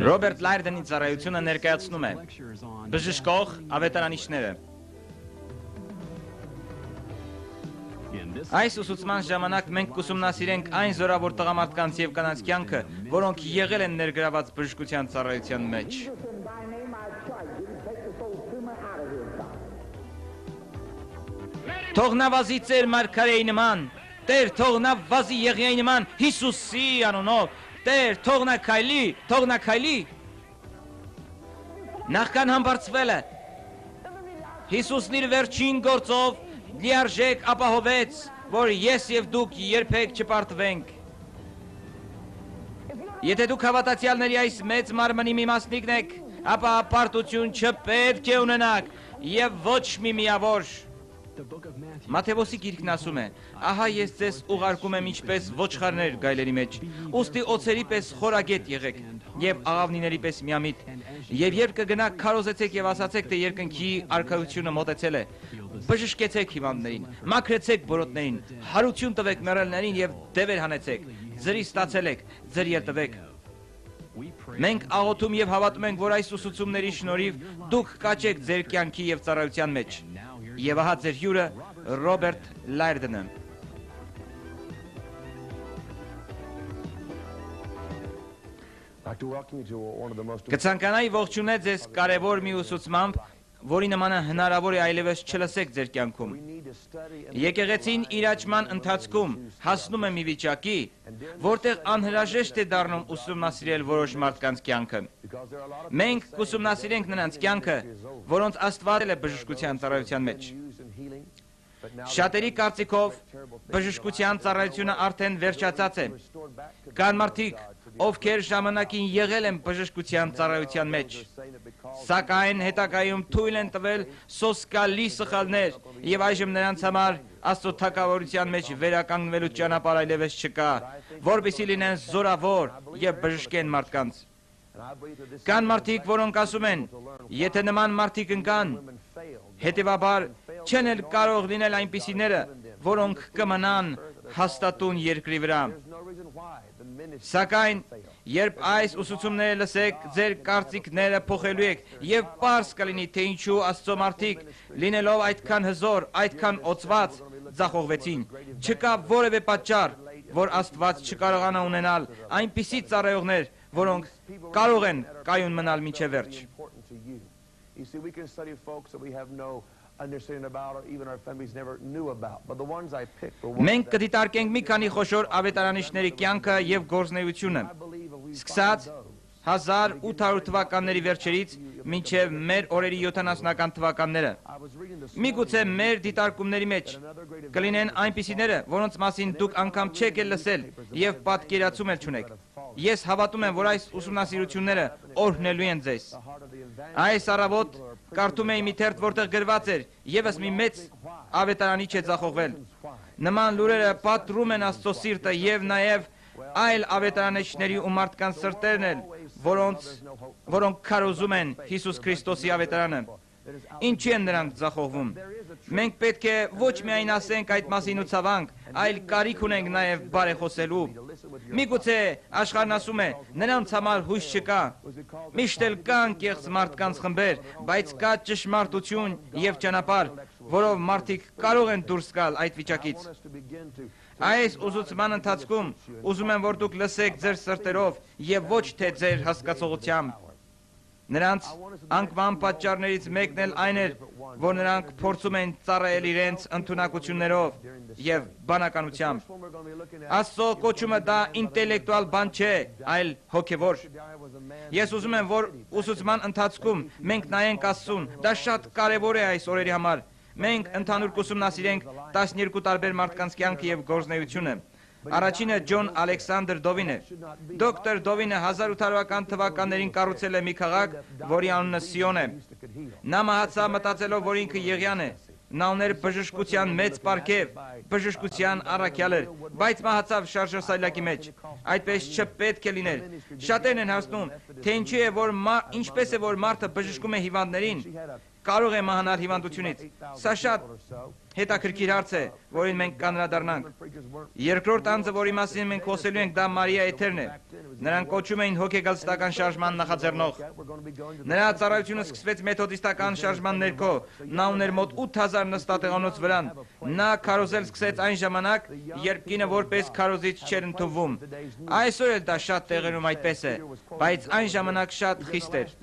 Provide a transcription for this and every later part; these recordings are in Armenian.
Ռոբերտ Լայրդենի ծառայությունը ներկայացնում է բժշկող ավետարանիչները։ Այս ուսուցման ժամանակ մենք կուսումնասիրենք այն զորավոր տղամարդկանց եւ կանանց կյանքը, որոնք եղել են ներգրաված բժշկության ծառայության մեջ։ Թող նա վազի ծեր մարգարեի նման, Տեր, թող նա վազի Եղիայի նման, Հիսուսի անունով, Տեր, թող նա քայլի։ Նախքան համբարձվելը Հիսուսն իր վերջին գործով լիարժեք ապահովեց, որ ես եւ դուք երբեք չպարտվենք։ Եթե դուք հավատացյալների այս մեծ մարմնի մի մասնիկն եք, ապա պարտություն չպետք է ունենաք եւ ոչ մի միավոր։ Մատթեոսի գիրքն ասում է. ահա ես ձեզ ուղարկում եմ ինչպես ոչխարներ գայլերի մեջ, ուստի օձերի պես խորագետ եղեք եւ աղավնիների պես միամիտ, եւ երբ կգնաք քարոզեցեք եւ ասացեք, թե երկնքի արքայությունը մոտեցել է, բժշկեցեք հիվանդներին, մաքրեցեք բորոտներին, հարություն տվեք մեռելներին եւ դևեր հանեցեք, ձրի ստացել եք, ձր ելտվեք։ Մենք աղոթում եւ հավատում ենք, որ այս ուսուցումների շնորհիվ դուք կաճեք ձեր կյանքի եւ ծառայության մեջ։ Եվ ահա ձեր հյուրը Ռոբերտ Լայրդենը։ Կցանկանայի ողջունել ձեզ կարևոր մի ուսուցմամբ, որի նմանը հնարավոր է այլևս չլսեք ձեր կյանքում։ Եկեղեցին իր աճման ընթացքում հասնում է մի վիճակի, որտեղ անհրաժեշտ է դառնում ուսումնասիրել որոշ մարդկանց կյանքը։ Մենք կուսումնասիրենք նրանց կյանքը, որոնց Աստված է բժշկության ծառայության մեջ։ Շատերի կարծիքով բժշկության ծառայությունը արդեն վերջացած է։ Կան մարդիկ, ովքեր ժամանակին եղել են բժշկության ծառայության մեջ, սակայն հետագայում թույլ են տվել սոսկալի սխալներ եւ այժմ նրանց համար Աստծո թագավորության մեջ վերականգնվելու ճանապարհ այլևս չկա, որպեսզի լինեն զորավոր եւ բժշկեն մարդկանց։ Կան մարդիկ, որոնք ասում են, եթե նման մարդիկ ընկան, հետևաբար չեն էլ կարող լինել այնպիսիները, որոնք կմնան հաստատուն երկրի վրա։ Սակայն, երբ այս ուսուցումները լսեք, ձեր կարծիքները փոխելու եք եւ պարզ կլինի, թե ինչու Աստծո մարդիկ, լինելով այդքան հզոր, այդքան օծված, ձախողվեցին։ Չկա որևէ պատճառ, որ Աստված չկարողանա ունենալ այնպիսի ծառայողներ, որոնք կարող են կայուն մնալ մինչև վերջ։ Մենք կդիտարկենք մի քանի խոշոր ավետարանիչների կյանքը եւ գործունեությունը, սկսած 1800 թվականների վերջերից մինչև մեր օրերի 70-ական թվականները։ Միգուցե մեր դիտարկումների մեջ կլինեն այնպիսիները, որոնց մասին դուք անգամ չեք էլ լսել եւ պատկերացում էլ չունեք։ Ես հավատում եմ, որ այս ուսումնասիրությունները օրհնելու են ձեզ։ Այս առավոտ կարդում էի մի թերթ, որտեղ գրված էր. «Եվս մի մեծ ավետարանիչ է ձախողվել»։ Նման լուրերը պատռում են Աստծո սիրտը եւ նաեւ այլ ավետարանիչների ու մարդկանց սրտերն էլ, որոնք քարոզում են Հիսուս Քրիստոսի ավետարանը։ Ինչի են նրանք ձախողվում։ Մենք պետք է ոչ միայն ասենք այդ մասին ու ցավանք, այլ կարիք ունենք նաև բարեխոսելու։ Միգուցե աշխարհն ասում է, նրանց համար հույս չկա։ Միշտ էլ կան կեղծ մարդկանց խմբեր, բայց կա ճշմարտություն եւ ճանապարհ, որով մարդիկ կարող են դուրս գալ այդ վիճակից։ Այս ուսուցման ընթացքում ուզում եմ, որ դուք լսեք ձեր սրտերով եւ ոչ թե ձեր հասկացողությամբ։ Նրանց անկման պատճառներից մեկն էլ այն էր, որ նրանք փորձում են ծառայել իրենց ընդունակություններով եւ բանականությամբ։ Աստծո կոչումը դա ինտելեկտուալ բան չէ, այլ հոգեվոր։ Ես ուզում եմ, որ ուսուցման ընթացքում մենք նայենք Աստծուն, դա շատ կարեւոր է այս օրերի համար։ Մենք ընդհանուր կուսումնասիրենք 12 տարբեր մարդկանց կյանքը եւ գործունեությունը։ Առաջինը Ջոն Ալեքսանդր Դովին է։ Դոկտոր Դովինը 1800-ական թվականներին կառուցել է մի քաղաք, որի անունը Սիոն է։ Նա մահացավ մտածելով, որ ինքը Եղիան է։ Նա ուներ բժշկության մեծ պարգև, բժշկության առաքյալ էր, բայց մահացավ շարժասայլակի մեջ։ Այդպես չպետք է լիներ։ Շատերն են հարցնում, թե ինչպես է որ մարդը բժշկում է հիվանդներին, կարող է մահանալ հիվանդությունից։ Սա շատ հետաքրքիր հարց է, որին մենք կանդրադառնանք։ Երկրորդ անձը, որի մասին մենք խոսելու ենք, դա Մարիա Էթերն է։ Նրան կոչում էին հոգեգալստական շարժման նախաձեռնող։ Նրա ծառայությունը սկսվեց մեթոդիստական շարժման ներքո։ Նա ուներ մոտ 8000 նստատեղանոց վրան։ Նա քարոզել սկսեց այն ժամանակ, երբ կինը որպես քարոզիչ չէր ընդունվում։ Այսօր էլ դա շատ տեղերում այդպես է, բայց այն ժամանակ շատ խիստ էր։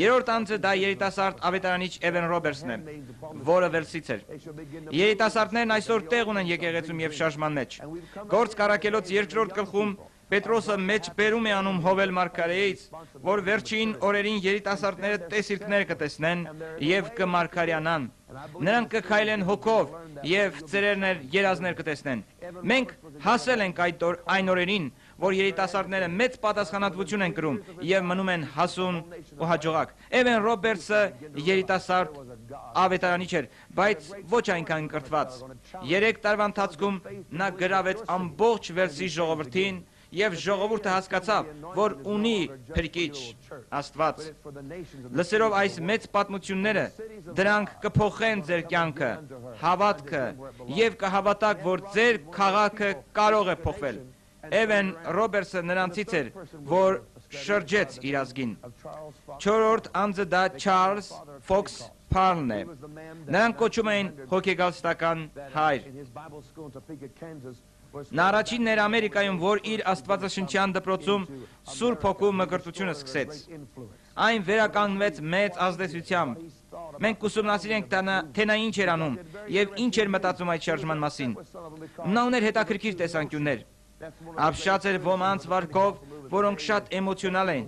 Երրորդ անձը դա երիտասարդ ավետարանիչ Էվեն Ռոբերտսն է, որը Վելսից էր։ Երիտասարդներն այսօր տեղ ունեն եկեղեցում եւ շարժման մեջ։ Գործ Կարակելոց 2-րդ գլխում Պետրոսը մեջ բերում է անում Հովել Մարգարեից, որ վերջին օրերին երիտասարդները տեսիլքներ կտեսնեն եւ կմարգարյանան։ Նրանք կքայլեն հոգով եւ ծերերներ երազներ կտեսնեն։ Մենք հասել ենք այն օրերին, որ երիտասարդները մեծ պատասխանատվություն են կրում եւ մնում են հասուն ու հաջողակ։ Էվեն Ռոբերտսը երիտասարդ ավետարանիչ էր, բայց ոչ այնքան կրթված։ 3 տարվա ընթացքում նա գրավեց ամբողջ Վելսի ժողովրդին եւ ժողովուրդը հասկացավ, որ ունի փրկիչ Աստված։ Լսելով այս մեծ պատմությունները, դրանք կփոխեն ձեր կյանքը, հավատքը եւ կհավատաք, որ ձեր քաղաքը կարող է փոխվել։ Էվեն Ռոբերտսը նրանցից էր, որ շրջեց իր ազգին։ 4-րդ անձը դա Չարլզ Ֆոքս Փարլն է։ Նրան կոչում էին հոգեգալստական հայր։ Նա առաջինն էր Ամերիկայում, որ իր աստվածաշնչյան դպրոցում Սուրբ Հոգու մկրտությունը սկսեց։ Այն վերականգնվեց մեծ ազդեցությամբ։ Մենք ուսումնասիրենք, թե նա ինչ էր անում եւ ինչ էր մտածում այդ շարժման մասին։ Նա ուներ հետաքրքիր տեսանկյուններ։ Ապշած էր ոմանց վարկով, որոնք շատ էմոցիոնալ են։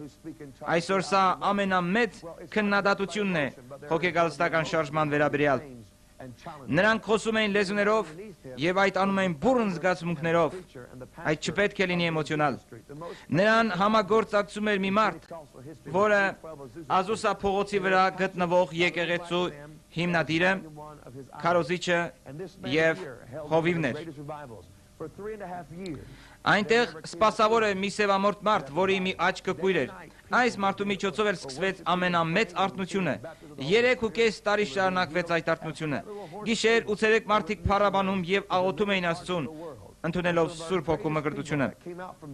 Այսօր սա ամենամեծ քննադատությունն է հոգեգալստական շարժման վերաբերյալ։ Նրանք խոսում էին լեզուներով եւ այդ անում էին բուռն զգացմունքներով։ Այդ չպետք է լինի էմոցիոնալ։ Նրան համագործակցում էր մի մարդ, որը Ազուսա փողոցի վրա գտնվող եկեղեցու հիմնադիրը, քարոզիչը եւ հովիվն էր։ Այնտեղ սպասավոր է մի սևամորթ մարդ, որի մի աչքը կույր էր։ Այս մարդու միջոցով էլ սկսվեց ամենամեծ արթնությունը։ 3.5 տարի շարունակվեց այդ արթնությունը։ Գիշեր ու ցերեկ մարդիկ փառաբանում եւ աղոթում էին Աստծուն, ընդունելով Սուրբ Հոգու մկրտությունը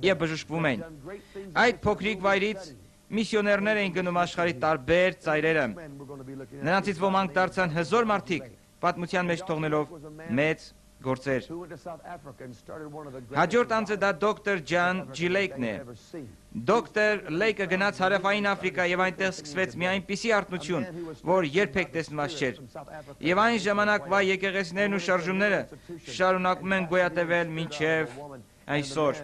եւ բժշկվում էին։ Այդ փոքրիկ վայրից միսիոներներ էին գնում աշխարհի տարբեր ծայրերը։ Նրանցից ոմանք դարձան հզոր մարդիկ, պատմության մեջ թողնելով մեծ գործեր։ Հաջորդ անձը դա դոկտոր Ջան Ջի Լեյքն է։ Դոկտոր Լեյքը գնաց Հարավային Աֆրիկա եւ այնտեղ սկսվեց մի այնպիսի արթնություն, որ երբեք տեսնված չէր։ Եվ այն ժամանակվա եկեղեցիներն ու շարժումները շարունակում են գոյատևել մինչև այսօր։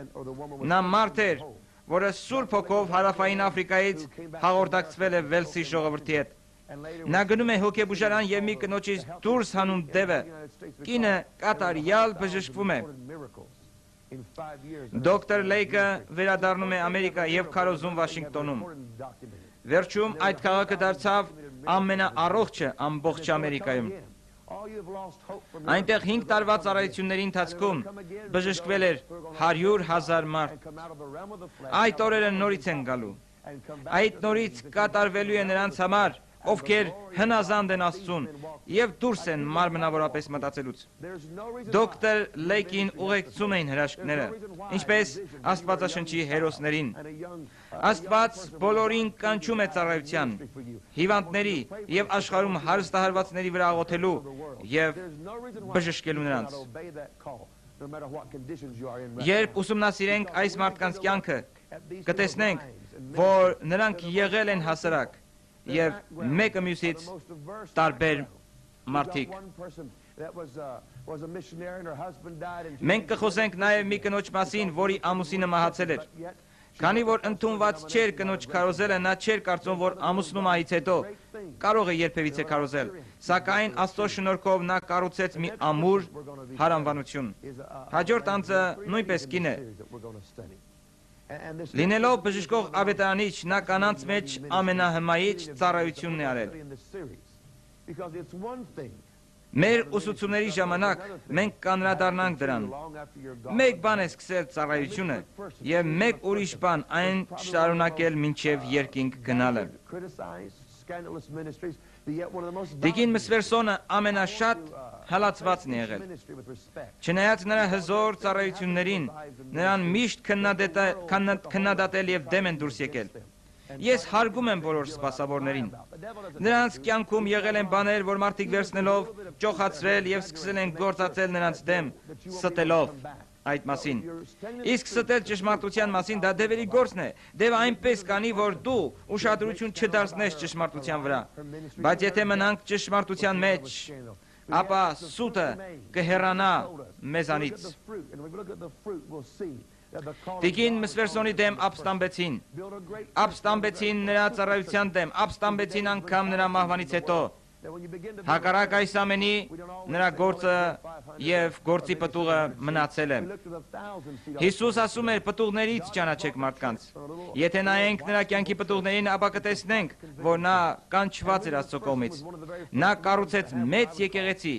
Նա մարդ էր, որը Սուրբ Հոգով Հարավային Աֆրիկայից հաղորդակցվել է Վելսի ժողովրդի հետ։ Նա գնում է հոգեբուժարան եւ մի կնոջից դուրս հանում դևը։ Կինը կատարյալ բժշկվում է։ Դոկտոր Լեյքը վերադառնում է Ամերիկա եւ քարոզում Վաշինգտոնում։ Վերջում այդ քաղաքը դարձավ ամենաառողջը ամբողջ Ամերիկայում։ Այնտեղ 5 տարվա ծառայությունների ընթացքում բժշկվել էր 100,000 մարդ։ Այդ օրերը նորից են գալու։ Այդ նորից կատարվելու է նրանց համար, ովքեր հնազանդ են Աստծուն եւ դուրս են մարմնավորապես մտածելուց։ Դոկտոր Լեյքին ուղեկցում էին հրաշքները, ինչպես Աստվածաշնչի հերոսներին։ Աստված բոլորին կանչում է ծառայության, հիվանդների եւ աշխարհում հարստահարվածների վրա աղոթելու եւ բժշկելու նրանց։ Երբ ուսումնասիրենք այս մարդկանց կյանքը, կտեսնենք, որ նրանք եղել են հասարակ եւ մեկը մյուսից տարբեր մարդիկ։ Մենք կխոսենք նաեւ մի կնոջ մասին, որի ամուսինը մահացել էր։ Քանի որ ընդունված չէր կնոջ քարոզելը, նա չէր կարծում, որ ամուսնու մահից հետո կարող է երբևիցե քարոզել, սակայն Աստծո շնորհքով նա կառուցեց մի ամուր հարանվանություն։ Հաջորդ անձը նույնպես կին է։ Լինելով բժշկող ավետարանիչ, նա կանանց մեջ ամենահմայիչ ծառայությունն է արել։ Մեր ուսուցումների ժամանակ մենք կանրադառնանք դրան։ Մեկ բան է սկսել ծառայությունը եւ մեկ ուրիշ բան այն շարունակել մինչեւ երկինք գնալը։ Տիկին Մսվերսոնը ամենաշատ հալածվածն է եղել։ Չնայած նրա հզոր ծառայություններին, նրան միշտ քննադատել և դեմ են դուրս եկել։ Ես հարգում եմ բոլոր սպասավորներին։ Նրանց կյանքում եղել են բաներ, որ մարդիկ վերցնելով, ճոխացրել և սկսել են գործածել նրանց դեմ, ստելով այդ մասին։ Իսկ ստել ճշմարտության մասին դա դևերի գործն է։ Դևը այնպես կանի, որ դու ուշադրություն չդարձնես ճշմարտության վրա։ Բայց եթե մնանք ճշմարտության մեջ, ապա սուտը կհեռանա մեզանից։ Տիկին Մսվերսոնի դեմ ապստամբեցին նրա ծառայության դեմ, ապստամբեցին անգամ նրա մահվանից հետո։ Հակառակ այս ամենի նրա գործը և գործի պտուղը մնացել է։ Հիսուս ասում էր պտուղներից ճանաչեք մարդկանց։ Եթե նայենք նրա կյանքի պտուղներին, ապա կտեսնենք, որ նա կանչված էր Աստծո կողմից։ Նա կառուցեց մեծ եկեղեցի։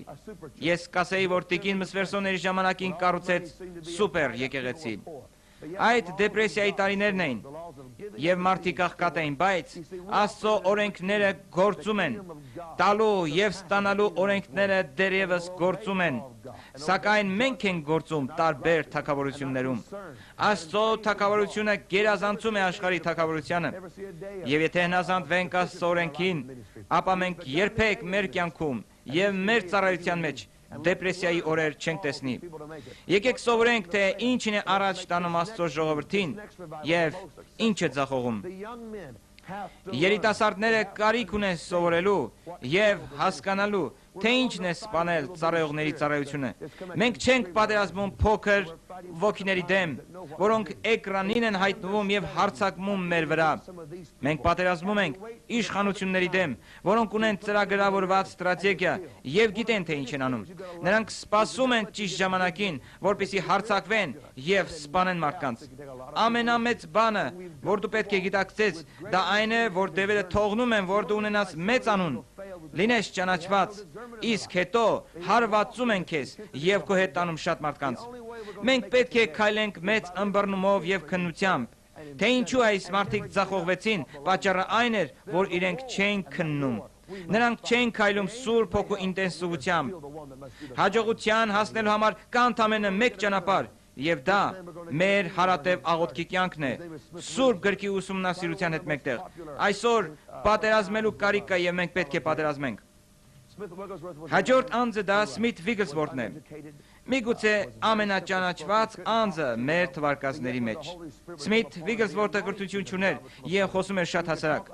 Ես կասեի, որ Տիկին Մսվերսոնների ժամանակին կառուցեց սուպեր եկեղեցի։ Այդ դեպրեսիայի տարիներն էին, և մարդիկ աղքատ էին, բայց Աստծո օրենքները գործում են, տալու և ստանալու օրենքները դեռևս գործում են, սակայն մենք ենք գործում տարբեր թագավորություններում։ Աստծո թագավորությունը գերազանցում է աշխարհի թագավորությանը, և եթե հնազանդվենք Աստծո օրենքին, ապա մենք երբեք մեր կյանքում և մեր ծառայության մեջ դեպրեսիայի օրեր չենք տեսնի։ Եկեք սովորենք, թե ինչն է առաջ տանում Աստծո ժողովրդին և ինչ է ձախողում։ Երիտասարդները կարիք ունեն սովորելու և հասկանալու, թե ինչն է սպանել ծառայողների ծառայությունը։ Մենք չենք պատերազմում փոքր ոգիների դեմ, որոնք էկրանին են հայտնվում և հարձակվում մեր վրա։ Մենք պատերազմում ենք իշխանությունների դեմ, որոնք ունեն ծրագրավորված ստրատեգիա և գիտեն, թե ինչ են անում։ Նրանք սպասում են ճիշտ ժամանակին, որպեսզի հարձակվեն և սպանեն մարդկանց։ Ամենամեծ բանը, որ դու պետք է գիտակցես, դա այն է, որ դևերը թողնում են, որ դու ունենաս մեծ անուն, լինես ճանաչված, իսկ հետո հարվածում են քեզ և քո հետ տանում շատ մարդկանց։ Մենք պետք է քայլենք մեծ ըմբռնումով և քննությամբ, թե ինչու այս մարդիկ ձախողվեցին, պատճառը այն էր, որ իրենք չէին քննում։ Նրանք չէին քայլում Սուրբ Հոգու ինտենսիվությամբ։ Հաջողության հասնելու համար կա ընդամենը մեկ ճանապարհ, և դա մեր հարատև աղոթքի կյանքն է, Սուրբ գրքի ուսումնասիրության հետ մեկտեղ։ Այսօր պատերազմելու կարիք կա և մենք պետք է պատերազմենք։ Հաջորդ անձը դա Սմիթ Վիգլսվորդն է։ Միգուցե ամենաճանաչված անձը մեր թվարկածների մեջ։ Սմիթ Վիգլսվորդը կրթություն չուներ և խոսում էր շատ հասարակ,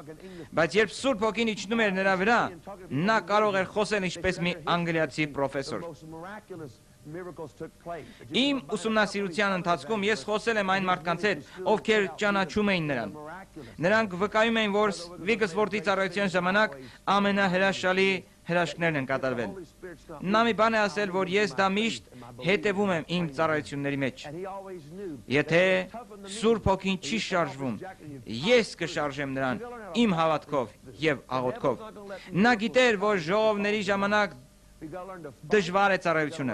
բայց երբ Սուրբ Հոգին իջնում էր նրա վրա, նա կարող էր խոսել ինչպես մի անգլիացի պրոֆեսոր։ Իմ ուսումնասիրության ընթացքում ես խոսել եմ այն մարդկանց հետ, ովքեր ճանաչում էին նրան։ Նրանք վկայում էին, որ Վիգլսվորդի ծառայության ժամանակ ամենահրաշալի հրաշքներն են կատարվել։ Նա մի բան է ասել, որ ես դա միշտ հետևում եմ իմ ծառայությունների մեջ։ Եթե Սուրբ Հոգին չի շարժվում, ես կշարժեմ նրան իմ հավատքով և աղոթքով։ Նա գիտեր, որ ժողովների ժամանակ դժվար է ծառայությունը։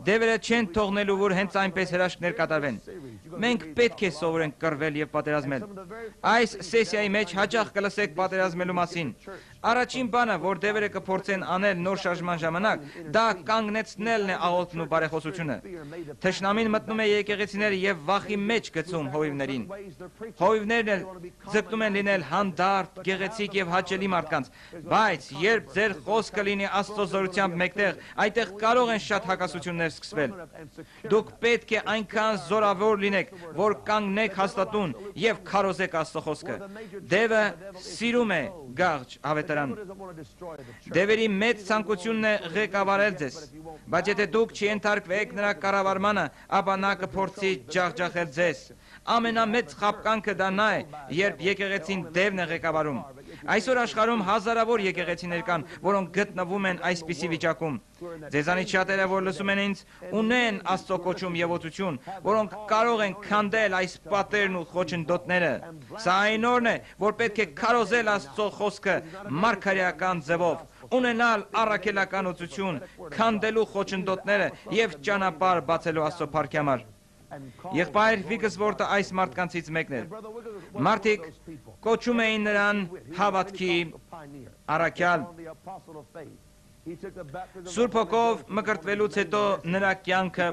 Դևերը չեն թողնելու, որ հենց այնպես հրաշքներ կատարվեն։ Մենք պետք է սովորենք կռվել և պատերազմել։ Այս սեսիայի մեջ հաճախ կլսեք պատերազմելու մասին։ Առաջին բանը, որ դևերը կփորձեն անել նոր շարժման ժամանակ, դա կանգնեցնելն է աղոթքն ու բարեխոսությունը։ Թշնամին մտնում է եկեղեցիները և վախի մեջ գցում հովիվներին։ Հովիվներն էլ ձգտում են լինել հանդարտ, գեղեցիկ և հաճելի մարդկանց, բայց երբ ձեր խոսքը լինի Աստծո զորությամբ մեկտեղ, այնտեղ կարող են շատ հակասություններ սկսվել։ Դուք պետք է այնքան զորավոր լինեք, որ կանգնեք հաստատուն և քարոզեք Աստծո խոսքը։ Դևը սիրում է գաղջ ավետարան։ Դևերի մեծ ցանկությունն է ղեկավարել ձեզ, բայց եթե դուք չենթարկվեք նրա կառավարմանը, ապա նա կփորձի ջախջախել ձեզ։ Ամենամեծ խաբկանքը դա նա է, երբ եկեղեցին դևն է ղեկավարում։ Այսօր աշխարհում հազարավոր եկեղեցիներ կան, որոնք գտնվում են այսպիսի վիճակում։ Ձեզանից շատերը, որ լսում են ինձ, ունեն Աստծո կոչում և օծություն, որոնք կարող են քանդել այս պատերն ու խոչընդոտները։ Սա այն օրն է, որ պետք է քարոզել Աստծո խոսքը մարգարեական ձևով, ունենալ առաքելական օծություն, քանդելու խոչընդոտները և ճանապարհ բացելու Աստծո փառքի համար։ Եղբայր Վիգսվորտը այս մարդկանցից մեկն էր։ Մարդիկ կոչում էին նրան հավատքի առաքյալ։ Սուրբ Հոգով մկրտվելուց հետո նրա կյանքը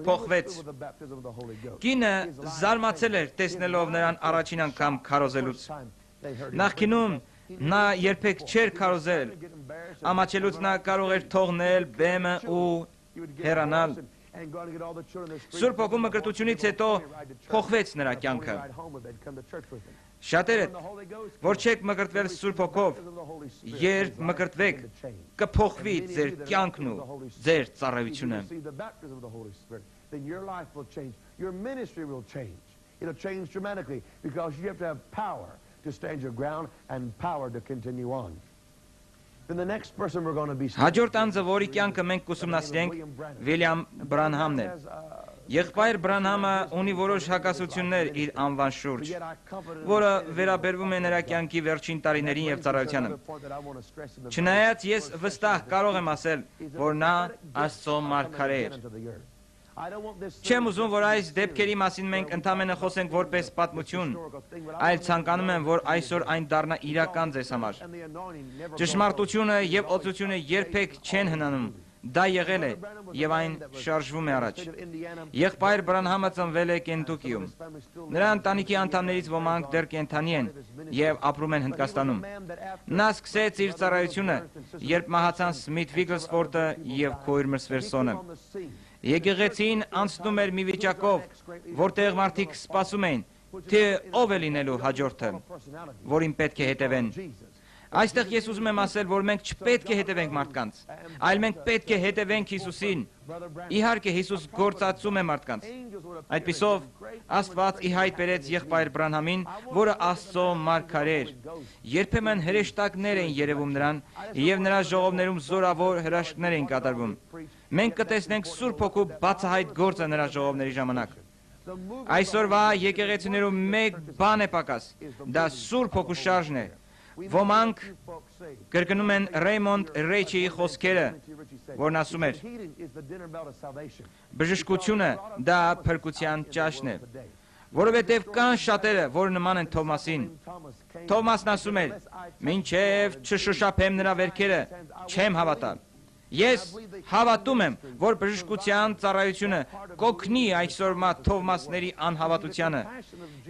փոխվեց։ Կինը զարմացել էր տեսնելով նրան առաջին անգամ քարոզելուց։ Նախկինում նա երբեք չէր քարոզել, ամաչելուց նա կարող էր թողնել բեմը ու հեռանալ։ Սուրբ Հոգու մկրտությունից հետո փոխվեց նրա կյանքը։ Շատերդ, որ չեք մկրտվել Սուրբ Հոգով, երբ մկրտվեք, կփոխվի ձեր կյանքն ու ձեր ծառայությունը։ Then your life will change. Your ministry will change. It'll change dramatically because you have to have power to stand your ground and power to continue on. Then the next person we're going to be Հաջորդ անձը, որի կյանքը մենք կուսումնասիրենք, Վիլյամ Բրանհամն է։ Եղբայր Բրանհամը ունի որոշ հակասություններ իր անվան շուրջ, որը վերաբերվում է նրա կյանքի վերջին տարիներին եւ ծառայությանը։ Չնայած ես վստահ կարող եմ ասել, որ նա Աստծո մարգարե էր։ Չեմ ուզում, որ այս դեպքերի մասին մենք ընդամենը խոսենք որպես պատմություն, այլ ցանկանում եմ, որ այսօր այն դառնա իրական ձեզ համար։ Ճշմարտությունը եւ օծությունը երբեք չեն հնանում։ Դա եղել է եւ այն շարժվում է առաջ։ Եղբայր Բրանհամը ծնվել է Կենտուկիում։ Նրա ընտանիքի անդամներից ոմանք դեռ կենդանի են եւ ապրում են Հնդկաստանում։ Նա սկսեց իր ծառայությունը, երբ մահացան Սմիթ Վիգսվորտը եւ Քոյր Մրսվերսոնը։ Եկեղեցին անցնում էր մի վիճակով, որտեղ մարդիկ սպասում էին, թե ով է լինելու հաջորդը, որին պետք է հետևեն։ Այստեղ ես ուզում եմ ասել, որ մենք չպետք է հետևենք մարդկանց, այլ մենք պետք է հետևենք Հիսուսին։ Իհարկե Հիսուս գործածում է մարդկանց։ Այդպիսով Աստված ի հայտ բերեց եղբայր Բրանհամին, որը Աստծո մարգարե էր։ Երբեմն հրեշտակներ էին երևում նրան, եւ նրա ժողովներում զորավոր հրաշքներ էին կատարվում։ Մենք կտեսնենք Սուրբ Հոգու բացահայտ գործը նրա ժողովների ժամանակ։ Այսօրվա եկեղեցիներում մեկ բան է պակաս, դա Սուրբ Հոգու շարժն է։ Ոմանք կրկնում են Ռեյմոնդ Ռեյչիի խոսքերը, որն ասում էր. բժշկությունը դա փրկության ճաշն է, որովհետև կան շատերը, որ նման են Թովմասին։ Թովմասն ասում էր. մինչև չշոշափեմ նրա վերքերը, չեմ հավատա։ Ես հավատում եմ, որ բժշկության ծառայությունը կօգնի այսօրվա Թովմասների անհավատությանը։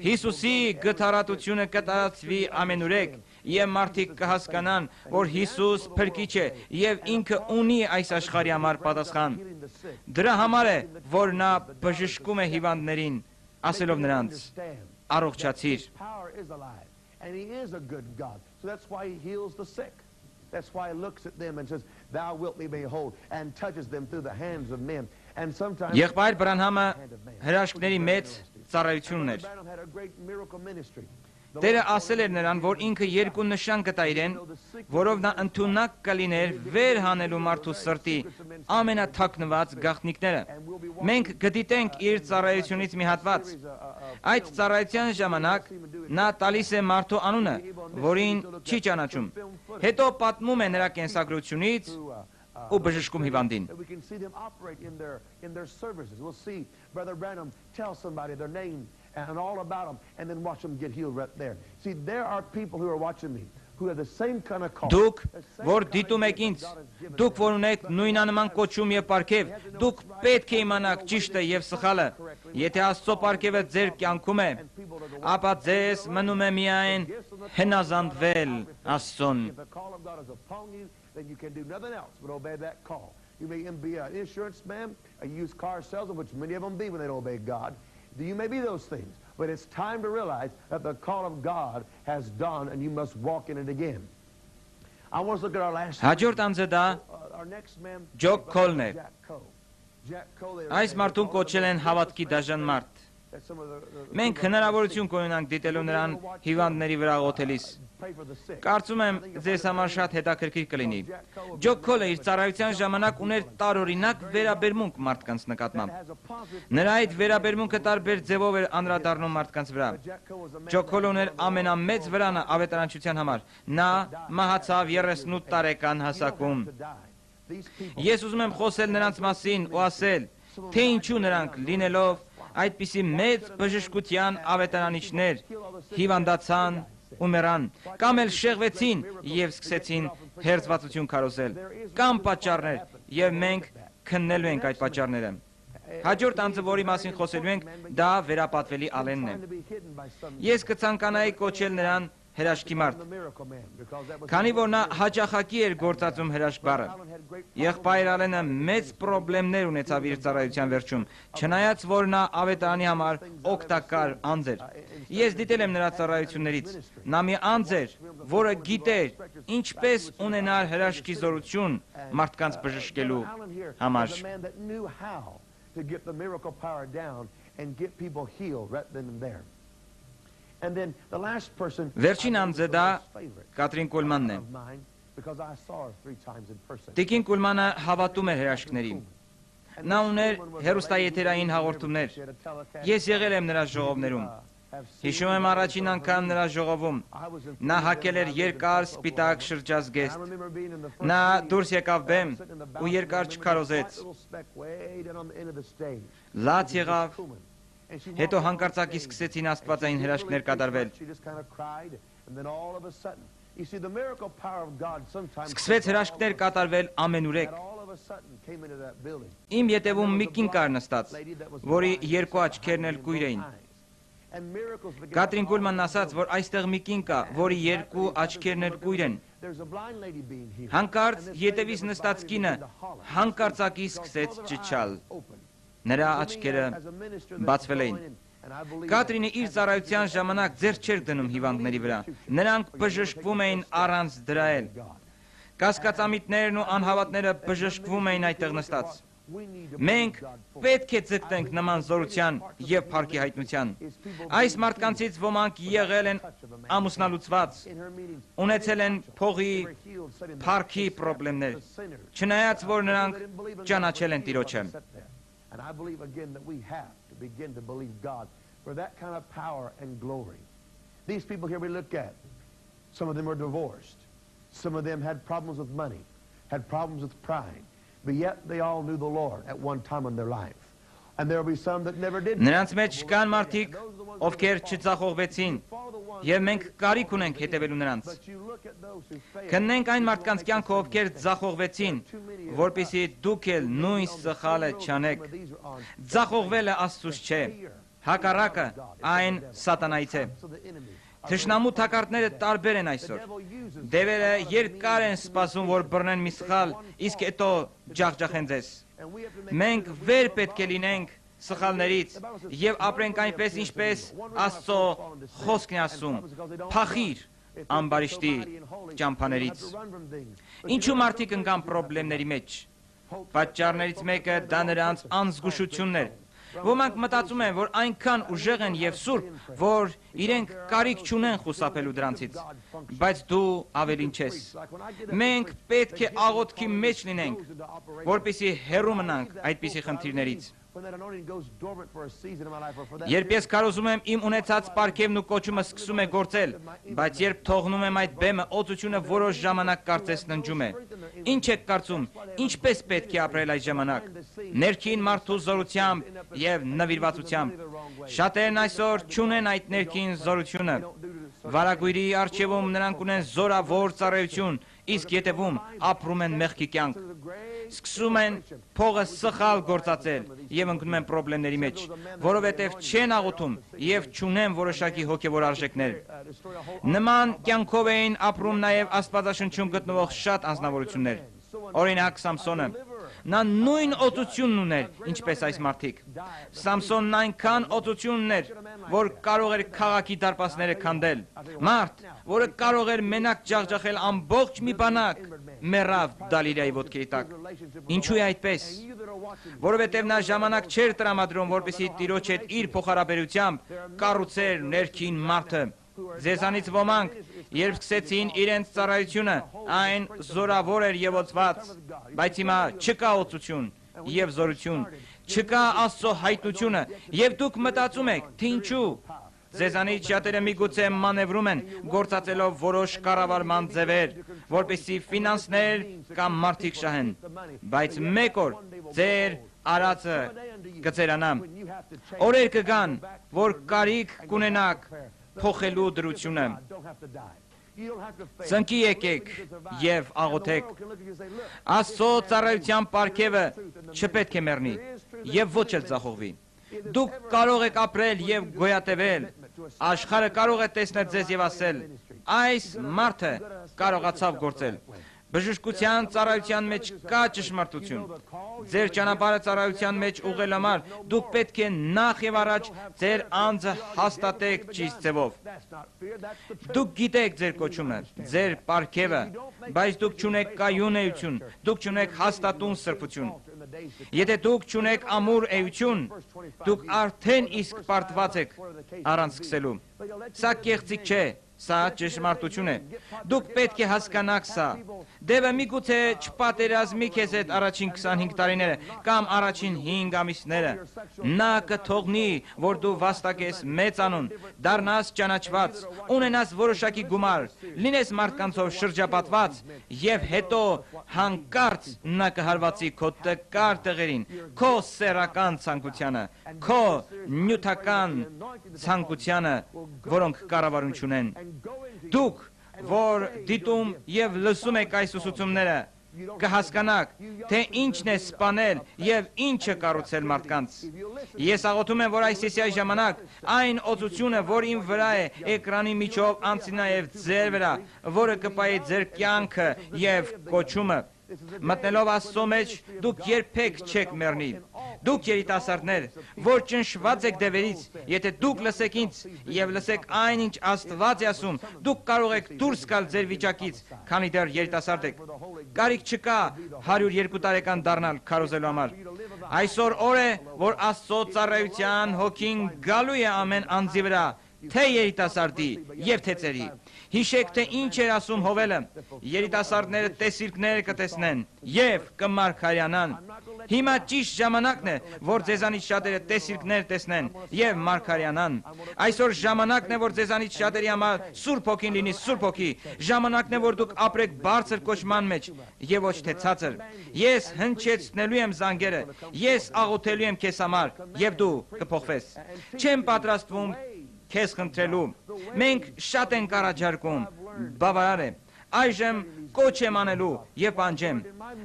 Հիսուսի գթառատությունը կտարածվի ամենուրեք, եւ մարդիկ կհասկանան, որ Հիսուս փրկիչ է եւ ինքը ունի այս աշխարհի համար պատասխան։ Դրա համար է, որ նա բժշկում է հիվանդներին, ասելով նրանց. առողջացիր։ That's why he looks at them and says, thou wilt be made whole, and touches them through the hands of men. And sometimes Եղբայր Բրանհամը հրաշքների մեծ ծառայություն ուներ։ Տերը ասել էր նրան, որ ինքը երկու նշան կտա իրեն, որով նա ընդունակ կլիներ վեր հանելու մարդու սրտի ամենաթաքնված գաղտնիքները։ Մենք կդիտենք իր ծառայությունից մի հատված։ Այդ ծառայության ժամանակ նա տալիս է մարդու անունը, որին չի ճանաչում։ Հետո պատմում է նրա կենսագրությունից ու բժշկում հիվանդին։ And all about them, and then watch them get healed right there. See, there are people who are watching me who have the same kind of call. Դուք, որ դիտում եք ինձ, դուք, որ ունեք նույնանման կոչում եւ պարգև, դուք պետք է իմանաք ճիշտը եւ սխալը։ Եթե Աստծո պարգևը ձեր կյանքում է, ապա ձեզ մնում է միայն հնազանդվել Աստծուն։ Then you can do nothing else but obey that call. You may be an insurance man, a used car salesman, which many of them be when they don't obey God. You may be those things, but it's time to realize that the call of God has done, and you must walk in it again. I want us to look at our last. Հաջորդ անձը դա Ջոկ Քոլն է։ Այս մարդուն կոչել են հավատքի դաժան մարդ։ Մենք հնարավորություն կունենանք դիտելու նրան հիվանդների վրա աղոթելիս։ Կարծում եմ ձեզ համար շատ հետաքրքիր կլինի։ Ջոկ Քոլը իր ծառայության ժամանակ ուներ տարօրինակ վերաբերմունք մարդկանց նկատմամբ։ Նրա այդ վերաբերմունքը տարբեր ձևով էր անդրադառնում մարդկանց վրա։ Ջոկ Քոլը ուներ ամենամեծ վրանը ավետարանչության համար։ Նա մահացավ 38 տարեկան հասակում։ Ես ուզում եմ խոսել նրանց մասին ու ասել, թե ինչու նրանք լինելով այդպիսի մեծ բժշկության ավետարանիչներ հիվանդացան ու մեռան, կամ էլ շեղվեցին և սկսեցին հերձվածություն քարոզել, կամ պատճառներ, և մենք քննելու ենք այդ պատճառները։ Հաջորդ անձը, որի մասին խոսելու ենք, դա վերապատվելի Ալենն է։ Ես կցանկանայի կոչել նրան հրաշքի մարդ, քանի որ նա հաճախակի էր գործածում հրաշք բառը։ Եղբայր Ալենը մեծ պրոբլեմներ ունեցավ իր ծառայության վերջում, չնայած որ նա ավետարանի համար օգտակար անձ էր։ Ես դիտել եմ նրա ծառայություններից։ Նա մի անձ էր, որը գիտեր ինչպես ունենալ հրաշքի զորություն մարդկանց բժշկելու համար։ To get the miracle power down and get people healed right then and there. And then the last person Վերջին անձը դա Կատրին Կոլմանն է։ because I saw her 3 times in person. Տիկին Կոլմանը հավատում էր հրաշքներին։ Նա ուներ հեռուստաեթերային հաղորդումներ։ Ես եղել եմ նրա ժողովներում։ Հիշում եմ առաջին անգամ նրա ժողովում նա հագել էր երկար սպիտակ շրջազգեստ։ Նա դուրս եկավ բեմ ու երկար չքարոզեց։ Լաց եղավ, հետո հանկարծակի սկսեցին աստվածային հրաշքներ կատարվել։ Սկսվեց հրաշքներ կատարվել ամենուրեք։ Իմ ետևում մի կին կար նստած, որի երկու աչքերն էլ կույր էին։ Կատրին Կոլմանն ասաց, որ այստեղ մի կին կա, որի երկու աչքերն էլ կույր են։ Հանկարծ ետևից նստած կինը հանկարծակի սկսեց ճչալ։ Նրա աչքերը բացվել էին։ Կատրինը իր ծառայության ժամանակ ձեռք չէր դնում հիվանդների վրա։ Նրանք բժշկվում էին առանց դրա էլ։ Կասկածամիտներն ու անհավատները բժշկվում էին այդտեղ նստած։ Մենք պետք է ձգտենք նման զորության և փառքի հայտնության։ Այս մարդկանցից ոմանք եղել են ամուսնալուծված, ունեցել են փողի, փառքի պրոբլեմներ, չնայած որ նրանք ճանաչել են Տիրոջը։ And I believe again that we have to begin to believe God for that kind of power and glory. These people here we look at, some of them were divorced. Some of them had problems with money, had problems with pride. But yet they all knew the Lord at one time in their life. And there will be some that never did. Նրանց մեջ կան մարդիկ, ովքեր չծախողվեցին, եւ մենք կարիք ունենք հետևելու նրանց։ Քննենք այն մարդկանց կյանքը, ովքեր ձախողվեցին, որպեսզի դուք էլ նույն սխալը չանեք։ Ձախողվելը Աստծուց չէ, հակառակը այն սատանայից է։ Թշնամու թակարդները տարբեր են այսօր։ Դևերը երկար են սպասում, որ բռնեն մի սխալ, իսկ հետո ջախջախեն ձեզ։ Մենք վեր պետք է լինենք սխալներից եւ ապրենք այնպես, ինչպես Աստծո խոսքն է ասում. փախիր ամբարիշտի ճամփաներից։ Ինչու մարդիկ ընկան պրոբլեմների մեջ։ Պատճառներից մեկը դա նրանց անզգուշությունն էր։ Ոմանք մտածում են, որ այնքան ուժեղ են եւ սուրբ, որ իրենք կարիք չունեն խուսափելու դրանցից, բայց դու ավելին չես։ Մենք պետք է աղոթքի մեջ լինենք, որպեսզի հեռու մնանք այդպիսի խնդիրներից։ Երբ ես կարոզում եմ իմ ունեցած պարգևն ու կոչումը սկսում է գործել, բայց երբ թողնում եմ այդ բեմը, օծությունը որոշ ժամանակ կարծես ննջում է։ Ինչ եք կարծում, ինչպես պետք է ապրել այդ ժամանակ։ Ներքին մարդու զորությամբ եւ նվիրվածությամբ։ Շատերն այսօր չունեն այդ ներքին զորությունը։ Վարագույրի առջևում նրանք ունեն զորավոր ծառայություն, իսկ ետևում ապրում են մեղքի կյանք։ Սկսում են փողը սխալ գործածել եւ ընկնում են պրոբլեմների մեջ, որովհետեւ չեն աղոթում եւ չունեն որոշակի հոգեվոր արժեքներ։ Նման կյանքով էին ապրում նաեւ Աստվածաշնչում գտնվող շատ անձնավորություններ։ Օրինակ Սամսոնը, նա նույն օծությունն ուներ, ինչպես այս մարդիկ։ Սամսոնն այնքան օծություն ուներ, որ կարող էր քաղաքի դարպասները քանդել։ Մարդ, որը կարող էր մենակ ջախջախել ամբողջ մի բանակ, մեռավ Դալիլայի ոտքերի տակ։ Ինչու է այդպես։ Որովհետև նա ժամանակ չէր տրամադրում, որպեսզի Տիրոջ հետ իր փոխհարաբերությամբ կառուցեր ներքին մարդը։ Ձեզանից ոմանք, երբ սկսեցին իրենց ծառայությունը, այն զորավոր էր եւ օծված, բայց հիմա չկա օծություն եւ զորություն, չկա Աստծո հայտնությունը, եւ դուք մտածում եք, թե ինչու։ Ձեզանից շատերը միգուցե մանևրում են, գործածելով որոշ կառավարման ձևեր, որպեսզի ֆինանսներ կամ մարդիկ շահեն, բայց մեկ օր ձեր արածը կծերանա։ Օրեր կգան, որ կարիք կունենաք փոխելու դրությունը։ Ծնկի եկեք և աղոթեք։ Աստծո ծառայության պարգևը չպետք է մեռնի և ոչ էլ ձախողվի։ Դուք կարող եք ապրել և գոյատևել։ Աշխարհը կարող է տեսնել ձեզ և ասել. այս մարդը կարողացավ գործել։ Բժշկության ծառայության մեջ կա ճշմարտություն։ Ձեր ճանապարհը ծառայության մեջ ուղղելու համար դուք պետք է նախ եւ առաջ ձեր անձը հաստատեք ճիշտ ձևով։ Դուք գիտեք ձեր կոչումը, ձեր պարգևը, բայց դուք չունեք կայուն էություն, դուք չունեք հաստատուն սրբություն։ Եթե դուք չունեք ամուր էություն, դուք արդեն իսկ պարտված եք առանց սկսելու։ Սա կեղծիք չէ։ Սա ճշմարտություն է։ Դուք պետք է հասկանաք սա։ Դևը միգուցե չպատերազմի քեզ հետ առաջին 25 տարիները կամ առաջին 5 ամիսները։ Նա կթողնի, որ դու վաստակես մեծանուն, դառնաս ճանաչված, ունենաս որոշակի գումար, լինես մարդկանցով շրջապատված եւ հետո հանկարծ նա կհարվածի քո տկար տեղերին, քո սեռական ցանկությանը, քո նյութական ցանկությանը, որոնք կառավարություն չունեն։ Դուք, որ դիտում և լսում եք այս ուսուցումները, կհասկանաք, թե ինչն է սպանել և ինչը կառուցել մարդկանց։ Ես աղոթում եմ, որ այս սեսիայի ժամանակ այն օծությունը, որ իմ վրա է, էկրանի միջով անցի նաև ձեր վրա, որը կպայի ձեր կյանքը և կոչումը։ Մտնելով Աստծո մեջ, դուք երբեք չեք մեռնի։ Դուք երիտասարդներ, որ ճնշված եք դևերից, եթե դուք լսեք ինձ և լսեք այն, ինչ Աստված է ասում, դուք կարող եք դուրս գալ ձեր վիճակից, քանի դեռ երիտասարդ եք։ Կարիք չկա 102 տարեկան դառնալ քարոզելու համար։ Այսօր օր է, որ Աստծո ծառայության հոգին գալու է ամեն անձի վրա, թե երիտասարդի և թե ծերի։ Հիշեք, թե ինչ էր ասում Հովելը. երիտասարդները տեսիլքներ կտեսնեն և կմարգարյանան։ Հիմա ճիշտ ժամանակն է, որ ձեզանից շատերը տեսիլքներ տեսնեն և մարգարյանան։ Այսօր ժամանակն է, որ ձեզանից շատերի համար Սուրբ Հոգին լինի Սուրբ Հոգի։ Ժամանակն է, որ դուք ապրեք բարձր կոչման մեջ և ոչ թե ցածր։ Ես հնչեցնելու եմ զանգերը, ես աղոթելու եմ քեզ համար և դու կփոխվես։ Չեմ պատրաստվում քեզ խնդրելու։ Մենք շատ ենք առաջարկում, բավարար է։ Այժմ կոչ եմ անելու և պանջեմ։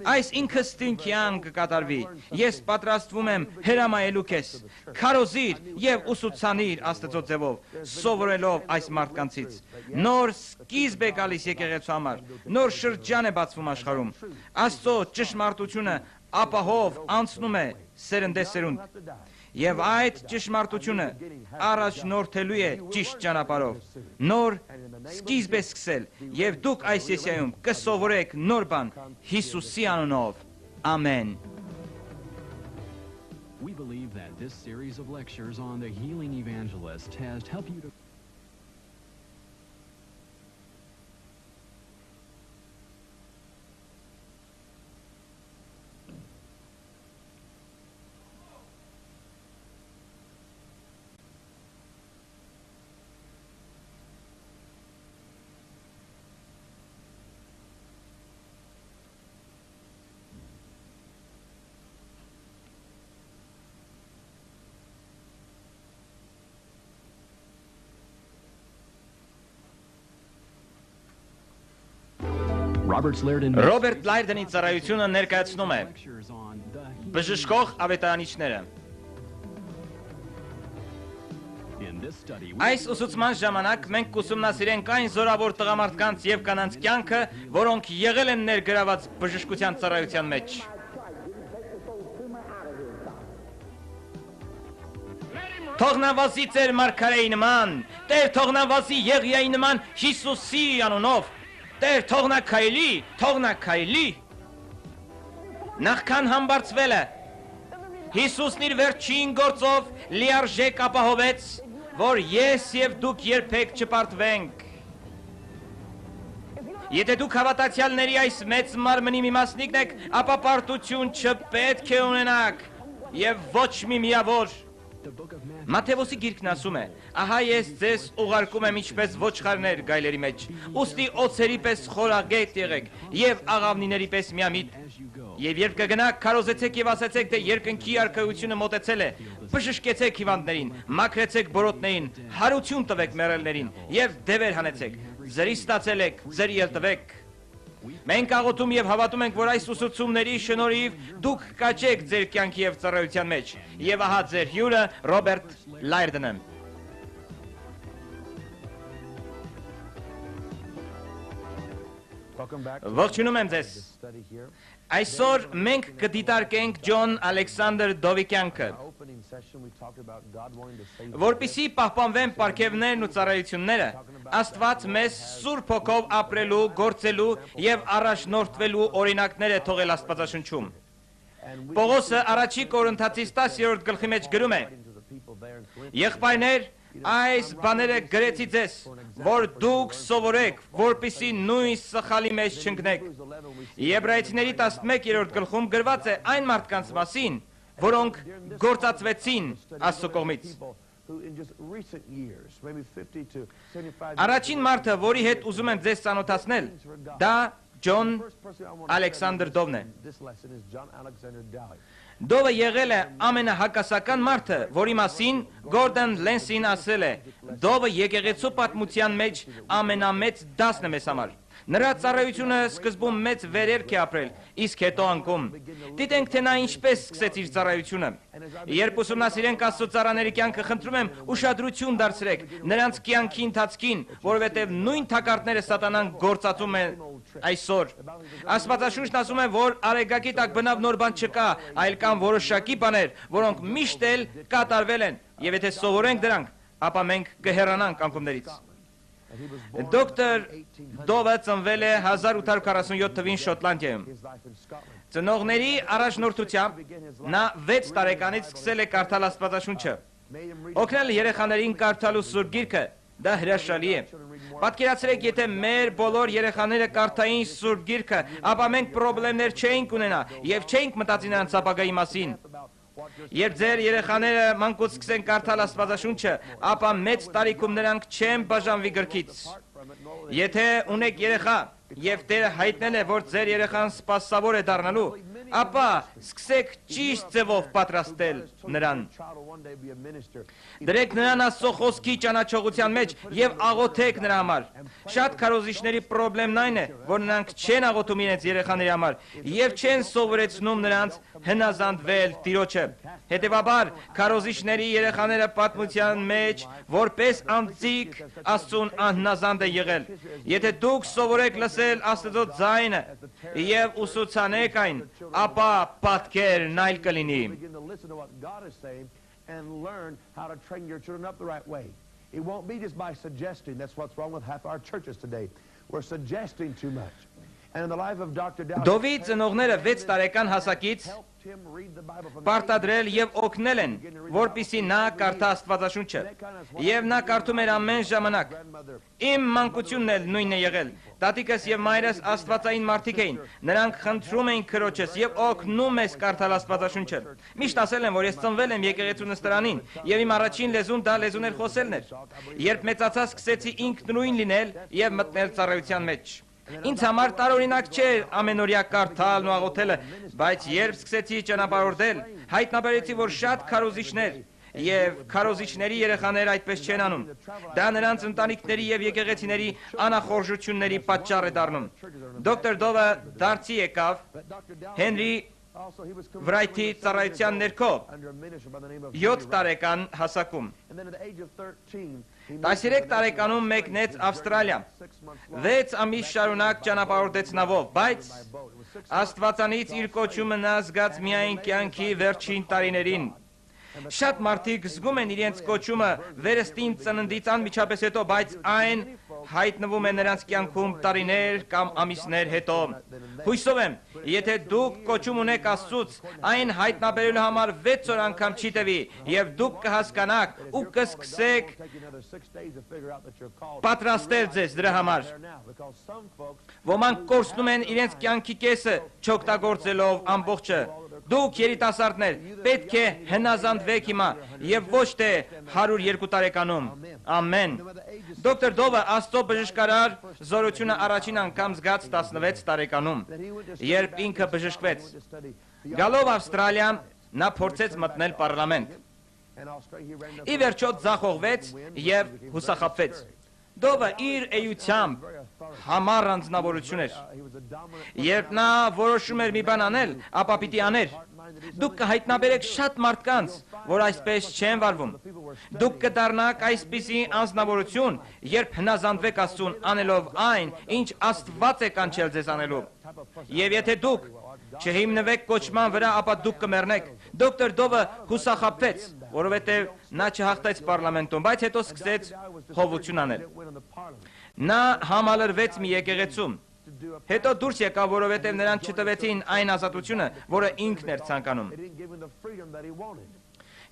Այս ինքստին կյանք կկատարվի։ Ես պատրաստվում եմ հրամայելու քեզ։ Քարոզիր և ուսուցանիր Աստծո ձևով, սովորելով այս մարդկանցից։ Նոր սկիզբ է գալիս եկեղեցու համար, նոր շրջան է բացվում աշխարհում։ Աստծո ճշմարտությունը ապահով անցնում է սերնդեսերունդ։ Եվ այդ ճշմարտությունը առաջնորդելու է ճիշտ ճանապարհով։ Նոր սկիզբ է սկսել, և դուք այս սեսիայում կսովորեք նոր բան Հիսուսի անունով։ Ամեն։ We believe that this series of lectures on the Healing Evangelist has helped you to Ռոբերտ Լայրդենի ծառայությունը ներկայացնում է բժշկող ավետարանիչները։ Այս ուսուցման ժամանակ մենք կուսումնասիրենք այն զորավոր տղամարդկանց և կանանց կյանքը, որոնք եղել են ներգրաված բժշկության ծառայության մեջ։ Թող նա վազի ձեր մարգարեի նման, Տեր թող նա վազի Եղիայի նման Հիսուսի անունով, Տեր թող նա քայլի։ Նախքան համբարձվելը Հիսուսն իր վերջին գործով լիարժեք ապահովեց, որ ես և դուք երբեք չպարտվենք։ Եթե դուք հավատացյալների այս մեծ մարմնի մի մասնիկն եք, ապա պարտություն չպետք է ունենաք և ոչ մի միավոր։ Մատթեոսի գիրքն ասում է. «Ահա ես ձեզ ուղարկում եմ ինչպես ոչխարներ գայլերի մեջ, ուստի օձերի պես խորագետ եղեք եւ աղավնիների պես միամիտ։ Եվ երբ կգնաք, քարոզեցեք եւ ասացեք, թե երկնքի արքայությունը մոտեցել է, բժշկեցեք հիվանդներին, մաքրեցեք բորոտներին, հարություն տվեք մեռելներին եւ դևեր հանեցեք, ձրի ստացել եք, ձրի էլ տվեք»։ Մենք աղոթում եւ հավատում ենք, որ այս ուսուցումների շնորհիվ դուք կաճեք ձեր կյանքի եւ ծառայության մեջ։ Եվ ահա ձեր հյուրը Ռոբերտ Լայրդենը։ Ողջունում եմ ձեզ։ Այսօր մենք կդիտարկենք Ջոն Ալեքսանդր Դովի կյանքը, որպեսզի պահպանվեն պարգևներն ու ծառայությունները, Աստված մեզ Սուրբ Հոգով ապրելու, գործելու եւ առաջնորդվելու օրինակներ է թողել Աստվածաշնչում։ Պողոսը առաջի Կորինթացիս 10-րդ գլխի մեջ գրում է. «Եղբայրներ, այս բաները գրեցի ձեզ, որ դուք սովորեք, որպեսզի նույն սխալի մեջ չընկնեք»։ Եբրայեցիների 11-րդ գլխում գրված է այն մարդկանց մասին, որոնք գործածվեցին Աստծո կողմից։ Առաջին մարդը, որի հետ ուզում եմ ձեզ ծանոթացնել, դա Ջոն Ալեքսանդր Դովն է։ Դովը եղել է ամենահակասական մարդը, որի մասին Գորդոն Լենսին ասել է. «Դովը եկեղեցու պատմության մեջ ամենամեծ դասն է մեզ համար»։ Նրա ծառայությունը սկզբում մեծ վերելք է ապրել, իսկ հետո անկում։ Դիտենք, թե նա ինչպես սկսեց իր ծառայությունը։ Երբ ուսումնասիրենք Աստծո ծառաների կյանքը, խնդրում եմ ուշադրություն դարձրեք նրանց կյանքի ընթացքին, որովհետև նույն թակարդները սատանան գործածում է այսօր։ Աստվածաշունչն ասում է, որ արեգակի տակ բնավ նոր բան չկա, այլ կան որոշակի բաներ, որոնք միշտ էլ կատարվել են, եւ եթե սովորենք դրանք, ապա մենք կհեռանանք անկումներից։ Դոկտոր Դովը ծնվել է 1847 թվին Շոտլանդիայում։ Ծնողների առաջնորդությամբ նա 6 տարեկանից սկսել է կարդալ Աստվածաշունչը։ Օգնել երեխաներին կարդալու Սուրբ Գիրքը դա հրաշալի է։ Պատկերացրեք, եթե մեր բոլոր երեխաները կարդային Սուրբ Գիրքը, ապա մենք խնդիրներ չէինք ունենա եւ չէինք մտածի նրանց ապագայի մասին։ Երբ ձեր երեխաները մանկուց սկսեն կարդալ Աստվածաշունչը, ապա մեծ տարիքում նրանք չեն բաժանվի գրքից։ Եթե ունեք երեխա եւ Տերը հայտնել է, որ ձեր երեխան սպասավոր է դառնալու, ապա սկսեք ճիշտ ձևով պատրաստել նրան։ Դրեք նրան Աստծո խոսքի ճանաչողության մեջ եւ աղոթեք նրա համար։ Շատ քարոզիչների խնդիրն այն է, որ նրանք չեն աղոթում իրենց երեխաների համար եւ չեն սովորեցնում նրանց հնազանդվել Տիրոջը։ Հետևաբար, քարոզիչների երեխաները պատմության մեջ որպես անձիկ Աստծուն անհնազանդ են եղել։ Եթե դուք սովորեք լսել Աստծո ձայնը եւ ուսուցանեք այն, ապա պատկերն այլ կլինի։ It won't be just by suggesting. That's what's wrong with half our churches today. We're suggesting too much. And in the life of Dr. Դովի ծնողները 6 տարեկան հասակից պարտադրել եւ օգնել են, որպեսզի նա կարդա Աստվածաշունչը, եւ նա կարդում էր ամեն ժամանակ։ Իմ մանկությունն էլ նույնն է եղել։ Տատիկս եւ մայրս աստվածային մարդիկ էին։ Նրանք խնդրում էին Քրոջս եւ օգնում ես կարդալ Աստվածաշունչը։ Միշտ ասել են, որ ես ծնվել եմ եկեղեցու նստարանին, եւ իմ առաջին լեզուն դա լեզուներ խոսելն էր։ Երբ մեծացա, սկսեցի ինքնուրույն լինել եւ մտնել ծառայության մեջ։ Ինձ համար տարօրինակ չէր ամենօրյա կարդալն ու աղոթելը, բայց երբ սկսեցի ճանապարհորդել, հայտնաբերեցի, որ շատ քարոզիչներ եւ քարոզիչների երեխաները այդպես չեն անում։ Դա նրանց ընտանիքների եւ եկեղեցիների անախորժությունների պատճառ է դառնում։ Դոկտոր Դովը դարձի եկավ Հենրի Վրայթի ծառայության ներքո 7 տարեկան հասակում։ 13 տարեկանում մեկնեց Ավստրալիա։ 6 ամիս շարունակ ճանապարհորդեց նավով, բայց Աստվածանից իր կոչումը նա զգաց միայն կյանքի վերջին տարիներին։ Շատ մարդիկ զգում են իրենց կոչումը վերստին ծննդից անմիջապես հետո, բայց այն հայտնվում է նրանց կյանքում տարիներ կամ ամիսներ հետո։ Հույսով եմ, եթե դուք կոչում ունեք Աստծուց, այն հայտնաբերելու համար 6 օր անգամ չի տևի, եւ դուք կհասկանաք ու կսկսեք պատրաստել ձեզ դրա համար։ Ոմանք կորցնում են իրենց կյանքի կեսը չօգտագործելով ամբողջը։ Դուք երիտասարդներ պետք է հնազանդվեք հիվանդվեք հիմա եւ ոչ թե 102 տարեկանում։ Ամեն։ Դոկտոր Դովը Աստծո բժշկարար զորությունը առաջին անգամ զգաց 16 տարեկանում, երբ ինքը բժշկվեց։ Գալով Ավստրալիա, նա փորձեց մտնել պարլամենտ։ Ի վերջո ձախողվեց եւ հուսախաբվեց։ Դովը իր էությամբ համառ անձնավորություն էր։ Երբ նա որոշում էր մի բան անել, ապա պիտի աներ։ Դուք կհայտնաբերեք շատ մարդկանց, որ այսպես չեն վարվում։ Դուք կդառնաք այսպիսի անձնավորություն, երբ հնազանդվեք Աստծուն, անելով այն, ինչ Աստված է կանչել ձեզ անելու։ Եվ եթե դուք չհիմնվեք կոչման վրա, ապա դուք կմեռնեք։ Դոկտոր Դովը հուսախաբվեց, որովհետև նա չհաղթեց պարլամենտում, բայց հետո սկսեց հովություն անել։ Նա համալրվեց մի եկեղեցում։ Հետո դուրս եկավ, որովհետև նրան չտվեցին այն ազատությունը, որը ինքն էր ցանկանում։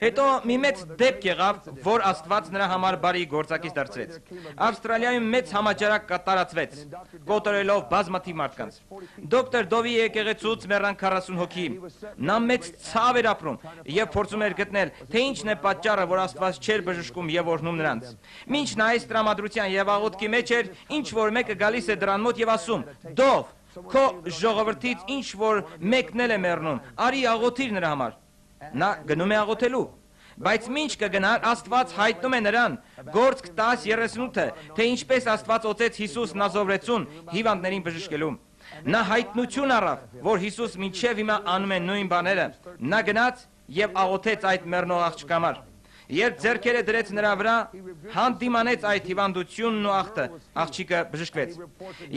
Հետո մի մեծ դեպք եղավ, որ Աստված նրա համար բարի գործակից դարձրեց։ Ավստրալիայում մեծ համաճարակ տարածվեց, կոտորելով բազմաթիվ մարդկանց։ Դոկտոր Դովի եկեղեցուց մեռան 40 հոգի։ Նա մեծ ցավ էր ապրում եւ փորձում էր գտնել, թե ինչն է պատճառը, որ Աստված չէր բժշկում եւ օրհնում նրանց։ Մինչ նա այս տրամադրության եւ աղոթքի մեջ էր, ինչ որ մեկը գալիս է դրան մոտ եւ ասում. «Դով, քո ժողովրդից ինչ որ մեկն է մեռնում, արի աղոթիր նրա համար»։ Նա գնում է աղոթելու, բայց մինչ կգնար, Աստված հայտնում է նրան, Գործք 10:38, թե ինչպես Աստված օծեց Հիսուս Նազովրեցուն հիվանդներին բժշկելու։ Նա հայտնություն առավ, որ Հիսուս մինչև հիմա անում է նույն բաները։ Նա գնաց եւ աղոթեց այդ մեռնող աղջկա համար։ Երբ ձեռքերը դրեց նրա վրա, հանդիմանեց այդ հիվանդությունն ու աղտը, աղջիկը բժշկվեց։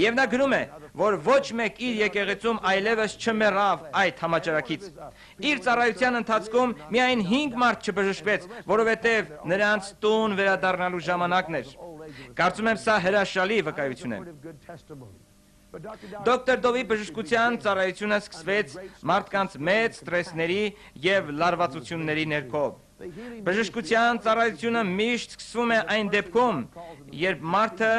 Եվ նա գրում է, որ ոչ մեկ իր եկեղեցում այլևս չմեռավ այդ համաճարակից։ Իր ծառայության ընթացքում միայն 5 մարդ չբժշկվեց, որովհետև նրանց տուն վերադառնալու ժամանակն էր։ Կարծում եմ սա հրաշալի վկայություն է։ Դոկտոր Դովի բժշկության ծառայությունը սկսվեց մարդկանց մեծ ստրեսների եւ լարվածությունների ներքո։ Բժշկության ծառայությունը միշտ սկսվում է այն դեպքում, երբ մարդը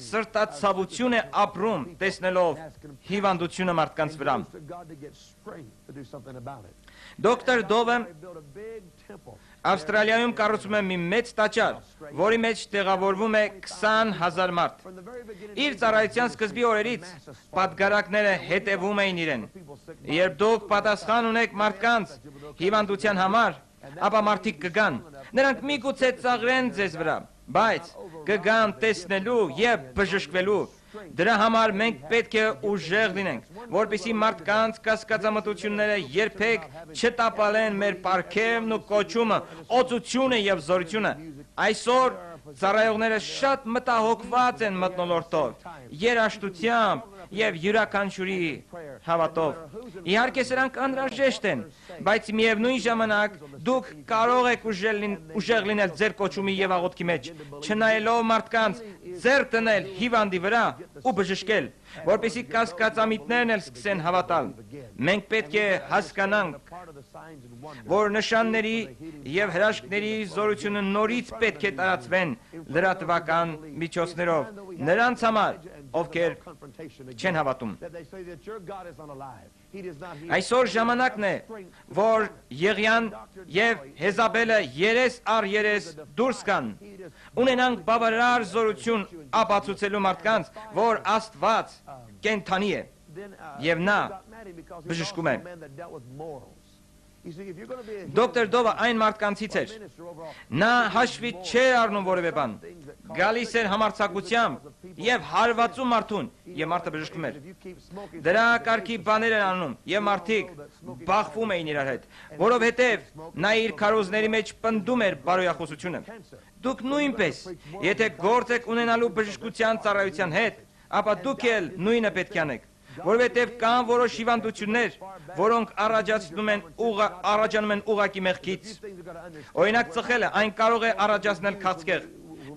սրտացավություն է ապրում, տեսնելով հիվանդությունը մարդկանց վրա։ Դոկտոր Դովը Ավստրալիայում կառուցում է մի մեծ տաճար, որի մեջ տեղավորվում է 20,000 մարդ։ Իր ծառայության սկզբի օրերից պատգարակները հետևում էին իրեն։ Երբ դուք պատասխան ունեք մարդկանց հիվանդության համար, ապա մարդիկ կգան։ Նրանք միգուցե ծաղրեն ձեզ վրա, բայց կգան տեսնելու եւ բժշկվելու։ Դրա համար մենք պետք է ուժեղ լինենք, որպեսզի մարդկանց կասկածամտությունները երբեք չտապալեն մեր պարգևն ու կոչումը, օծությունը եւ զորությունը։ Այսօր ծառայողները շատ մտահոգված են մթնոլորտով, երաշտությամբ եւ յուրաքանչյուրի հավատով։ Իհարկե սրանք անհրաժեշտ են, բայց միևնույն ժամանակ դուք կարող եք ուժեղ լինել ձեր կոչումի եւ աղոթքի մեջ, չնայելով մարդկանց ձեռք դնել հիվանդի վրա ու բժշկել, որպեսզի կասկածամիտներն էլ սկսեն հավատալ։ Մենք պետք է հասկանանք, որ նշանների եւ հրաշքների զորությունը նորից պետք է տարածվեն լրատվական միջոցներով նրանց համար, ովքեր չեն հավատում։ Այսօր ժամանակն է, որ Եղիան եւ Հեզաբելը երես առ երես դուրս գան, ունենանք բավարար զորություն ապացուցելու մարդկանց, որ Աստված կենդանի է եւ նա բժշկում է։ Դոկտոր Դովը այն մարդկանցից էր։ Նա հաշվի չէր առնում որևէ բան։ Գալիս էր համարձակությամբ եւ հարվածում մարդուն, եւ մարդը բժշկվում էր։ Դրա կարգի բաներ էր անում, եւ մարդիկ բախվում էին իրար հետ, որովհետեւ նա իր քարոզների մեջ պնդում էր բարոյախոսությունը։ Դուք նույնպես, եթե գործ եք ունենալու բժշկության ծառայության հետ, ապա դուք էլ նույնը պետք է անեք, որովհետև կան որոշ հիվանդություններ, որոնք առաջանում են ուղղակի մեղքից։ Օրինակ ծխելը, այն կարող է առաջացնել քաղցկեղ։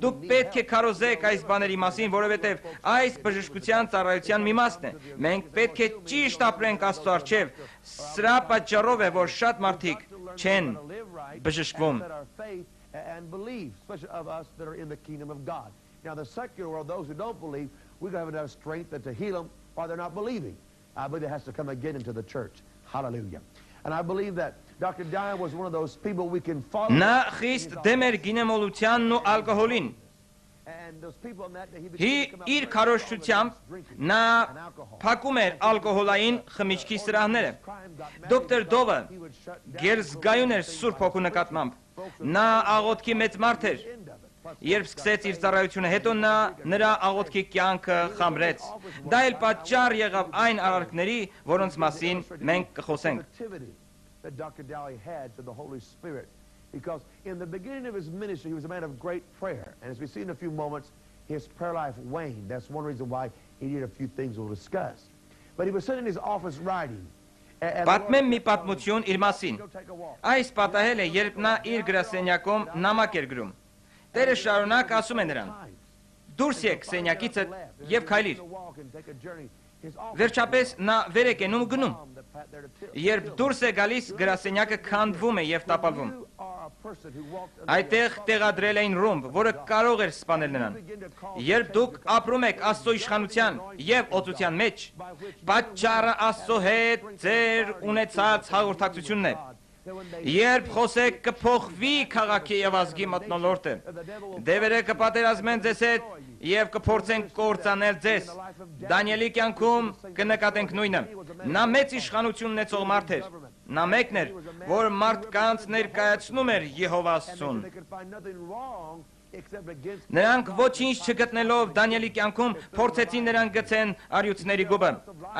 Դուք պետք է քարոզեք այս բաների մասին, որովհետև այս բժշկության ծառայության մի մասն է։ Մենք պետք է ճիշտ ապրենք Աստծո առջև։ Սրա պատճառով է, որ շատ մարդիկ չեն բժշկվում։ Now the secular world, those who don't believe, we don't have enough strength to heal them, or they're not believing. I believe it has to come again into the church. Hallelujah. And I believe that Dr. Dye was one of those people we can follow. Նա խիստ դեմ էր գինեմոլությանն ու ալկոհոլին։ And those people on that day, Իր քարոզչությամբ նա փակում էր ալկոհոլային խմիչքի սրահները։ Դոկտոր Դովը գերզգայուն էր Սուրբ Հոգու նկատմամբ։ Նա աղոթքի մեծ մարդ էր։ Երբ սկսեց իր ծառայությունը, հետո նա նրա աղոթքի կյանքը խամրեց։ Դա էլ պատճառ եղավ այն արարքների, որոնց մասին մենք կխոսենք։ That Dr. Dowey had to the Holy Spirit. Because in the beginning of his ministry, he was a man of great prayer. And as we see in a few moments, his prayer life waned. That's one reason why he did a few things we'll discuss. But he was sitting in his office writing. Պատմեմ մի պատմություն իր մասին։ Այս պատահել է, երբ նա իր գրասենյակում նամակ էր գրում։ Տերը շարունակ ասում է նրան. Դուրս եկ սենյակիցդ եւ քայլիր։ Վերջապես նա վեր է կենում ու գնում։ Երբ դուրս է գալիս, գրասենյակը քանդվում է եւ տապալվում։ Այդտեղ տեղադրել էին ռումբ, որը կարող էր սպանել նրան։ Երբ դուք ապրում եք Աստծո իշխանության եւ օծության մեջ, պատճառը Աստծո հետ ձեր ունեցած հաղորդակցությունն է։ Երբ խոսեք կփոխվի քաղաքի եւ ազգի մթնոլորտը, դևերը կպատերազմեն ձեզ հետ եւ կփորձեն կործանել ձեզ։ Դանիելի կյանքում կնկատենք նույնը։ Նա մեծ իշխանություն ունեցող մարդ էր։ Նա մեկն էր, որ մարդկանց ներկայացնում էր Եհովա Աստծուն։ Նրանք ոչինչ չգտնելով Դանիելի կյանքում փորձեցին նրան գցեն առյուծների գուբը։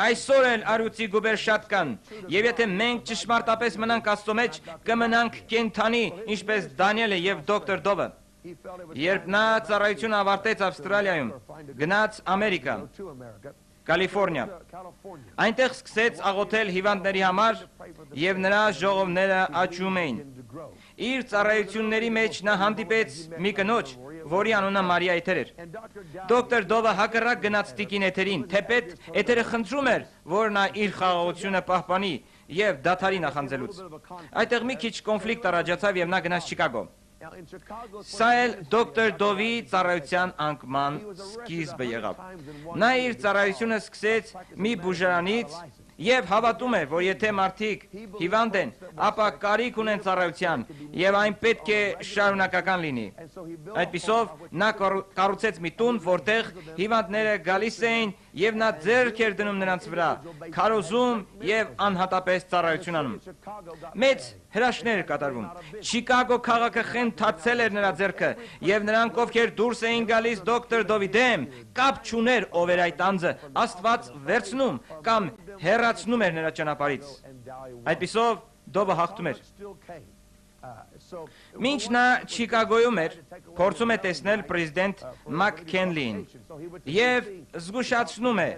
Այսօր էլ առյուծի գուբեր շատ կան, եւ եթե մենք ճշմարտապես մնանք Աստծո մեջ, կմնանք կենդանի, ինչպես Դանիելը եւ դոկտոր Դովը։ Երբ նա ծառայությունը ավարտեց Ավստրալիայում, գնաց Ամերիկա, Կալիֆոռնիա։ Այնտեղ սկսեց աղոթել հիվանդների համար եւ նրա ժողովները աճում էին։ Իր ծառայությունների մեջ նա հանդիպեց մի կնոջ, որի անունը Մարիա Էթեր էր։ Դոկտոր Դովը հակառակ գնաց տիկին Էթերին, թեպետ Էթերը խնդրում էր, որ նա իր խաղաղությունը պահպանի եւ դադարի նախանձելուց։ Այդտեղ մի քիչ կոնֆլիկտ առաջացավ եւ նա գնաց Չիկագո։ Սա էլ դոկտոր Դովի ծառայության անկման սկիզբը եղավ։ Նա իր ծառայությունը սկսեց մի բուժարանից եւ հավատում էր, որ եթե մարդիկ հիվանդ են, ապա կարիք ունեն ծառայության եւ այն պետք է շարունակական լինի։ Այդպիսով նա կառուցեց մի տուն, որտեղ հիվանդները գալիս էին եւ նա ձեռք էր դնում նրանց վրա, քարոզում եւ անհատապես ծառայություն անում։ Մեծ հրաշքներ կատարվում։ Չիկագո քաղաքը խենթացել էր նրա ձեռքը եւ նրանք, ովքեր դուրս էին գալիս դոկտոր Դովի դեմ, կապ չուներ ով էր այդ անձը, Աստված վերցնում կամ հեռացնում էր նրա ճանապարհից։ Այդպիսով Դովը հաղթում էր։ Մինչ նա Չիկագոյում էր, փորձում է տեսնել պրեզիդենտ Մաքքենլին եւ զգուշացնում է,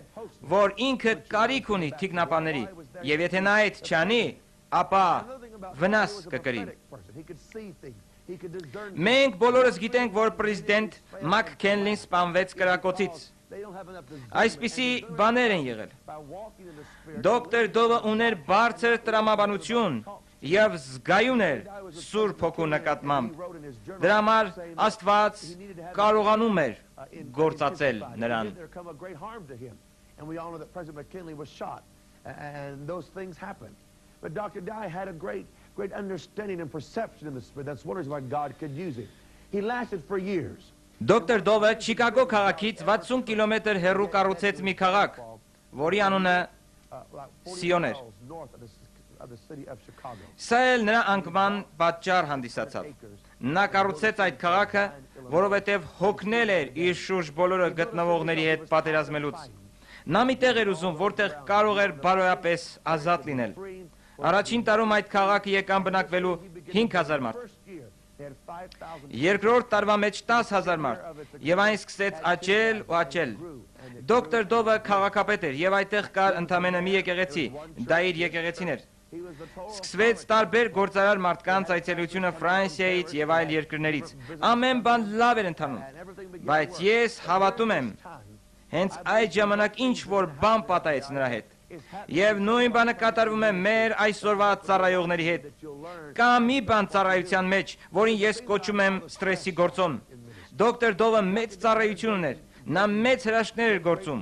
որ ինքը կարիք ունի թիկնապաների եւ եթե նա այդ չանի, ապա վնաս կկրի։ Մենք բոլորս գիտենք, որ պրեզիդենտ Մաքքենլին սպանվեց կրակոցից։ Այսպիսի բաներ են եղել։ Դոկտոր Դովը ուներ բարձր տրամաբանություն եւ զգայուն էր Սուրբ Հոգու նկատմամբ։ Դրա համար Աստված կարողանում էր գործածել նրան։ And we all know that President McKinley was shot, and those things happened. But Dr. Dye had a great understanding and perception in the Spirit. That's one reason why God could use him. He lasted for years. Դոկտոր Դովը Չիկագո քաղաքից 60 կիլոմետր հեռու կառուցեց մի քաղաք, որի անունը Սիոն էր։ Սա էլ նրա անկման պատճառ հանդիսացավ։ Նա կառուցեց այդ քաղաքը, որովհետև հոգնել էր իր շուրջ բոլորը գտնվողների հետ պատերազմելուց։ Նա մի տեղ էր ուզում, որտեղ կարող էր բարոյապես ազատ լինել։ Առաջին տարում այդ քաղաքը եկան բնակվելու 5000 մարդ։ Երկրորդ տարվա մեջ 10,000 մարդ, եւ այն սկսեց աճել ու աճել։ Դոկտոր Դովը քաղաքապետ էր եւ այդտեղ կար ընդամենը մի եկեղեցի, դա իր եկեղեցին էր։ Սկսվեց տարբեր գործարար մարդկանց այցելությունը Ֆրանսիայից եւ այլ երկրներից։ Ամեն բան լավ էր ընթանում, բայց ես հավատում եմ, հենց այդ ժամանակ ինչ որ բան պատահեց նրա հետ։ Եվ նույն բանը կատարվում է մեր այսօրվա ծառայողների հետ։ Կա մի բան ծառայության մեջ, որին ես կոչում եմ ստրեսի գործոն։ Դոկտոր Դովը մեծ ծառայություն ուներ, նա մեծ հրաշքներ էր գործում,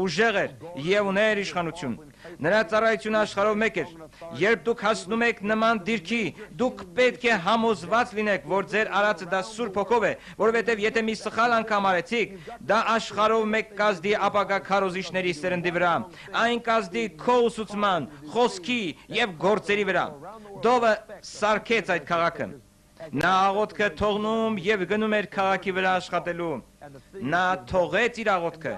ուժեղ էր եւ ուներ իշխանություն։ Նրա ծառայությունը աշխարհով մեկ էր։ Երբ դուք հասնում եք նման դիրքի, դուք պետք է համոզված լինեք, որ ձեր արածը դա Սուրբ Հոգով է, որովհետև եթե մի սխալ անգամ արեցիք, դա աշխարհով մեկ կազդի ապագա քարոզիչների սերնդի վրա, այն կազդի քո ուսուցման, խոսքի եւ գործերի վրա։ Դովը սարքեց այդ քաղաքը։ Նա աղոթքը թողնում եւ գնում էր քաղաքի վրա աշխատելու։ Նա թողեց իր աղոթքը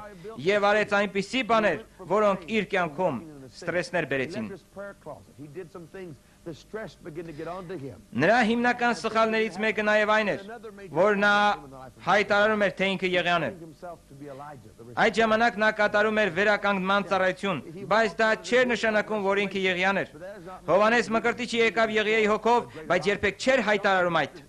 եւ արեց այնպիսի բաներ, որոնք իր կյանքում ստրեսներ բերեցին։ Նրա հիմնական սխալներից մեկը նաեւ այն էր, որ նա հայտարարում էր, թե ինքը Եղիան է։ Այդ ժամանակ նա կատարում էր վերականգնման ծառայություն, բայց դա չէր նշանակում, որ ինքը Եղիան էր։ Հովհաննես Մկրտիչը եկավ Եղիայի հոգով, բայց երբեք չէր հայտարարում այդ։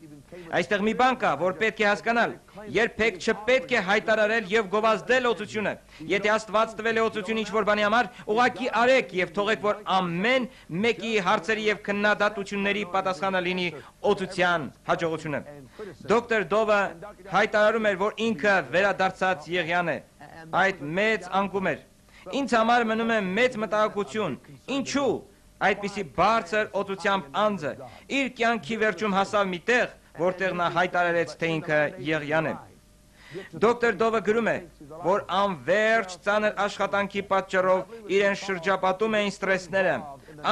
Այստեղ մի բան կա, որ պետք է հասկանալ, երբեք չպետք է հայտարարել եւ գովազդել օծությունը։ Եթե Աստված տվել է օծություն ինչ-որ բանի համար, ուղղակի արեք եւ թողեք, որ ամեն մեկի հարցերի եւ քննադատությունների պատասխանը լինի օծության հաջողությունը։ Դոկտոր Դովը հայտարարում էր, որ ինքը վերադարձած Եղիան է։ Այդ մեծ անկում էր։ Ինձ համար մնում է մեծ մտահոգություն։ Ինչու այդպիսի բարձր օծությամբ անձը իր կյանքի վերջում հասավ մի տեղ, որտեղ նա հայտարարեց, թե ինքը Եղիան է։ Դոկտոր Դովը գրում է, որ անվերջ ծանր աշխատանքի պատճառով իրեն շրջապատում էին ստրեսները,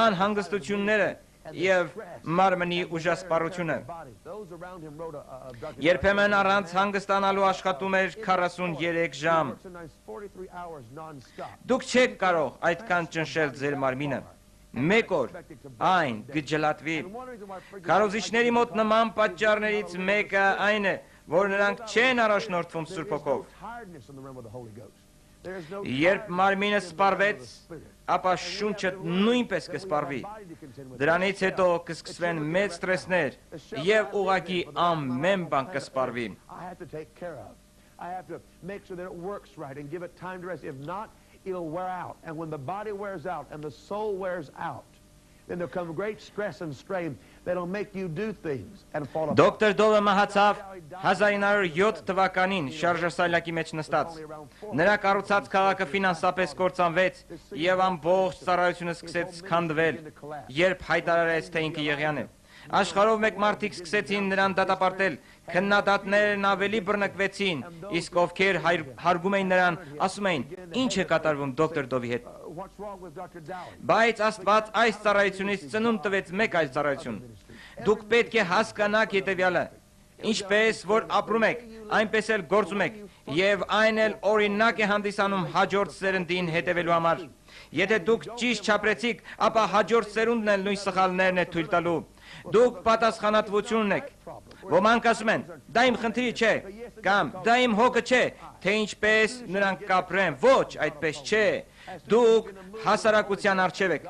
անհանգստությունները եւ մարմնի ուժասպառությունը։ Երբեմն առանց հանգստանալու աշխատում էր 43 ժամ։ Դուք չեք կարող այդքան ճնշել ձեր մարմինը։ Մեկ օր այն կջլատվի։ Քարոզիչների մոտ նման պատճառներից մեկը այն է, որ նրանք չեն առաջնորդվում Սուրբ Հոգով։ Երբ մարմինը սպառվեց, ապա շունչը նույնպես կսպառվի։ Դրանից հետո կսկսվեն մեծ ստրեսներ եւ ուղղակի ամեն բան կսպառվի։ It'll wear out, and when the body wears out and the soul wears out, then there'll come great stress and strain that'll make you do things and fall apart. Դոկտոր Դովը մահացավ 1907 թվականին շարժասայլակի մեջ նստած։ Նրա կառուցած քաղաքը ֆինանսապես կործանվեց եւ ամբողջ ծառայությունը սկսեց քանդվել, երբ հայտարարեց, թե ինքը Եղիան է։ Աշխարհով մեկ մարդիկ սկսեցին նրան դատապարտել, քննադատներն ավելի բռնկվեցին, իսկ ովքեր հարգում էին նրան, ասում էին. «Ինչ է կատարվում դոկտոր Դովի հետ»։ Բայց Աստված այս ծառայությունից ծնունդ տվեց մեկ այլ ծառայություն։ Դուք պետք է հասկանաք հետևյալը. ինչպես որ ապրում եք, այնպես էլ գործում եք, եւ այն էլ օրինակ է հանդիսանում հաջորդ սերնդին հետևելու համար։ Եթե դուք ճիշտ չապրեցիք, ապա հաջորդ սերունդն էլ նույն սխալներն է թույլ տալու։ Դուք պատասխանատվություն ունեք։ Ոմանք ասում են, դա իմ խնդիրը չէ, կամ դա իմ հոգը չէ, թե ինչպես նրանք կապրեն։ Ոչ, այդպես չէ։ Դուք հասարակության առջև եք։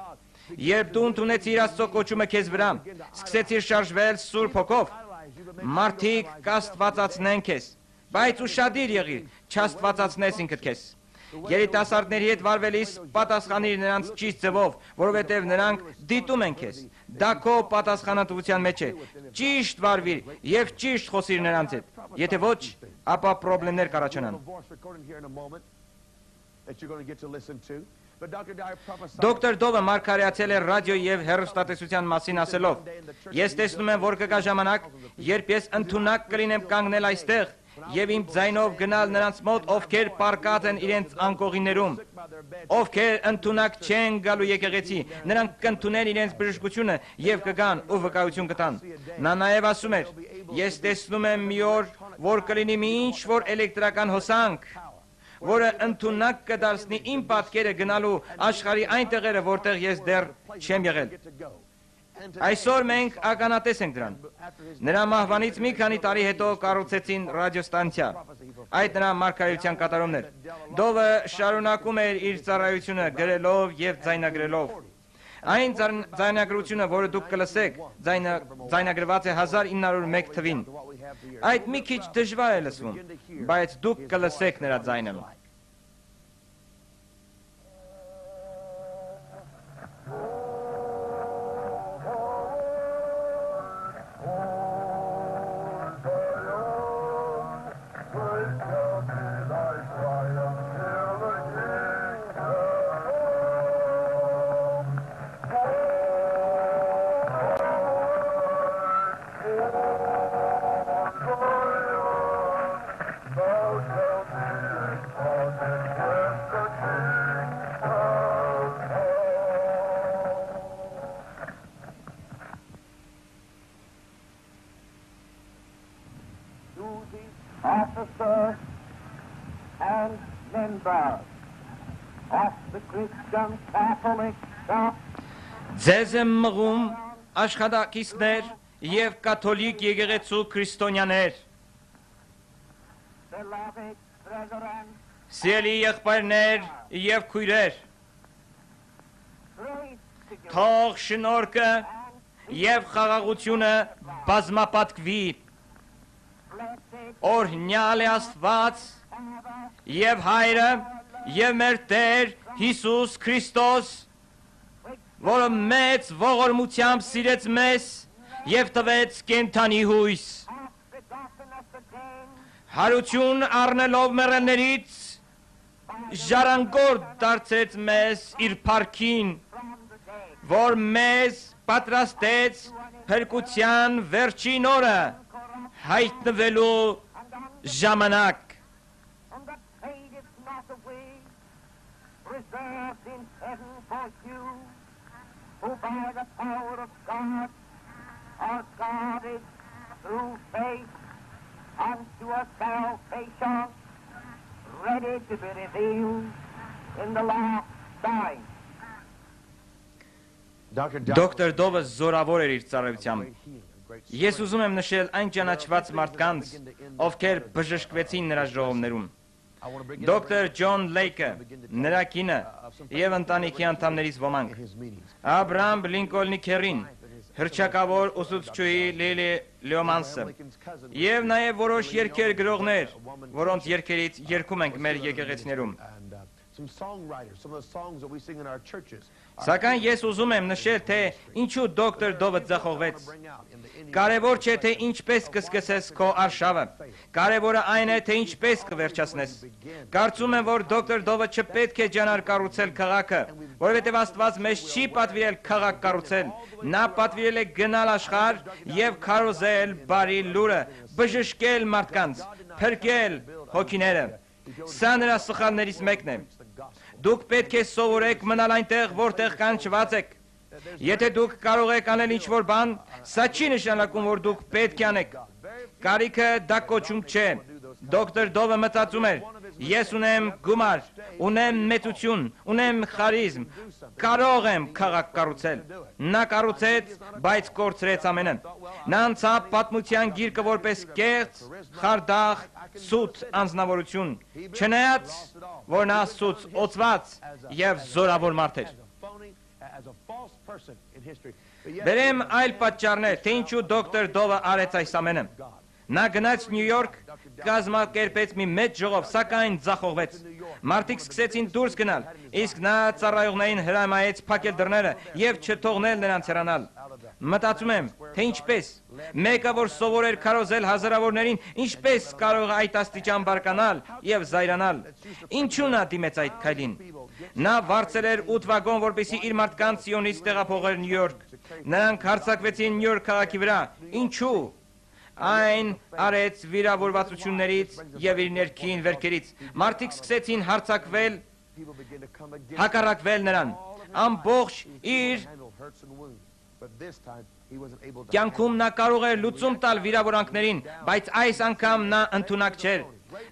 Երբ դու ընդունեցիր Աստծո կոչումը քեզ վրա, սկսեցիր շարժվել Սուրբ Հոգով, մարդիկ կաստվածացնեն քեզ, բայց ուշադիր եղիր, չաստվածացնես ինքդ քեզ։ Երիտասարդների հետ վարվելիս պատասխանիր նրանց ճիշտ ձևով, որովհետև նրանք դիտում են քեզ։ Դա քո պատասխանատվության մեջ է։ Ճիշտ վարվիր եւ ճիշտ խոսիր նրանց հետ։ Եթե ոչ, ապա խնդիրներ կառաջանան։ Դոկտոր Դովը մարգարեացել է ռադիոյի եւ հեռուստատեսության մասին ասելով. «Ես տեսնում եմ, որ կգա ժամանակ, երբ ես ընդունակ կլինեմ կանգնել այստեղ եւ իմ ձայնով գնալ նրանց մոտ, ովքեր պառկած են իրենց անկողիներում, ովքեր ընդունակ չեն գալու եկեղեցի, նրանք կընդունեն իրենց բժշկությունը եւ կգան ու վկայություն կտան»։ Նա նաեւ ասում էր. «Ես տեսնում եմ մի օր, որ կլինի մի ինչ որ էլեկտրական հոսանք, որը ընդունակ կդարձնի իմ պատկերը գնալու աշխարհի այն տեղերը, որտեղ ես դեռ չեմ եղել»։ Այսօր մենք ականատես ենք դրան։ Նրա մահվանից մի քանի տարի հետո կառուցեցին ռադիոստանցիա։ Այդ նրա մարգարեության կատարումն էր։ Դովը շարունակում էր իր ծառայությունը գրելով եւ ձայնագրելով։ Այն ձայնագրությունը, որը դուք կլսեք, ձայնագրված է 1901 թվին։ Այդ մի քիչ դժվար է լսվում, բայց դուք կլսեք նրա ձայնը։ and members of the Christian Catholic Church. Ձեզ եմ մղում աշխատակիցներ և կաթոլիկ եկեղեցու քրիստոնյաներ, Beloved brethren, սիրելի եղբայրներ և քույրեր, grace to you թող շնորհքը և խաղաղությունը բազմապատկվի, blessed օրհնյալ է Աստված և Հայրը և մեր Տեր Հիսուս Քրիստոս, որը մեծ ողորմությամբ սիրեց մեզ և տվեց կենդանի հույս, hath begotten us again հարություն առնելով մեռելներից, ժառանգորդ դարձեց մեզ իր փառքին, from the dead. որ մեզ պատրաստեց փրկության վերջին օրը հայտնվելու ժամանակ, And that fadeth not away, reserved in heaven for you, who by the power of God are guarded through faith unto a salvation ready to be revealed in the last time. Դոկտոր Դովը զորավոր էր իր ծառայությամբ։ Ես ուզում եմ նշել այն ճանաչված մարդկանց, ովքեր բժշկվեցին նրա ժողովներում։ Դոկտոր Ջոն Լեյքը, նրա կինը և ընտանիքի անդամներից ոմանք, Աբրահամ Լինկոլնի քեռին, հռչակավոր ուսուցչուհի Լիլի Լեոմանսը, և նաև որոշ երգեր գրողներ, որոնց երգերից երգում ենք մեր եկեղեցիներում։ Սակայն ես ուզում եմ նշել, թե ինչու դոկտոր Դովը ձախողվեց։ Կարևոր չէ, թե ինչպես կսկսես քո արշավը, կարևորը այն է, թե ինչպես կվերջացնես։ Կարծում եմ, որ դոկտոր Դովը չպետք է ջանար կառուցել քաղաքը, որովհետև Աստված մեզ չի պատվիրել քաղաք կառուցել, նա պատվիրել է գնալ աշխարհ և քարոզել բարի լուրը, բժշկել մարդկանց, փրկել հոգիները։ Սա նրա սխալներից մեկն է։ Դուք պետք է սովորեք մնալ այնտեղ, որտեղ կանչված եք։ Եթե դուք կարող եք անել ինչ-որ բան, սա չի նշանակում, որ դուք պետք է անեք։ Կարիքը դա կոչում չէ։ Դոկտոր Դովը մտածում էր. ես ունեմ գումար, ունեմ մեծություն, ունեմ խարիզմ, կարող եմ քաղաք կառուցել։ Նա կառուցեց, բայց կորցրեց ամենը։ Նա անցավ պատմության գիրկը որպես կեղծ, խարդախ, սուտ անձնավորություն, չնայած, որ նա սուտ օծված և զորավոր մարդ էր։ Բերեմ այլ պատճառներ, թե ինչու դոկտոր Դովը արեց այս ամենը։ Նա գնաց Նյու Յորք, կազմակերպեց մի մեծ ժողով, սակայն ձախողվեց։ Մարդիկ սկսեցին դուրս գնալ, իսկ նա ծառայողներին հրամայեց փակել դռները և չթողնել նրանց հեռանալ։ Մտածում եմ, թե ինչպես մեկը, որ սովոր էր քարոզել հազարավորներին, ինչպես կարող է այդ աստիճան բարկանալ և զայրանալ։ Ինչու նա դիմեց այդ քայլին։ Նա վարձել էր 8 վագոն, որպեսզի իր մարդկանց Սիոնից տեղափոխեր Նյու Յորք։ Նրանք հարձակվեցին Նյու Յորք քաղաքի վրա։ Ինչու։ Այն արեց վիրավորվածություններից և իր ներքին վերքերից։ Մարդիկ սկսեցին հարձակվել, հակառակվել նրան։ Ամբողջ իր կյանքում նա կարող էր լուծում տալ վիրավորանքներին, բայց այս անգամ նա ընդունակ չէր։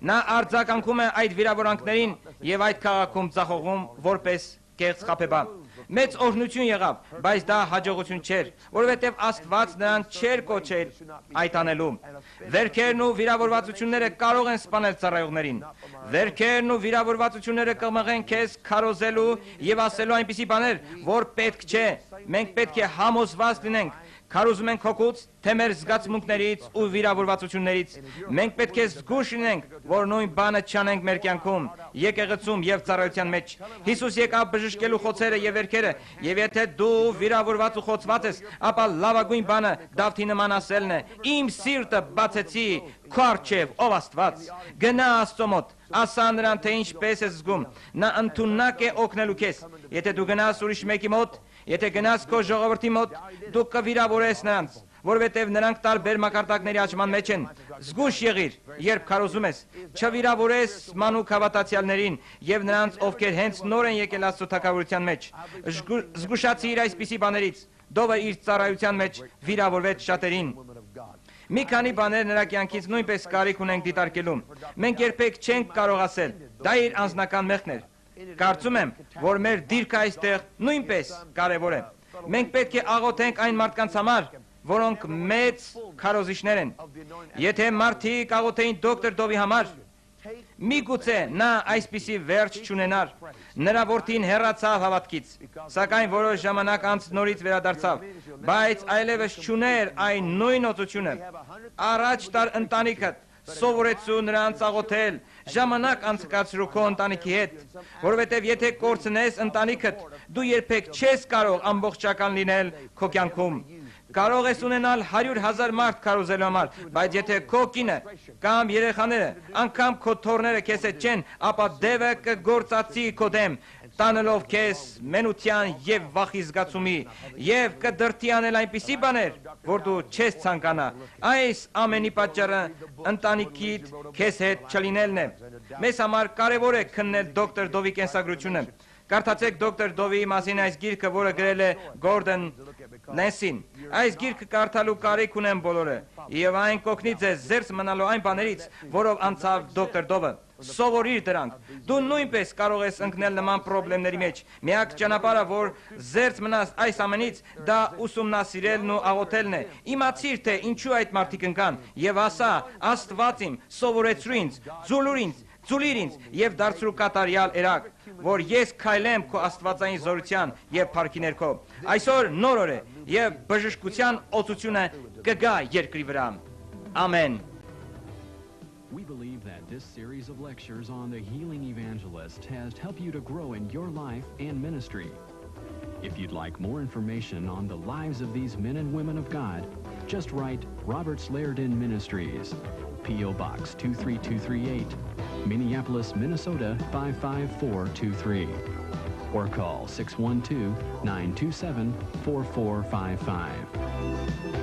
Նա արձագանքում է այդ վիրավորանքներին և այդ քաղաքում ձախողում որպես կեղծ խաբեբա։ Մեծ օրհնություն եղավ, բայց դա հաջողություն չէր, որովհետև Աստված նրան չէր կոչել այդ անելու։ Վերքերն ու վիրավորվածությունները կարող են սպանել ծառայողներին։ Վերքերն ու վիրավորվածությունները կմղեն քեզ քարոզելու և ասելու այնպիսի բաներ, որ պետք չէ։ Մենք պետք է համոզված լինենք։ Քարոզում ենք հոգուց, թե մեր զգացմունքներից ու վիրավորվածություններից։ Մենք պետք է զգույշ լինենք, որ նույն բանը չանենք մեր կյանքում, եկեղեցում և ծառայության մեջ։ Հիսուս եկավ բժշկելու խոցերը և վերքերը, և եթե դու վիրավորված ու խոցված ես, ապա լավագույն բանը Դավթի նման ասելն է. իմ սիրտը բացեցի քո առջև, ով Աստված։ Գնա Աստծո մոտ, ասա նրան, թե ինչպես ես զգում։ Նա ընդունակ է օգնելու քեզ։ Եթե դու գնաս ուրիշ մեկի մոտ, եթե գնաս քո ժողովրդի մոտ, դու կվիրավորես նրանց, որովհետև նրանք տարբեր մակարդակների աճման մեջ են։ Զգույշ եղիր, երբ քարոզում ես, չվիրավորես մանուկ հավատացյալներին և նրանց, ովքեր հենց նոր են եկել Աստծո թագավորության մեջ։ Զգուշացիր այսպիսի բաներից։ Դովը իր ծառայության մեջ վիրավորվեց շատերին։ Մի քանի բաներ նրա կյանքից նույնպես կարիք ունենք դիտարկելու։ Մենք երբեք չենք կարող ասել, դա իր անձնական մեղքն էր։ Կարծում եմ, որ մեր դիրքը այստեղ նույնպես կարևոր է։ Մենք պետք է աղոթենք այն մարդկանց համար, որոնք մեծ քարոզիչներ են։ Եթե մարդիկ աղոթեին դոկտոր Դովի համար, միգուցե նա այսպիսի վերջ չունենար։ Նրա որդին հեռացավ հավատքից, սակայն որոշ ժամանակ անց նորից վերադարձավ, բայց այլևս չուներ այն նույն օծությունը։ Առաջ տար ընտանիքդ, սովորեցու նրանց աղոթել, ժամանակ անցկացրու քո ընտանիքի հետ, որովհետև եթե կորցնես ընտանիքդ, դու երբեք չես կարող ամբողջական լինել քո կյանքում։ Կարող ես ունենալ 100,000 մարդ քարոզելու համար, բայց եթե քո կինը կամ երեխաները, անգամ քո թոռները քեզ հետ չեն, ապա դևը կգործածի քո դեմ, տանելով քեզ մենության եւ վախի զգացումի, եւ կդրդի անել այնպիսի բաներ, որ դու չես ցանկանա։ Այս ամենի պատճառը ընտանիքիդ քեզ հետ չլինելն է։ Մեզ համար կարևոր է քննել դոկտոր Դովի կենսագրությունը։ Կարդացեք դոկտոր Դովի մասին այս գիրքը, որը գրել է Գորդոն Լենսին։ Այս գիրքը կարդալու կարիք ունեն բոլորը, եւ այն կօգնի ձեզ զերծ մնալու այն բաներից, որով անցավ դոկտոր Դովը։ Սովորիր դրանք։ Դու նույնպես կարող ես ընկնել նման խնդիրների մեջ։ Միակ ճանապարհը, որ զերծ մնաս այս ամենից, դա ուսումնասիրելն ու աղոթելն է։ Իմացիր, թե ինչու այդ մարդիկ ընկան, եւ ասա. Աստված իմ, սովորեցրու ինձ, ծուլիր ինձ եւ դարձրու կատարյալ երակ, որ ես քայլեմ քո աստվածային զորության եւ փառքի ներքո։ Այսօր նոր օր է եւ բժշկության օծությունը կգա երկրի վրա։ Ամեն։ We believe that this series of lectures on the Healing Evangelist has helped you to grow in your life and ministry. If you'd like more information on the lives of these men and women of God, just write Robert Slayerden Ministries, P.O. Box 23238, Minneapolis, Minnesota 55423, or call 612-927-4455.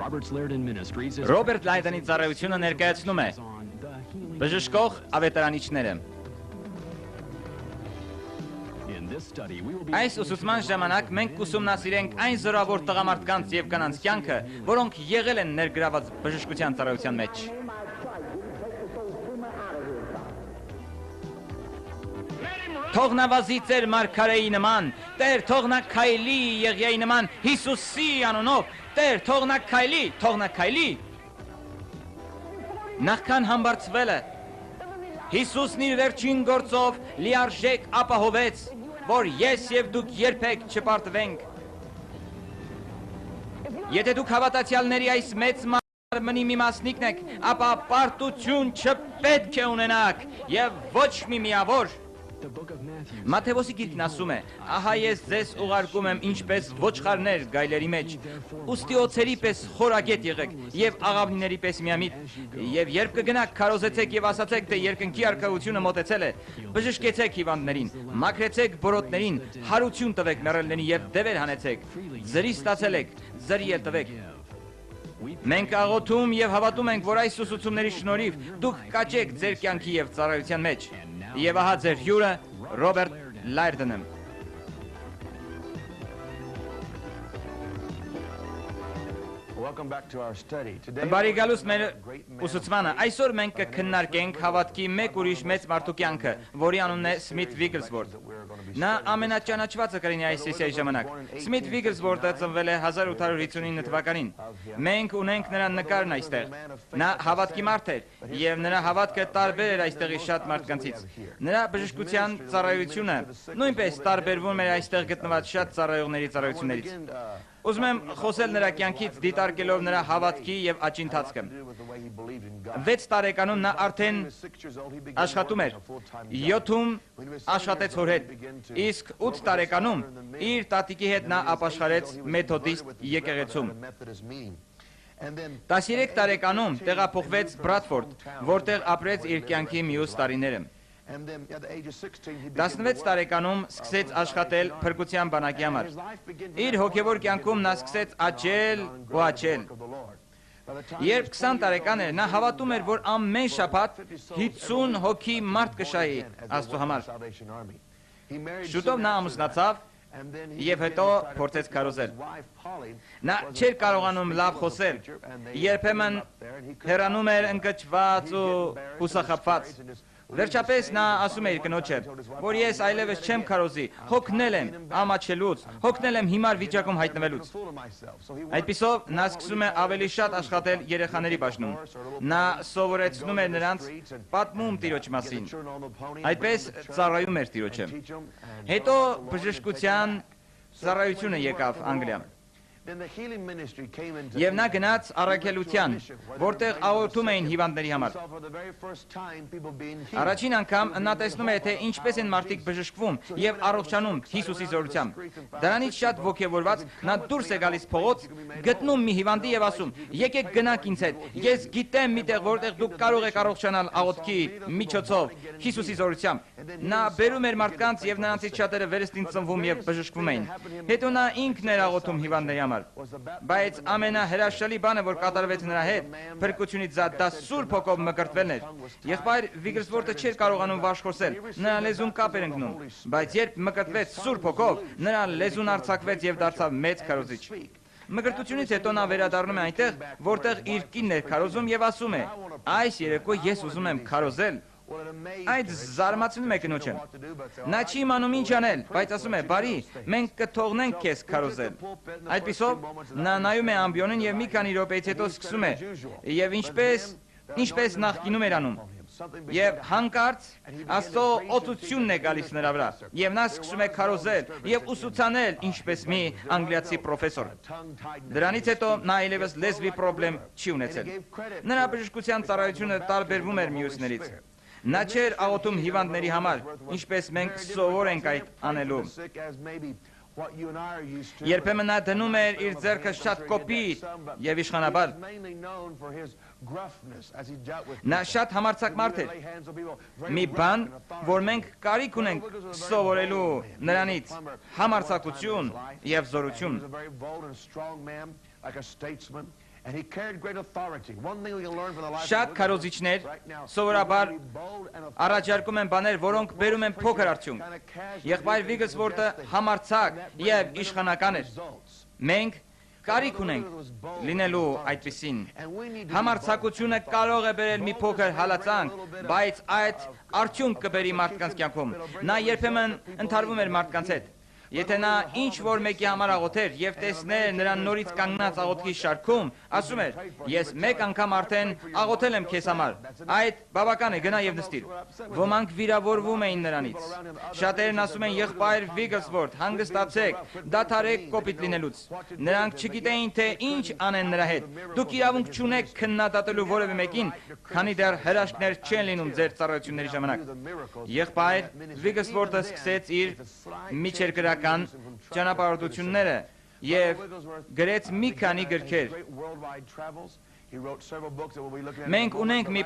Ռոբերտ Լայդենի ծառայությունը ներկայացնում է բժշկող ավետարանիչները։ Այս ուսուցման ժամանակ մենք կուսումնասիրենք այն զորավոր տղամարդկանց եւ կանանց կյանքը, որոնք եղել են ներգրաված բժշկության ծառայության մեջ։ Թող նա վազի ծեր մարգարեի նման, Տեր, թող նա քայլի Եղիայի նման, Հիսուսի անունով, Տեր, թող նա քայլի։ Նախքան համբարձվելը, Հիսուսն իր վերջին գործով լիարժեք ապահովեց, որ ես եւ դուք երբեք չպարտվենք։ Եթե դուք հավատացյալների այս մեծ մարմնի մի մասնիկն եք, ապա պարտություն չպետք է ունենաք եւ ոչ մի միավոր։ Մատթեոսի գիրքն ասում է. ահա ես ձեզ ուղարկում եմ ինչպես ոչխարներ գայլերի մեջ, ուստի օձերի պես խորագետ եղեք եւ աղավնիների պես միամիտ, եւ երբ կգնաք քարոզեցեք եւ ասացեք, թե երկնքի արքայությունը մոտեցել է, բժշկեցեք հիվանդներին, մաքրեցեք բորոտներին, հարություն տվեք մեռելներին եւ դևեր հանեցեք, ձրի ստացել եք, ձրի էլ տվեք։ Մենք աղոթում եւ հավատում ենք, որ այս ուսուցումների շնորհիվ դուք կաճեք ձեր կյանքի եւ ծառայության մեջ։ Եվ ահա ձեր հյուրը Ռոբերտ Լայդենը։ Բարի գալուս մեր ուսուցմանը։ Այսօր մենք կքննարկենք հավատքի մեկ ուրիշ մեծ մարդու կյանքը, որի անունն է Սմիթ Վիգլսվորդ։ Նա ամենաճանաչվածը կլինի այս սեսիայի ժամանակ։ Սմիթ Վիգլսվորդը ծնվել է 1859 թվականին։ Մենք ունենք նրա նկարն այստեղ։ Նա հավատքի մարդ էր եւ նրա հավատքը տարբեր էր այստեղի շատ մարդկանցից։ Նրա բժշկության ծառայությունը նույնպես տարբերվում էր այստեղ գտնված շատ ծառայողների ծառայություններից։ Ուզում եմ խոսել նրա կյանքից, դիտարկելով նրա հավատքի եւ աճի ընթացքը։ 6 տարեկանում նա արդեն աշխատում էր, 7-ում աշխատեց հոր հետ, իսկ 8 տարեկանում իր տատիկի հետ նա ապաշխարեց մեթոդիստ եկեղեցում։ 13 տարեկանում տեղափոխվեց Բրադֆորդ, որտեղ ապրեց իր կյանքի մյուս տարիները։ And then at the age of 16 he 16 տարեկանում սկսեց աշխատել փրկության բանակի համար։ Իր հոգևոր կյանքում նա սկսեց աճել ու աճել։ Երբ 20 տարեկան էր, նա հավատում էր, որ ամեն շաբաթ 50 հոգի մարդ կշահի Աստծո համար։ Շուտով նա ամուսնացավ եւ հետո փորձեց քարոզել։ Նա չէր կարողանում լավ խոսել, երբեմն հեռանում էր ընկճված ու հուսախաբված։ Վերջապես նա ասում է իր կնոջը, որ ես այլևս չեմ քարոզի, հոգնել եմ ամաչելուց, հոգնել եմ հիմար վիճակում հայտնվելուց։ Այդպիսով նա սկսում է ավելի շատ աշխատել երեխաների բաժնում։ Նա սովորեցնում էր նրանց պատմում Տիրոջ մասին։ Այդպես ծառայում էր Տիրոջը։ Հետո բժշկության ծառայությունը եկավ Անգլիա։ Եվ նա գնաց առաքելության, որտեղ աղոթում էին հիվանդների համար։ Առաջին անգամ նա տեսնում է, թե ինչպես են մարդիկ բժշկվում եւ առողջանում Հիսուսի զորությամբ։ Դրանից շատ ոգևորված նա դուրս է գալիս փողոց, գտնում մի հիվանդի եւ ասում. «Եկեք գնանք ինձ հետ։ Ես գիտեմ միտեղ, որտեղ դուք կարող եք առողջանալ աղոթքի միջոցով Հիսուսի զորությամբ»։ Նա բերում էր մարդկանց եւ նրանցից շատերը վերստին ծնվում եւ բժշկվում էին։ Հետո նա ինքն էր աղոթում հիվանդների համար։ Բայց ամենահրաշալի բանը, որ կատարվեց նրա հետ, փրկությունից զատ դա Սուրբ Հոգով մկրտվելն էր։ Եղբայր Վիգլսվորթը չէր կարողանում վարժխոսել, նրա լեզուն կապ էր ընկնում, բայց երբ մկրտվեց Սուրբ Հոգով, նրա լեզուն արձակվեց եւ դարձավ մեծ քարոզիչ։ Մկրտությունից հետո նա վերադառնում է այնտեղ, որտեղ իր կինն էր քարոզում եւ ասում է. «Այս երեկո ես ուզում եմ քարոզել»։ Այդ զարմացնում է կնոջը։ Նա չի իմանում ինչ անել, բայց ասում է. «Բարի, մենք կթողնենք քեզ քարոզել»։ Այդպիսով նա նայում է ամբիոնին եւ մի քանի րոպեից հետո սկսում է եւ ինչպես նախկինում էր անում։ Եվ հանկարծ Աստծո օծությունն է գալիս նրա վրա, եւ նա սկսում է քարոզել եւ ուսուցանել ինչպես մի անգլիացի պրոֆեսոր։ Դրանից հետո նա այլևս լեզվի խնդրեմ չի ունեցել։ Նրա բժշկության ծառայությունը տարբերվում էր մյուսներից։ Նա չէր աղոթում հիվանդների համար, ինչպես մենք սովոր ենք այդ անելու։ Երբեմն նա դնում էր իր ձեռքը շատ կոպիտ եւ իշխանաբար։ Նա շատ համարձակ մարդ էր։ Մի բան, որ մենք կարիք ունենք սովորելու նրանից, համարձակություն եւ զորություն։ Շատ քարոզիչներ սովորաբար առաջարկում են բաներ, որոնք բերում են փոքր արդյունք։ Եղբայր Վիգլսվորթը համարձակ եւ իշխանական էր։ Մենք կարիք ունենք լինելու այդպիսին։ Համարձակությունը կարող է բերել մի փոքր հալածանք, բայց այդ արդյունք կբերի մարդկանց կյանքում։ Նա երբեմն ընդհարվում էր մարդկանց հետ։ Եթե նա ինչ որ մեկի համար աղոթեր եւ տեսներ նրան նորից կանգնած աղոթքի շարքում, ասում էր. «Ես մեկ անգամ արդեն աղոթել եմ քեզ համար։ Այդ բավական է, գնա եւ նստիր»։ Ոմանք վիրավորվում էին նրանից։ Շատերն ասում են. «Եղբայր Վիգլսվորթ, հանգստացեք, դադարեք կոպիտ լինելուց»։ Նրանք չգիտեին, թե ինչ անեն նրա հետ։ Դուք իրավունք չունեք քննադատելու որևէ մեկին, քանի դեռ հրաշքներ չեն լինում ձեր ծառայությունների ժամանակ։ Եղբայր Վիգլսվորթը սկսեց իր միջերկրական ճանապարհորդությունները եւ գրեց մի քանի գրքեր։ Մենք ունենք մի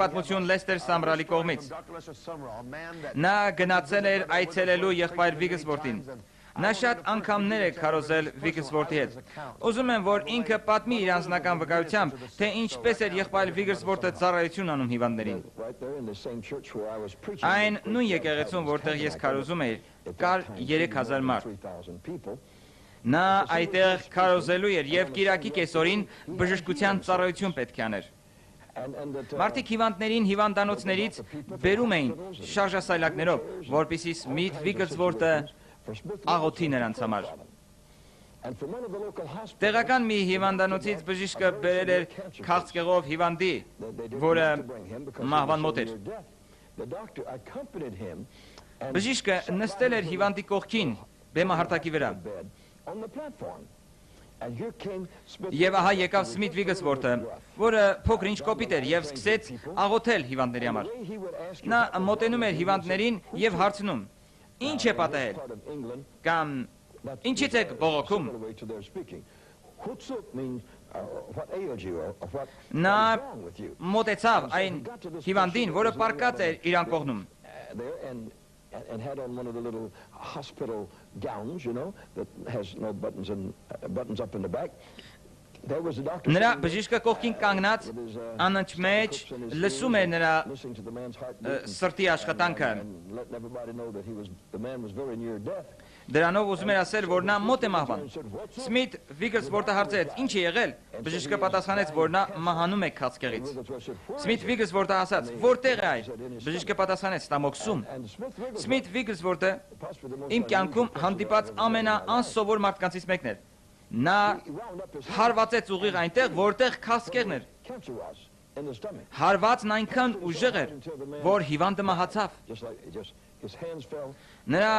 պատմություն Լեստեր Սամրալի կողմից։ Նա գնացել էր այցելելու եղբայր Վիգլսվորթին։ Նա շատ անգամներ է քարոզել Վիգլսվորթի հետ։ Ուզում եմ, որ ինքը պատմի իր անձնական վկայությամբ, թե ինչպես էր եղբայր Վիգլսվորթը ծառայություն անում հիվանդներին։ Այն նույն եկեղեցում, որտեղ ես քարոզում էի, կար 3000 մարդ։ Նա այդտեղ քարոզելու էր եւ կիրակի կեսօրին բժշկության ծառայություն պետք է աներ։ Մարդիկ հիվանդներին հիվանդանոցներից բերում էին շարժասայլակներով, որպեսզի Սմիթ Վիգլսվորթը աղոթի նրանց համար։ Տեղական մի հիվանդանոցից բժիշկը բերել էր քաղցկեղով հիվանդի, որը մահվան մոտ էր։ Բժիշկը նստել էր հիվանդի կողքին, բեմահարտակի վրա։ Եվ ահա եկավ Սմիթ Վիգլսվորթը, որը փոքր ինչ կոպիտ էր եւ սկսեց աղոթել հիվանդների համար։ Նա մոտենում էր հիվանդներին եւ հարցնում. «Ինչ է պատահել» կամ «Ինչից եք բողոքում»։ Նա մոտեցավ այն հիվանդին, որը պառկած էր իրան կողնում։ And had on one of the little hospital gowns, you know, that has no buttons and buttons up in the back. There was a doctor. Նրա բժիշկը կողքին կանգնած անընչ մեջ լսում էր նրա սրտի աշխատանքը։ Դրանով ուզում էր ասել, որ նա մոտ է մահվան։ Սմիթ Վիգլսվորթը հարցրեց. «Ինչ է եղել»։ Բժիշկը պատասխանեց, որ նա մահանում է քաղցկեղից։ Սմիթ Վիգլսվորթը ասաց. «Որտեղ է այն»։ Բժիշկը պատասխանեց. «Ստամոքսում»։ Սմիթ Վիգլսվորթը իմ կյանքում հանդիպած ամենաանսովոր մարդկանցից մեկն էր։ Նա հարվածեց ուղիղ այնտեղ, որտեղ քաղցկեղն էր։ Հարվածն այնքան ուժեղ էր, որ հիվանդը մահացավ։ Նրա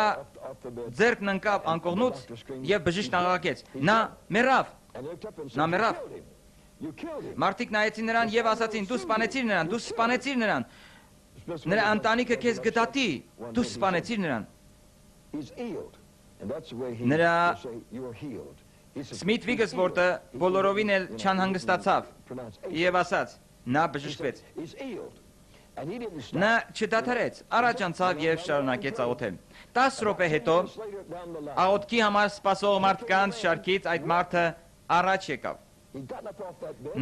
ձեռքն ընկավ անկողնուց եւ բժիշկն աղաղակեց. «Նա մեռավ»։ Նա մեռավ։ Մարդիկ նայեցին նրան եւ ասացին. «Դու սպանեցիր նրան, դու սպանեցիր նրան։ Նրա ընտանիքը քեզ գտատի, դու սպանեցիր նրան»։ Նրա Սմիթ Վիգլսվորթը բոլորովին էլ չանհանգստացավ եւ ասաց. «Նա բժշկվեց»։ Նա չդադարեց, առաջ անցավ եւ շարունակեց աղոթել։ 10 րոպե հետո աղոթքի համար սպասող մարդկանց շարքից այդ մարդը առաջ եկավ։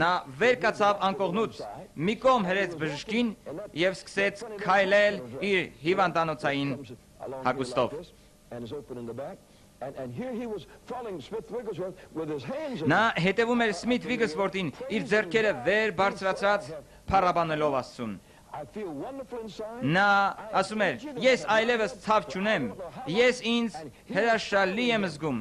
Նա վեր կացավ անկողնուց, մի կողմ հրեց բժշկին եւ սկսեց քայլել իր հիվանդանոցային հագուստով։ Նա հետևում էր Սմիթ Վիգլսվորթին իր ձեռքերը վեր բարձրացրած փառաբանելով Աստծուն։ Նա ասում էր. «Ես այլևս ցավ չունեմ, ես ինձ հրաշալի եմ զգում»։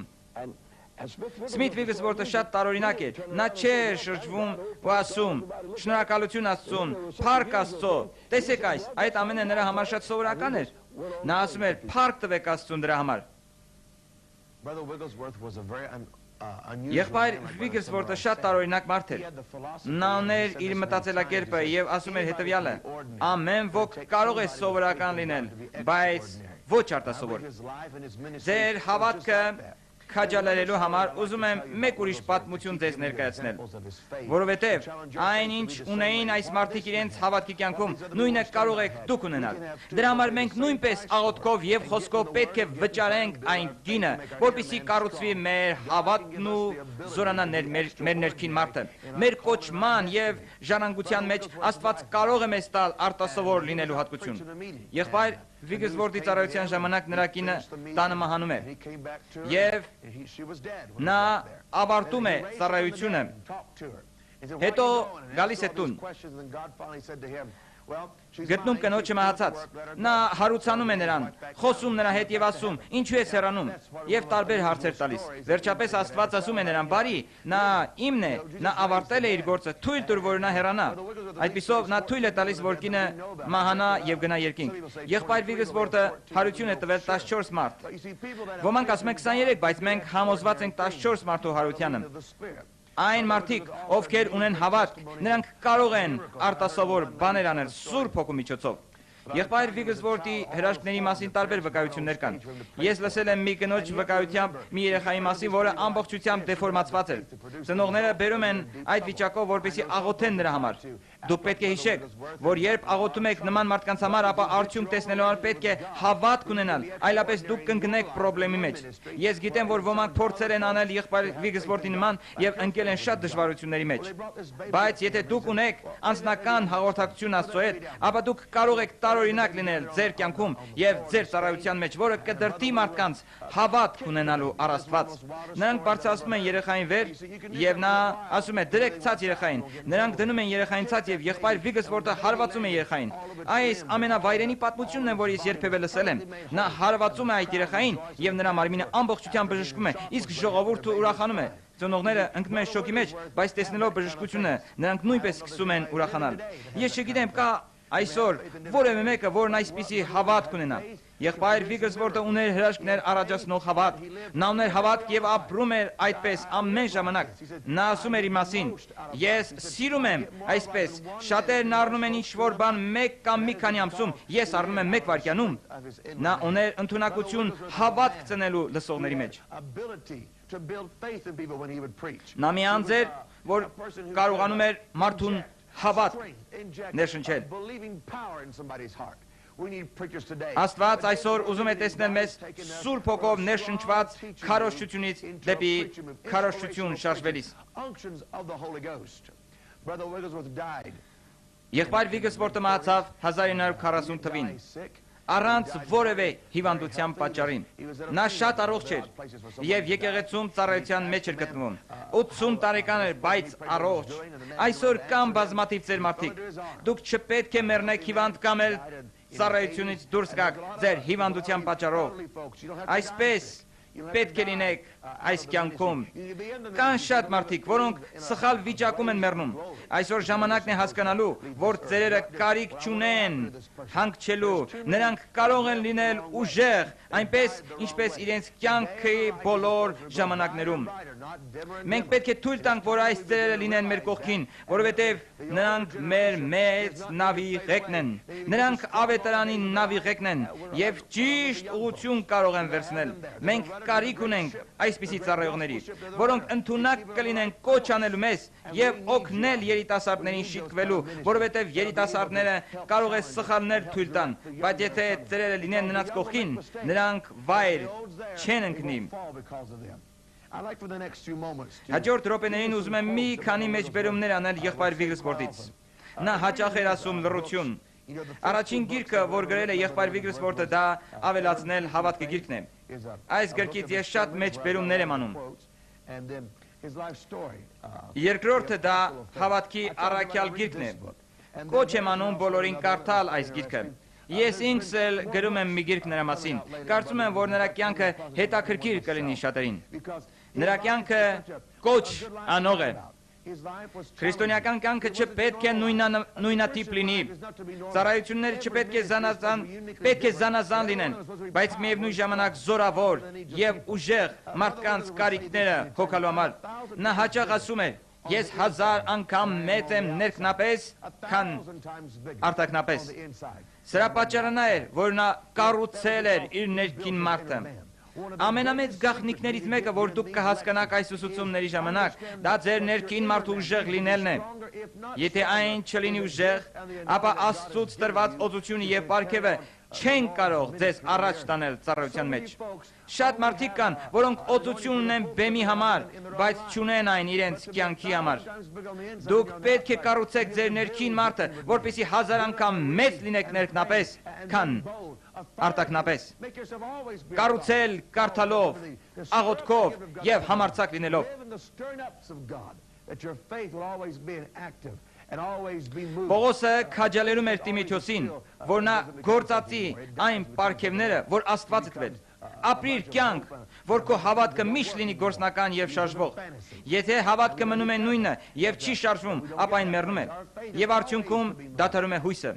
Սմիթ Վիգլսվորթը շատ տարօրինակ էր։ Նա չէր շրջվում ու ասում. «Շնորհակալություն Աստծուն, փառք Աստծո»։ Տեսեք այս, այդ ամենը նրա համար շատ սովորական էր։ Նա ասում էր. «Փառք տվեք Աստծուն դրա համար»։ Եղբայր Վիգլսվորթը շատ տարօրինակ մարդ էր։ Նա ուներ իր մտածելակերպը եւ ասում էր հետեւյալը. «Ամեն ոք կարող է սովորական լինել, բայց ոչ արտասովոր»։ Ձեր հավատքը քաջալերելու համար ուզում եմ մեկ ուրիշ պատմություն ձեզ ներկայացնել, որովհետև այն ինչ ունեին այս մարդիկ իրենց հավատքի կյանքում, նույնը կարող եք դուք ունենալ։ Դրա համար մենք նույնպես աղոթքով եւ խոսքով պետք է վճարենք այն գինը, որպեսզի կառուցվի մեր հավատն ու զորանա մեր ներքին մարդը։ Մեր կոչման եւ ժառանգության մեջ Աստված կարող է մեզ տալ արտասովոր լինելու հատկություն։ Եղբայր Վիգլսվորթի ծառայության ժամանակ նրա կինը տանը մահանում է եւ նա ավարտում է ծառայությունը, հետո գալիս է տուն, գտնում կնոջը մահացած, նա հարուցանում է նրան, խոսում նրա հետ եւ ասում. «Ինչու ես հեռանում» եւ տարբեր հարցեր տալիս։ Վերջապես Աստված ասում է նրան. «Բարի, նա իմն է, նա ավարտել է իր գործը, թույլ տուր, որ նա հեռանա»։ Այդպիսով նա թույլ է տալիս, որ կինը մահանա եւ գնա երկինք։ Եղբայր Վիգլսվորթը հարություն է տվել 14 մարդ։ Ոմանք ասում են 23, բայց մենք համոզված ենք 14 մարդու հարությանը։ Այն մարդիկ, ովքեր ունեն հավատք, նրանք կարող են արտասովոր բաներ անել Սուրբ Հոգու միջոցով։ Եղբայր Վիգլսվորթի հրաշքների մասին տարբեր վկայություններ կան։ Ես լսել եմ մի կնոջ վկայությամբ մի երեխայի մասին, որը ամբողջությամբ դեֆորմացված էր։ Ծնողները բերում են այդ վիճակով, որպեսզի աղոթեն նրա համար։ Դուք պետք է հիշեք, որ երբ աղոթում եք նման մարդկանց համար, ապա արդյունք տեսնելու համար պետք է հավատք ունենալ, այլապես դուք կընկնեք խնդրի մեջ։ Ես գիտեմ, որ ոմանք փորձեր են անել եղբայր Վիգլսվորթի նման եւ ընկել են շատ դժվարությունների մեջ։ Բայց եթե դուք ունեք անձնական հաղորդակցություն Աստծո հետ, ապա դուք կարող եք տարօրինակ լինել ձեր կյանքում եւ ձեր ծառայության մեջ, որը կդրդի մարդկանց հավատք ունենալու առ Աստված։ Նրանք բարձրացնում են երեխային վեր եւ նա ասում է. «Դրեք ցած երեխային»։ Նրանք դնում են երեխային ցած եւ եղբայր Վիգլսվորթը հարվածում է երեխային։ Այս ամենավայրենի պատմությունն է, որ ես երբևէ լսել եմ։ Նա հարվածում է այդ երեխային եւ նրա մարմինը ամբողջությամբ բժշկում է, իսկ ժողովուրդը ուրախանում է։ Ծնողները ընկնում են շոկի մեջ, բայց տեսնելով բժշկությունը, նրանք նույնպես սկսում են ուրախանալ։ Ես չգիտեմ, կա այսօր որևէ մեկը, որն այսպիսի հավատք ունենա։ Եղբայր Վիգլսվորթը ուներ հրաշքներ առաջացնող հավատք։ Նա ուներ հավատք եւ ապրում էր այդպես ամեն ժամանակ։ Նա ասում էր իր մասին. «Ես սիրում եմ այսպես, շատերն առնում են ինչ-որ բան մեկ կամ մի քանի ամսում, ես առնում եմ մեկ վայրկյանում»։ Նա ուներ ընդունակություն հավատք ծնելու լսողների մեջ։ to build faith in people when he would preach. Նա մի անձ էր, որ կարողանում էր մարդուն հավատ ներշնչել։ Believing power in somebody's heart. We need preachers today. Աստված այսօր ուզում է տեսնել մեզ Սուրբ Հոգով ներշնչված քարոզչությունից դեպի քարոզչություն շարժվելիս։ Unctions of the Holy Ghost. Brother Wigglesworth died. Եղբայր Վիգլսվորտը մահացավ 1940 թվին առանց որևէ հիվանդության պատճառին։ Նա շատ առողջ էր եւ եկեղեցում ծառայության մեջ էր գտնվում։ 80 տարեկան էր, բայց առողջ։ Այսօր կան բազմաթիվ ծեր մարդիկ։ Դուք չպետք է մեռնեք հիվանդ կամ էլ ծառայությունից դուրս գաք ձեր հիվանդության պատճառով։ Այսպես պետք է լինեք այս կյանքում։ Կան շատ մարդիկ, որոնք սխալ վիճակում են մեռնում։ Այսօր ժամանակն է հասկանալու, որ ծերերը կարիք չունեն հանգչելու, նրանք կարող են լինել ուժեղ, այնպես ինչպես իրենց կյանքի բոլոր ժամանակներում։ Մենք պետք է թույլ տանք, որ այս ծերերը լինեն մեր կողքին, որովհետև նրանք մեր մեծ նավի ղեկն են։ Նրանք ավետարանի նավի ղեկն են եւ ճիշտ ուղղություն կարող են վերցնել։ Մենք կարիք ունենք այսպիսի ծառայողների, որոնք ընդունակ կլինեն կոչ անելու մեզ եւ օգնել երիտասարդներին շիտկվելու, որովհետեւ երիտասարդները կարող է սխալներ թույլ տան, բայց եթե ծերերը լինեն նրանց կողքին, նրանք վայր չեն ընկնի։ Հաջորդ րոպեներին ուզում եմ մի քանի մեջբերումներ անել եղբայր Վիգլսվորտից։ Նա հաճախ էր ասում լռություն։ Առաջին գիրքը, որ գրել է եղբայր Վիգլսվորտը, դա ավելացնել հավատքի գիրքն է։ Այս գրքից ես շատ մեջբերումներ եմ անում։ Երկրորդը դա հավատքի առաքյալ գիրքն է։ Կոչ եմ անում բոլորին կարդալ այս գիրքը։ Ես ինքս էլ գրում եմ մի գիրք նրա մասին։ Կարծում եմ, որ նրա կյանքը հետաքրքիր կլինի շատերին։ Նրա կյանքը կոչ անող է։ Քրիստոնեական կյանքը չպետք է նույնատիպ լինի։ Ծառայությունները չպետք է զանազան լինեն, բայց միևնույն ժամանակ զորավոր եւ ուժեղ մարդկանց կարիքները հոգալու համար։ Նա հաճախ ասում է. Ես 1000 անգամ մեծ եմ ներքնապես, քան արտաքնապես։ Սրա պատճառը նա էր, որ նա կառուցել էր իր ներքին մարդը։ Ամենամեծ գաղտնիքներից մեկը, որ դուք կհասկանաք այս ուսուցումների ժամանակ, դա ձեր ներքին մարդու ուժեղ լինելն է։ Եթե այն չլինի ուժեղ, ապա Աստծուց տրված օծությունը եւ պարգևը չեն կարող ձեզ առաջ տանել ծառայության մեջ։ Շատ մարդիկ կան, որոնք օծություն ունեն բեմի համար, բայց չունեն այն իրենց կյանքի համար։ Դուք պետք է կառուցեք ձեր ներքին մարդը, որպեսզի 1000 անգամ մեծ լինեք ներքնապես, քան արտաքնապես։ Կառուցել կարդալով, աղոթքով եւ համարձակ լինելով։ Պողոսը քաջալերում էր Տիմոթեոսին, որ նա գործածի այն պարգևները, որ Աստված է տվել։ Ապրիր կյանք, որ քո հավատքը միշտ լինի գործնական եւ շարժվող։ Եթե հավատքը մնում է նույնը եւ չի շարժվում, ապա այն մեռնում է եւ արդյունքում դադարում է հույսը։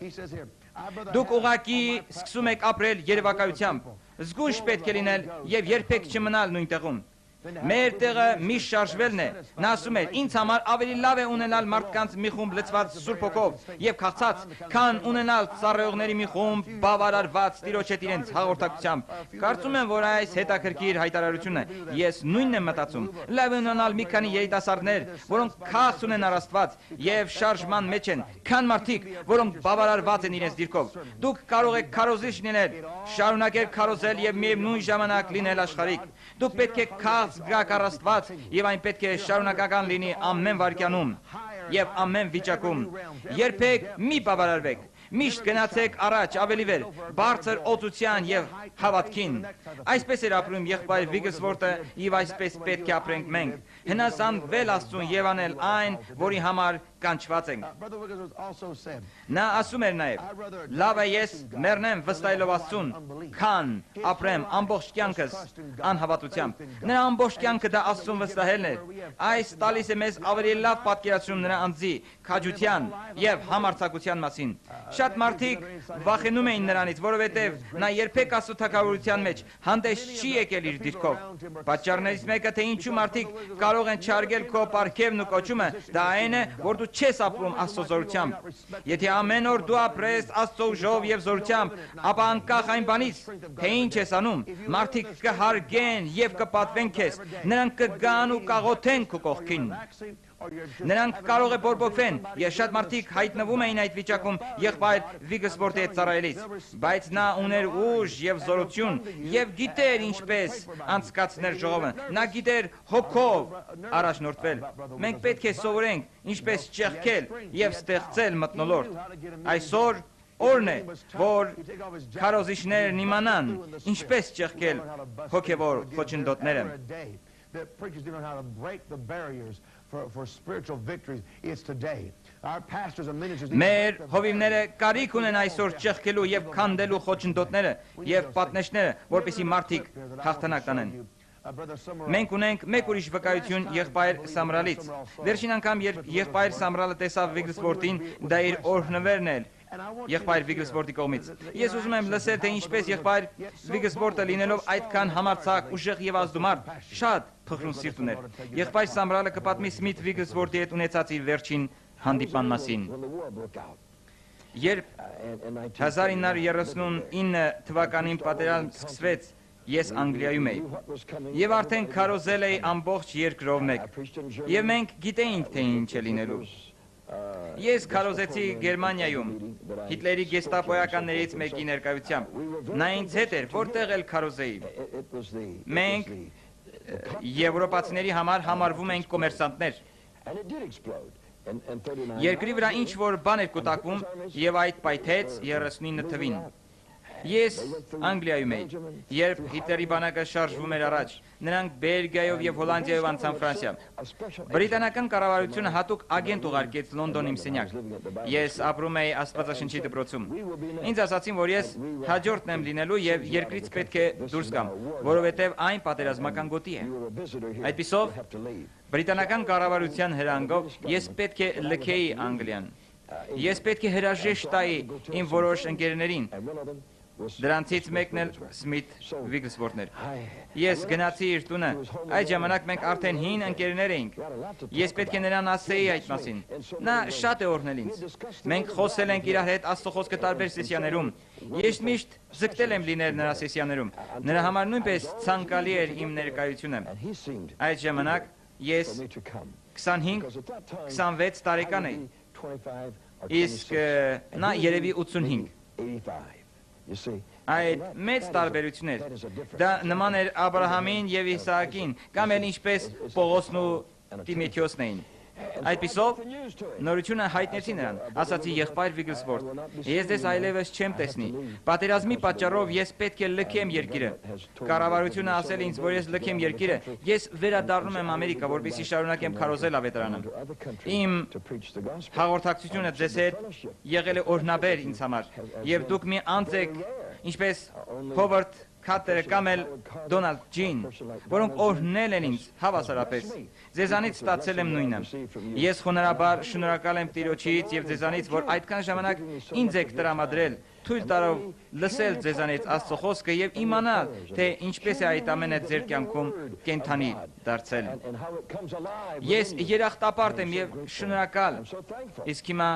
Դուք ուղղակի սկսում եք ապրել երևակայությամբ։ Զգույշ պետք է լինել եւ երբեք չմնալ նույն տեղում։ Մեր տեղը միշտ շարժվելն է։ Նա ասում է. ինձ համար ավելի լավ է ունենալ մարդկանց մի խումբ լցված Սուրբ Հոգով եւ քաղցած, քան ունենալ ծառայողների մի խումբ բավարարված Տիրոջ հետ իրենց հաղորդակցությամբ։ Կարծում եմ, որ այս հետաքրքիր հայտարարությունն է։ Ես նույնն եմ մտածում։ Լավ է ունենալ մի քանի երիտասարդներ, որոնք քաղց ունեն առ Աստված եւ շարժման մեջ են, քան մարդիկ, որոնք բավարարված են իրենց դիրքով։ Դուք կարող եք քարոզիչ լինել, շարունակել քարոզել եւ միևնույն ժամանակ լինել աշխարհիկ։ Դուք պետք է քաղց գաք առ Աստված եւ այն պետք է շարունակական լինի ամեն վայրկյանում եւ ամեն վիճակում։ Երբեք մի բավարարվեք։ Միշտ գնացեք առաջ, ավելի վեր, բարձր օծության եւ հավատքին։ Այսպես էր ապրում եղբայր Վիգլսվորտը եւ այսպես պետք է ապրենք մենք։ Հնազանդվել Աստծուն եւ անել այն, որի համար կանչված ենք։ Նա ասում էր նաեւ. լավ է ես մեռնեմ վստահելով Աստծուն, քան ապրեմ ամբողջ կյանքս անհավատությամբ։ Նրա ամբողջ կյանքը դա Աստծուն վստահելն էր։ Այս տալիս է մեզ ավելի լավ պատկերացում նրա անձի քաջության եւ համարձակության մասին։ Շատ մարդիկ վախենում էին նրանից, որովհետև նա երբեք Աստծո թագավորության մեջ հանդես չի եկել իր դիրքով։ Պատճառներից մեկը, թե ինչու մարդիկ կարող են չարգել քո պարգևն ու կոչումը, դա այն է, որ դու չես ապրում Աստծո զորությամբ։ Եթե ամեն օր դու ապրես Աստծո ուժով եւ զորությամբ, ապա անկախ այն բանից, թե ինչ ես անում, մարդիկ կհարգեն եւ կպատվեն քեզ, նրանք կգան ու կաղոթեն քո կողքին։ Նրանք կարող է բորբոքվեն, եւ շատ մարդիկ հայտնվում էին այդ վիճակում եղբայր Վիգսվորդի հետ ծառայելիս, բայց նա ուներ ուժ եւ զորություն եւ գիտեր ինչպես անցկացնել ժողովը, նա գիտեր հոգով առաջնորդվել։ Մենք պետք է սովորենք ինչպես ճեղքել եւ ստեղծել մթնոլորտ։ Այսօր օրն է, որ քարոզիչներն իմանան ինչպես ճեղքել հոգեվոր խոչընդոտները։ For spiritual victories, it's today. Our pastors and ministers. Մեր հովիվները կարիք ունեն այսօր ճեղքելու եւ քանդելու խոչընդոտները եւ պատնեշները, որպեսզի մարդիկ հաղթանակ տանեն։ Մենք ունենք մեկ ուրիշ վկայություն եղբայր Սամրալից։ Վերջին անգամ երբ եղբայր Սամրալը տեսավ Վիգսվորդին, դա իր օրհնվերն էր եղբայր Վիգսվորդի կողմից։ Ես ուզում եմ լսել, թե ինչպես եղբայր Վիգսվորդը լինելով այդքան համարձակ, ուժեղ եւ ազդումարդ, շատ փխրուն սիրտ ուներ։ Եղբայր Սամրալը կպատմի Սմիթ Վիգսվորդի հետ ունեցած իր վերջին հանդիպան մասին։ Երբ 1939 թվականին պատերազմ սկսվեց, ես Անգլիայում էի եւ արդեն քարոզել էի ամբողջ երկրով մեկ։ Եվ մենք գիտեինք, թե ինչ է լինելու։ Ես քարոզեցի Գերմանիայում Հիտլերի գեստապոյականներից մեկի ներկայությամբ։ Նա ինձ հետ էր, որտեղ էլ քարոզեի։ Մենք եվրոպացիների համար համարվում ենք կոմերսանտներ։ Երկրի վրա ինչ որ բան էր կուտակվում եւ այդ պայթեց 39 թվին։ Ես Անգլիայում էի, երբ Հիտլերի բանակը շարժվում էր առաջ, նրանք Բելգիայով եւ Հոլանդիայով անցան Ֆրանսիա։ Բրիտանական կառավարությունը հատուկ ագենտ ուղարկեց Լոնդոն իմ սենյակ։ Ես ապրում էի Աստվածաշնչի դպրոցում։ Ինձ ասացին, որ ես հաջորդն եմ լինելու եւ երկրից պետք է դուրս գամ, որովհետեւ այն պատերազմական գոտի է։ Այդպիսով բրիտանական կառավարության հրանգով ես պետք է լքեի Անգլիան։ Ես պետք է հրաժեշտ տայի իմ որոշ ընկերներին։ Դրանցից մեկն էլ Սմիթ Վիգսվորդն էր։ Ես գնացի իր տունը։ Այդ ժամանակ մենք արդեն հին ընկերներ էինք։ Ես պետք է նրան ասեի այդ մասին։ Նա շատ է օրհնել ինձ։ Մենք խոսել ենք իրար հետ Աստծո խոսքը տարբեր սեսիաներում։ Ես միշտ ձգտել եմ լինել նրա սեսիաներում։ Նրա համար նույնպես ցանկալի էր իմ ներկայությունը։ Այդ ժամանակ ես 25-26 տարեկան էի։ Իսկ նա երևի 85։ Այդ մեծ տարբերություն էր։ Դա նման էր Աբրահամին եւ Իսահակին, կամ էլ ինչպես Պողոսն ու Տիմոթեոսն էին։ Այդպիսով նորությունը հայտնեցի նրան, ասացի եղբայր Վիգսվորդ, ես դες այլևս չեմ տեսնի։ Պատերազմի պատճառով ես պետք է լքեմ երկիրը։ Կառավարությունը ասել ինձ, որ ես լքեմ երկիրը, ես վերադառնում եմ Ամերիկա, որպեսզի շարունակեմ քարոզել ավետարանը։ Իմ հաղորդակցությունը ձեզ հետ եղել է օրհնաբեր ինձ համար, եւ դուք մի անձ եք, ինչպես Հովարդ Քաթերը կամ էլ Դոնալդ Ջին, որոնք օրհնել են ինձ հավասարապես։ Ձեզանից ստացել եմ նույնը։ Ես խոնարհաբար շնորհակալ եմ Տիրոջից եւ ձեզանից, որ այդքան ժամանակ ինձ եք տրամադրել, թույլ տալով լսել ձեզանից Աստծո խոսքը եւ իմանալ, թե ինչպես է այդ ամենը ձեր կյանքում կենթանի դարձել։ Ես երախտապարտ եմ եւ շնորհակալ։ Իսկ հիմա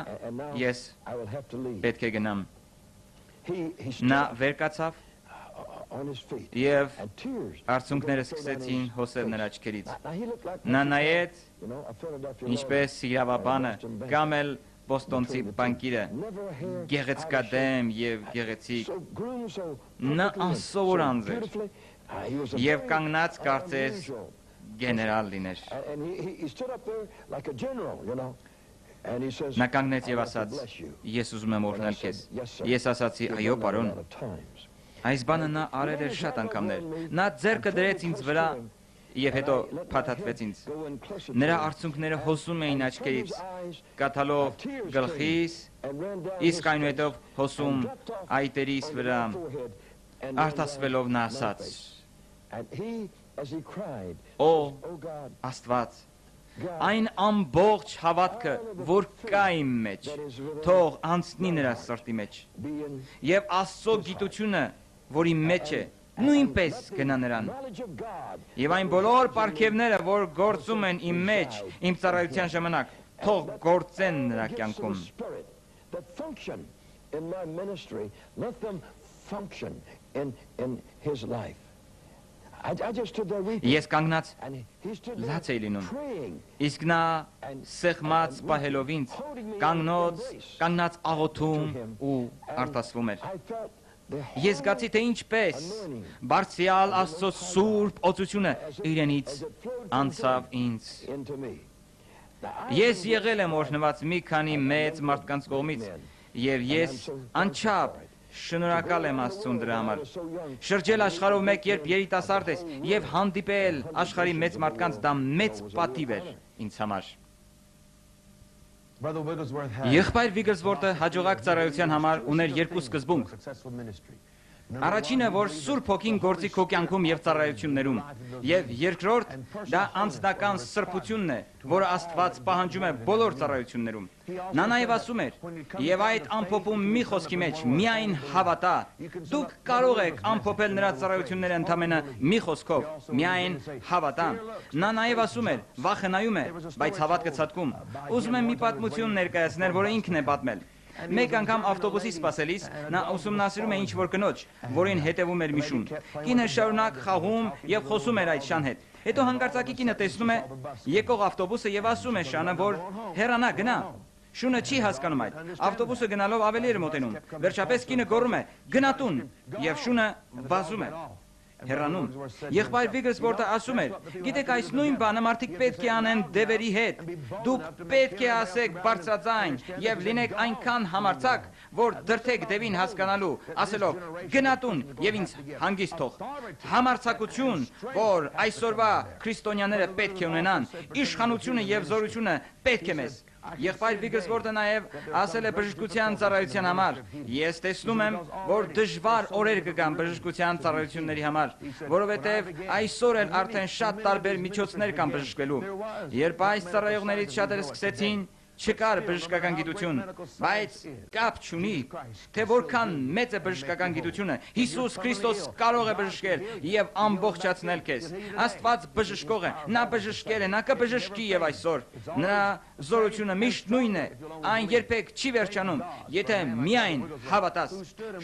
ես պետք է գնամ։ Նա վեր կացավ եւ արցունքները սկսեցին հոսել նրա աչքերից։ Նա նայեց, ինչպես իրավաբանը կամ էլ Բոստոնցի բանկիրը, գեղեցկադեմ եւ գեղեցիկ։ Նա անսովոր անձ էր եւ կանգնած կարծես գեներալ լիներ։ Նա կանգնեց եւ ասաց. «Ես ուզում եմ օրհնել քեզ»։ Ես ասացի. «Այո, պարոն»։ Այս բանը նա արել էր շատ անգամներ։ Նա ձեռքը դրեց ինձ վրա եւ հետո փաթաթվեց ինձ։ Նրա արցունքները հոսում էին աչքերից, կաթալով գլխիս, իսկ այնուհետև հոսում այտերիս վրա, արտասվելով նա ասաց. «Օ Աստված, այն ամբողջ հավատքը, որ կա իմ մեջ, թող անցնի նրա սրտի մեջ, եւ Աստծո գիտությունը, որ իմ մեջ է, նույնպես գնա նրան, եւ այն բոլոր պարգևները, որ գործում են իմ մեջ, իմ ծառայության ժամանակ, թող գործեն նրա կյանքում։ That function in my ministry, let them function in his life. I just stood there weeping. Ես կանգնած And he stood there լաց էի լինում։ praying. Իսկ նա սեղմած պահելով ինձ կանգնած աղոթում ու արտասվում էր։ I felt the Ես զգացի թե ինչպես բարձրյալ Աստծո սուրբ օծությունը իրենից անցավ ինձ։ into me. Ես եղել եմ օրհնված մի քանի մեծ մարդկանց կողմից եւ ես անչափ շնորհակալ եմ Աստծուն դրա համար։ Շրջել աշխարհով մեկ երբ երիտասարդ ես եւ հանդիպել աշխարհի մեծ մարդկանց դա մեծ պատիվ էր ինձ համար։ Brother Wigglesworth had Եղբայր Վիգլսվորթը հաջողակ ծառայության համար ուներ երկու սկզբունք։ successful ministry. Առաջինը, որ Սուրբ Հոգին գործի քո կյանքում եւ ծառայություններում, եւ երկրորդ, դա անձնական սրբությունն է, որը Աստված պահանջում է բոլոր ծառայություններում։ Նա նաեւ ասում էր. «Եվ այդ ամփոփում մի խոսքի մեջ միայն հավատա։ Դուք կարող եք ամփոփել նրա ծառայությունները ընդամենը մի խոսքով, միայն հավատա»։ Նա նաեւ ասում էր. «Վախենայում է, բայց հավատքը ցատկում»։ Ուզում եմ մի պատմություն ներկայացնել, որը ինքն է պատմել։ Մեկ անգամ ավտոբուսի սպասելիս նա ուսումնասիրում է ինչ-որ կնոջ, որին հետևում էր մի շուն։ Կինը շարունակ խաղում եւ խոսում էր այդ շան հետ։ Հետո հանկարծակի կինը տեսնում է եկող ավտոբուսը եւ ասում է շանը, որ հեռանա, գնա։ Շունը չի հասկանում այդ։ Ավտոբուսը գնալով ավելի էր մոտենում։ Վերջապես կինը գոռում է. «Գնա տուն», եւ շունը վազում է։ Հեռանում։ Եղբայր Վիգլսվորթը ասում էր. «Գիտեք, այս նույն բանը մարդիկ պետք է անեն դևերի հետ։ Դուք պետք է ասեք բարձրաձայն եւ լինեք այնքան համարձակ, որ դրթեք դևին հասկանալու, ասելով. «Գնա տուն եւ ինձ հանգիստ թող»։ Համարձակություն, որ այսօրվա քրիստոնյաները պետք է ունենան, իշխանությունը եւ զորությունը պետք է մեզ։ Եղբայր Վիգլսվորթը նաև ասել է բժշկության ծառայության համար. «Ես տեսնում եմ, որ դժվար օրեր կգան բժշկության ծառայությունների համար, որովհետև այսօր էլ արդեն շատ տարբեր միջոցներ կան բժշկվելու։ Երբ այս ծառայողներից շատերը սկսեցին, չկար բժշկական գիտություն, բայց կապ չունի, թե որքան մեծ է բժշկական գիտությունը, Հիսուս Քրիստոս կարող է բժշկել եւ ամբողջացնել քեզ։ Աստված բժշկող է, նա բժշկել է, նա կբժշկի եւ այսօր։ Նրա զորությունը միշտ նույնն է, այն երբեք չի վերջանում, եթե միայն հավատաս։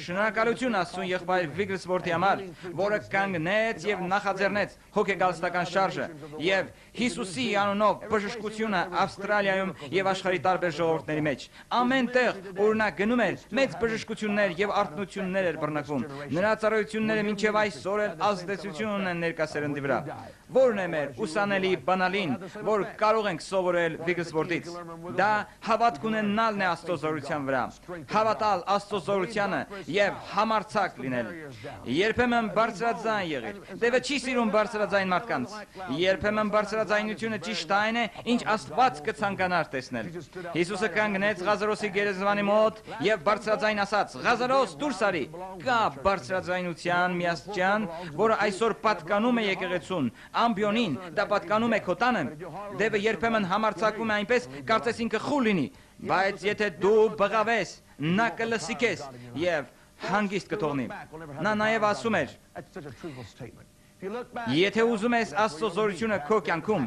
Շնորհակալություն Աստծուն եղբայր Վիգլսվորթի համար, որը կանգնեց եւ նախաձեռնեց հոգեգալստական շարժը եւ Հիսուսի անունով բժշկությունը Ավստրալիայում եւ աշխարհի տարբեր ժողովուրդների մեջ։ Ամեն տեղ, որ նա գնում էր, մեծ բժշկություններ եւ արթնություններ էր բռնկվում։ Նրա ծառայությունները մինչեւ այսօր էլ ազդեցություն ունեն ներկա սերնդի վրա։ Որն է մեր ուսանելի բանալին, որ կարող ենք սովորել Վիգլսվորթից։ Դա հավատք ունենալն է Աստծո զորության վրա։ Հավատալ Աստծո զորությանը եւ համարձակ լինել։ Երբեմն բարձրաձայն եղիր։ Տերը չի սիրում բարձրաձայն մարդկանց։ Երբեմն բարձրաձայնությունը ճիշտ այն է, ինչ Աստված կցանկանար տեսնել։ Հիսուսը կանգնեց Ղազարոսի գերեզմանի մոտ եւ բարձրաձայն ասաց. «Ղազարոս, դուրս արի»։ Կա բարձրաձայնության միաստիճան, որը այսօր պատկանում է եկեղեցուն, ամբիոնին, դա պատկանում է քո տանը։ Դևը երբեմն համարձակվում է այնպես, կարծես ինքը խուլ լինի, բայց եթե դու բղավես, նա կլսի քեզ եւ հանգիստ կթողնի։ Նա նաեւ ասում էր. «Եթե ուզում ես Աստծո զորությունը քո կյանքում,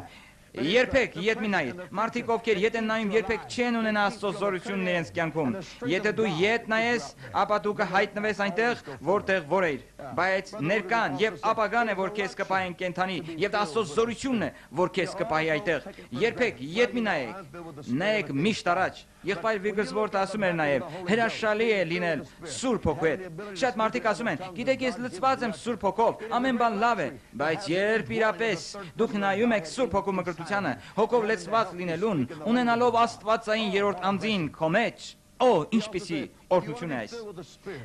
երբեք ետ մի նայիր։ Մարդիկ, ովքեր ետ են նայում, երբեք չեն ունենա Աստծո զորությունն իրենց կյանքում։ Եթե դու ետ նայես, ապա դու կհայտնվես այնտեղ, որտեղ որ ես։ Բայց ներկան եւ ապագան է, որ քեզ կպահեն կենթանի, եւ դա Աստծո զորությունն է, որ քեզ կպահի այդտեղ։ Երբեք ետ մի նայեք։ Նայեք միշտ առաջ։ Եղբայր Վիգլսվորթը ասում էր նաեւ. «Հրաշալի է լինել Սուրբ Հոգու հետ»։ Շատ մարդիկ ասում են. «Գիտեք, ես լցված եմ Սուրբ Հոգով, ամեն բան լավ է»։ Բայց երբ իրապես դուք նայում եք Սուրբ Հոգու մկրտությանը, հոգով լցված լինելուն, ունենալով Աստվածային երրորդ անձին քո մեջ, ինչպիսի օրհնություն է այս։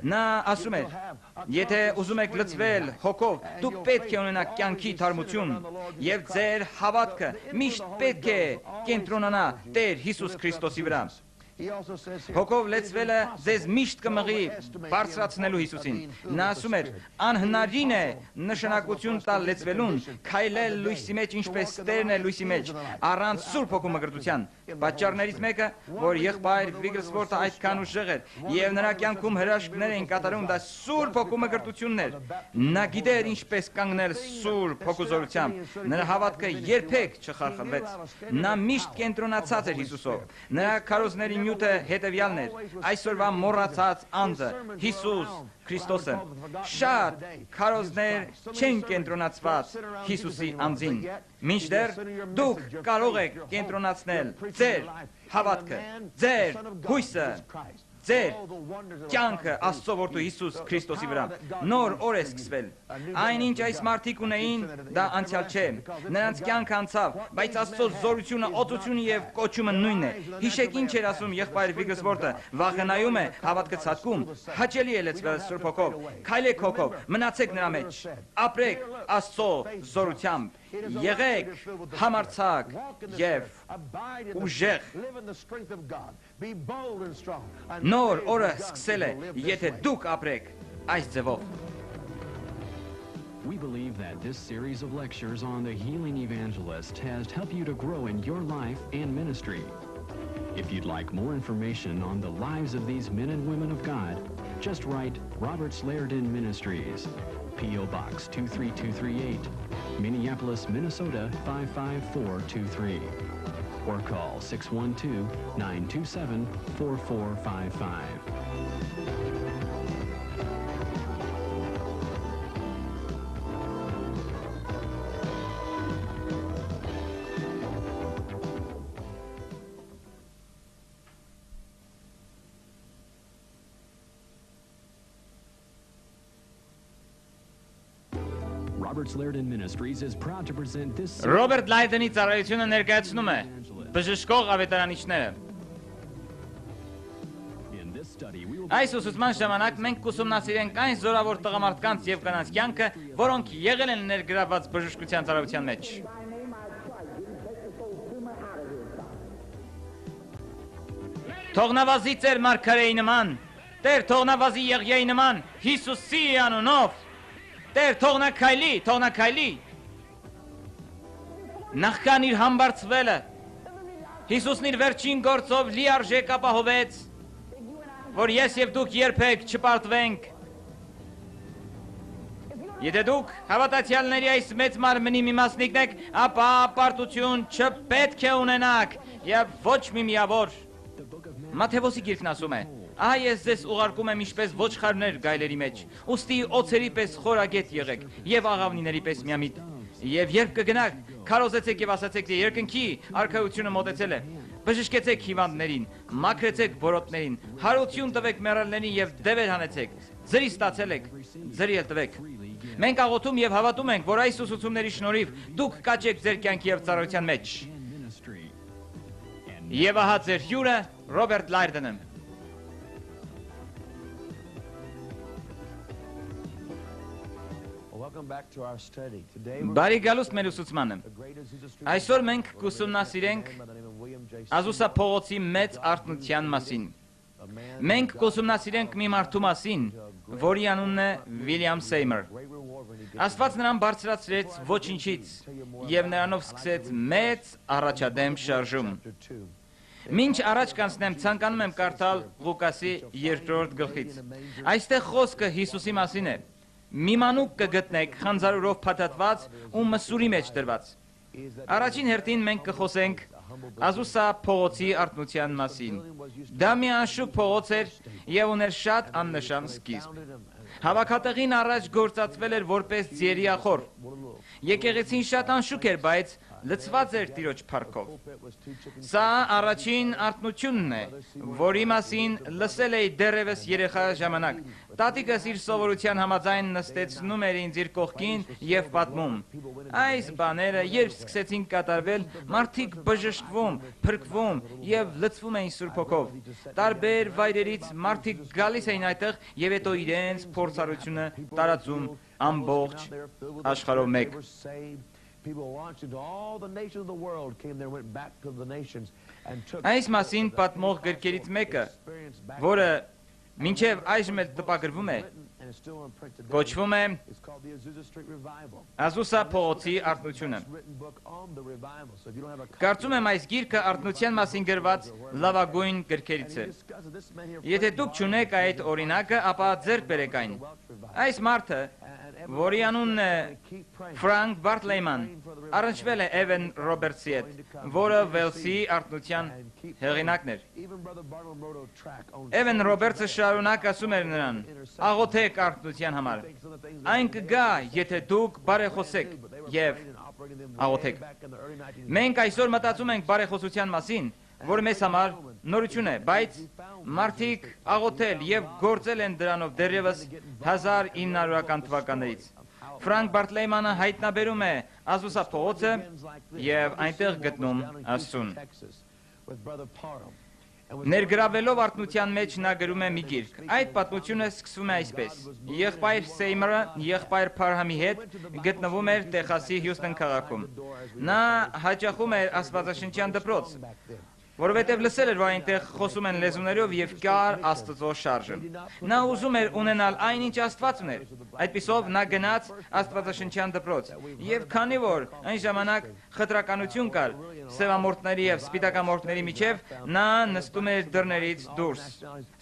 Նա ասում էր. «Եթե ուզում եք լցվել հոգով, դուք պետք է ունենաք կյանքի թարմություն, եւ ձեր հավատքը միշտ պետք է կենտրոնանա Տեր Հիսուս Քրիստոսի վրա»։ Հոգով լեցվելը ձեզ միշտ կմղի բարձրացնելու Հիսուսին։ Նա ասում էր. անհնարին է նշանակություն տալ լեցվելուն, քայլել լույսի մեջ ինչպես Տերն է լույսի մեջ, առանց Սուրբ Հոգու մկրտության։ Պատճառներից մեկը, որ եղբայր Վիգլսվորթը այդքան ուժեղ էր եւ նրա կյանքում հրաշքներ էին կատարում, դա Սուրբ Հոգու մկրտությունն էր։ Նա գիտեր ինչպես կանգնել Սուրբ Հոգու զորությամբ։ Նրա հավատքը երբեք չխարխլվեց։ Նա միշտ կենտրոնացած էր Հիսուսով։ Նրա քարոզների նյութը հետևյալն էր. այսօրվա մոռացած անձը Հիսուս Քրիստոսը։ Շատ քարոզներ չեն կենտրոնացված Հիսուսի անձին, մինչդեռ դուք կարող եք կենտրոնացնել ձեր հավատքը, ձեր հույսը, ձեր կյանքը Աստծո որդու Հիսուս Քրիստոսի վրա։ Նոր օր է սկսվել։ Այնինչ այս մարդիկ ունեին, դա անցյալ չէ։ Նրանց կյանքը անցավ, բայց Աստծո զորությունը, օծությունը եւ կոչումը նույնն է։ Հիշեք ինչ էր ասում եղբայր Վիգլսվորթը. վախենայում է, հավատքը ցատկում, հաճելի է լեցվել Սուրբ Հոգով, քայլեք հոգով, մնացեք նրա մեջ, ապրեք Աստծո զորությամբ, եղեք համարձակ եւ ուժեղ։ Նոր օրը սկսել է, եթե դուք ապրեք այս ձևով։ We believe that this series of lectures on the Healing Evangelist has helped you to grow in your life and ministry. If you'd like more information on the lives of these men and women of God, just write Robert Slayerden Ministries, P.O. Box 23238, Minneapolis, Minnesota 55423, or call 612-927-4455. Robert Slayerden Ministries is proud to present this. Ռոբերտ Լայդենի ծառայությունը ներկայացնում է բժշկող ավետարանիչները։ Այս ուսուցման ժամանակ մենք կուսումնասիրենք այն զորավոր տղամարդկանց եւ կանանց կյանքը, որոնք եղել են ներգրավված բժշկության ծառայության մեջ։ Թողնավազի ծեր մարգարեի նման, Տեր թողնավազի Եղիայի նման, Հիսուսի անունով, Տեր թողնակայլի, նախքան իր համբարձվելը, Հիսուսն իր վերջին գործով լիարժեք ապահովեց, որ ես եւ դուք երբեք չպարտվենք։ Եթե դուք հավատացյալների այս մեծ մարմնի մի մասնիկն եք, ապա պարտություն չպետք է ունենաք եւ ոչ մի միավոր։ Մատթեոսի գիրքն ասում է. ահա ես ձեզ ուղարկում եմ ինչպես ոչխարներ գայլերի մեջ, ուստի օձերի պես խորագետ եղեք եւ աղավնիների պես միամիտ։ Եվ երբ կգնաք, քարոզեցեք եւ ասացեք, թե երկնքի արքայությունը մոտեցել է։ Բժշկեցեք հիվանդներին, մաքրեցեք բորոտներին, հարություն տվեք մեռելներին եւ դևեր հանեցեք։ Ձրի ստացել եք, ձրի էլ տվեք։ Մենք աղոթում եւ հավատում ենք, որ այս ուսուցումների շնորհիվ դուք կաճեք ձեր կյանքի եւ ծառայության մեջ։ Եվ ահա ձեր հյուրը Ռոբերտ Լայդենը։ Բարի գալուստ մեր ուսուցմանը։ Այսօր մենք կուսումնասիրենք Ազուսա Փողոցի մեծ արթնության մասին։ Մենք կուսումնասիրենք մի մարդու մասին, որի անունն է Վիլյամ Սեյմըր։ Աստված նրան բարձրացրեց ոչինչից եւ նրանով սկսեց մեծ առաջադեմ շարժում։ Մինչ առաջ կանցնեմ, ցանկանում եմ կարդալ Ղուկասի 2-րդ գլխից։ Այստեղ խոսքը Հիսուսի մասին է։ Մի մանուկ կգտնեք խանձարուրով փաթաթված ու մսուրի մեջ դրված։ Առաջին հերթին մենք կխոսենք Ազուսա Փողոցի արթնության մասին։ Դա մի անշուք փողոց էր եւ ուներ շատ աննշան սկիզբ։ Հավաքատեղին առաջ գործածվել էր որպես ձիերի ախոր։ Եկեղեցին շատ անշուք էր, բայց լցված էր Տիրոջ փառքով։ Սա առաջին արթնությունն է, որի մասին լսել էի դեռևս երեխա ժամանակ։ Տատիկս իր սովորության համաձայն նստեցնում էր ինձ իր կողքին եւ պատմում։ Այս բաները երբ սկսեցին կատարվել, մարդիկ բժշկվում, փրկվում եւ լցվում էին Սուրբ Հոգով։ Տարբեր վայրերից մարդիկ գալիս էին այդտեղ եւ հետո իրենց փորձառությունը տարածում ամբողջ աշխարհով մեկ։ People launched into all the nations of the world came there, went back to the nations and took Այս մասին պատմող գրքերից մեկը, որը մինչև այժմ էլ տպագրվում է, and it's still in print today. կոչվում է It's called the Azusa Street Revival. Ազուսա փողոցի արթնությունը։ Written book on the revival. So if you don't have a copy, Կարծում եմ այս գիրքը արթնության մասին գրված լավագույն գրքերից է։ discuss it. This man here, Եթե դուք չունեք այդ օրինակը, ապա ձեռք բերեք այն։ Այս մարդը, որի անունն է Ֆրանկ Բարթլեյման, առնչվել է Էվեն Ռոբերտսի հետ, որը Վելսի արթնության հեղինակն էր։ even Brother Barnum wrote a track on Էվեն Ռոբերտսը շարունակ ասում էր նրան. աղոթեք արթնության համար։ Այն կգա, եթե դուք բարեխոսեք եւ աղոթեք։ Մենք այսօր մտածում ենք բարեխոսության մասին, որը մեզ համար նորություն է, բայց մարդիկ աղոթել եւ գործել են դրանով դեռևս 1900-ական թվականներից։ Ֆրանկ Բարթլեյմանը հայտնաբերում է Ազուսա փողոցը եւ այնտեղ գտնում Աստծուն։ with Brother Parham. Ներգրավելով արթնության մեջ նա գրում է մի գիրք։ Այդ պատմությունը սկսվում է այսպես. Եղբայր Սեյմըրը եղբայր Փարհամի հետ գտնվում էր Տեխասի Հյուսթոն քաղաքում։ Նա հաճախում էր աստվածաշնչյան դպրոց, որովհետև լսել էր, որ այնտեղ խոսում են լեզուներով եւ կար Աստծո շարժը։ Նա ուզում էր ունենալ այնինչ Աստված ուներ։ Այդպիսով նա գնաց աստվածաշնչյան դպրոց։ Եվ քանի որ այն ժամանակ խտրականություն կար սևամորտների եւ սպիտակամորտների միջև, նա նստում էր դռներից դուրս։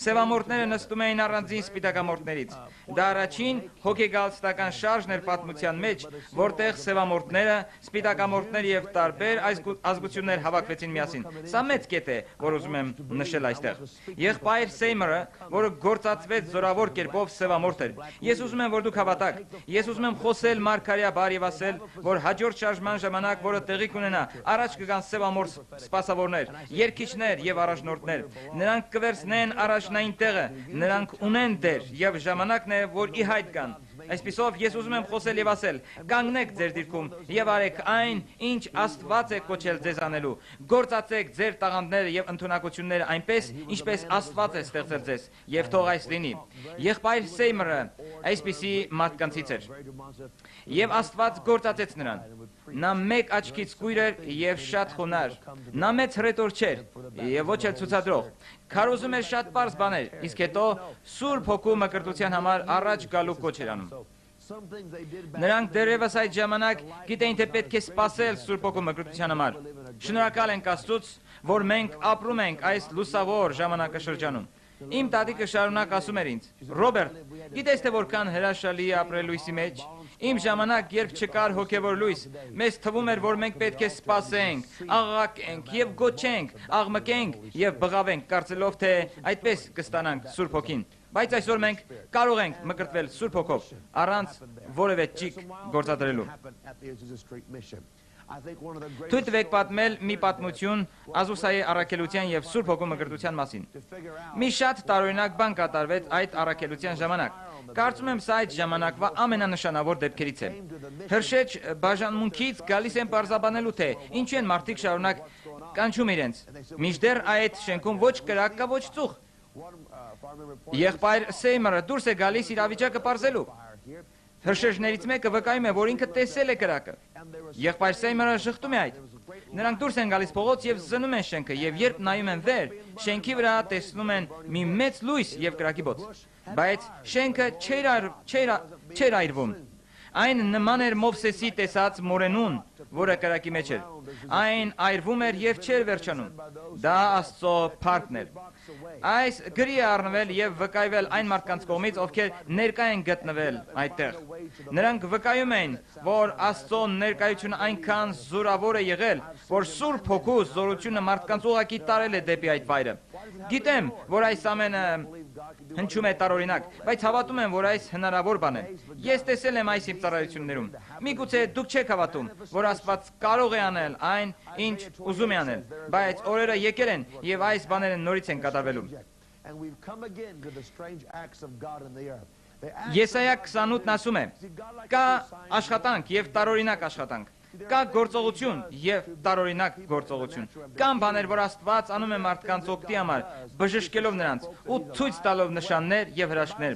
Սևամորտները նստում էին առանձին սպիտակամորտներից։ Դա առաջին հոգեգալստական շարժն էր պատմության մեջ, որտեղ սևամորտները, սպիտակամորտներ եւ տարբեր ազգություններ հավաքվեցին միասին։ Սա մեծ կետ է, որ ուզում եմ նշել այստեղ։ Եղբայր Սեյմըրը, որը գործածվեց զորավոր կերպով սևամորտ էր։ Ես ուզում եմ, որ դուք հավատաք։ Ես ուզում եմ խոսել մարգարեաբար եւ ասել, որ հաջորդ շարժման ժամանակ, որը տեղի կունենա, առաջ կգան սևամորտ սպասավորներ, երգիչներ եւ առաջնորդներ։ Նրանք կվերցնեն առաջնային տեղը, նրանք ունեն դեր եւ ժամանակն է, որ ի հայտ գան։ Այսպիսով ես ուզում եմ խոսել եւ ասել. կանգնեք ձեր դիրքում եւ արեք այն, ինչ Աստված է կոչել ձեզ անելու։ Գործածեք ձեր տաղանդները եւ ընդունակությունները այնպես, ինչպես Աստված է ստեղծել ձեզ, եւ թող այս լինի։ Եղբայր Սեյմըրը այսպիսի մարդկանցից էր։ Եվ Աստված գործածեց նրան։ Նա մեկ աչքից կույր էր եւ շատ խոնար։ Նա մեծ հռետոր չէր եւ ոչ էլ ցուցադրող։ Քարոզում էր շատ պարզ բաներ, իսկ հետո Սուրբ Հոգու մկրտության համար առաջ գալու կոչ էր անում։ Նրանք դեռևս այդ ժամանակ գիտեին, թե պետք է սպասել Սուրբ Հոգու մկրտության համար։ Շնորհակալ ենք Աստծուց, որ մենք ապրում ենք այս լուսավոր ժամանակաշրջանում։ Իմ տատիկը շարունակ ասում էր ինձ. Ռոբերտ, գիտես թե որքան հրաշալի է ապրել լույսի մեջ։ Իմ ժամանակ, երբ չկար հոգևոր լույս, մեզ թվում էր, որ մենք պետք է սպասենք, աղաղակենք եւ գոչենք, աղմկենք եւ բղավենք, կարծելով թե այդպես կստանանք Սուրբ Հոգին։ Բայց այսօր մենք կարող ենք մկրտվել Սուրբ Հոգով առանց որևէ ճիգ գործադրելու։ Թույլ տվեք պատմել մի պատմություն Ազուսայի առաքելության եւ Սուրբ Հոգու մկրտության մասին։ Մի շատ տարօրինակ բան կատարվեց այդ առաքելության ժամանակ։ Կարծում եմ սա այդ ժամանակվա ամենանշանավոր դեպքերից է։ Հրշեջ բաժանմունքից գալիս են պարզաբանելու, թե ինչու են մարդիկ շարունակ կանչում իրենց։ Մինչդեռ այդ շենքում ոչ կրակ կա, ոչ ծուխ։ Եղբայր Սեյմըրը դուրս է գալիս իր ավիճակը պարզելու։ Հրշեջներից մեկը վկայում է, որ ինքը տեսել է կրակը։ Եղբայր Սեյմըրը շղթում է այդ։ Նրանք դուրս են գալիս փողոց եւ զննում են շենքը, եւ երբ նայում են վեր, շենքի վրա տեսնում են մի մեծ լույս եւ կրակի բոց։ Բայց շենքը չէր այրվում։ Այն նման էր Մովսեսի տեսած մորենուն, որը կրակի մեջ էր։ Այն այրվում էր եւ չէր վերջանում։ Դա Աստծո փառքն էր։ Այս գրի է առնվել եւ վկայվել այն մարդկանց կողմից, ովքեր ներկա են գտնվել այդտեղ։ Նրանք վկայում են, որ Աստծո ներկայությունը այնքան զորավոր է եղել, որ Սուրբ Հոգու զորությունը մարդկանց ուղղակի տարել է դեպի այդ վայրը։ Գիտեմ, որ այս ամենը հնչում է տարօրինակ, բայց հավատում եմ, որ այս հնարավոր բան է։ Ես տեսել եմ այս իմ ծառայություններում։ Միգուցե դուք չեք հավատում, որ Աստված կարող է անել այն, ինչ ուզում է անել, բայց օրերը եկել են եւ այս բաները նորից են կատարվելու։ Եսայա 28-ն ասում է. կա աշխատանք եւ տարօրինակ աշխատանք։ կա գործողություն եւ տարօրինակ գործողություն։ Կան բաներ, որ Աստված անում է մարդկանց օգտի համար, բժշկելով նրանց ու ցույց տալով նշաններ եւ հրաշքներ։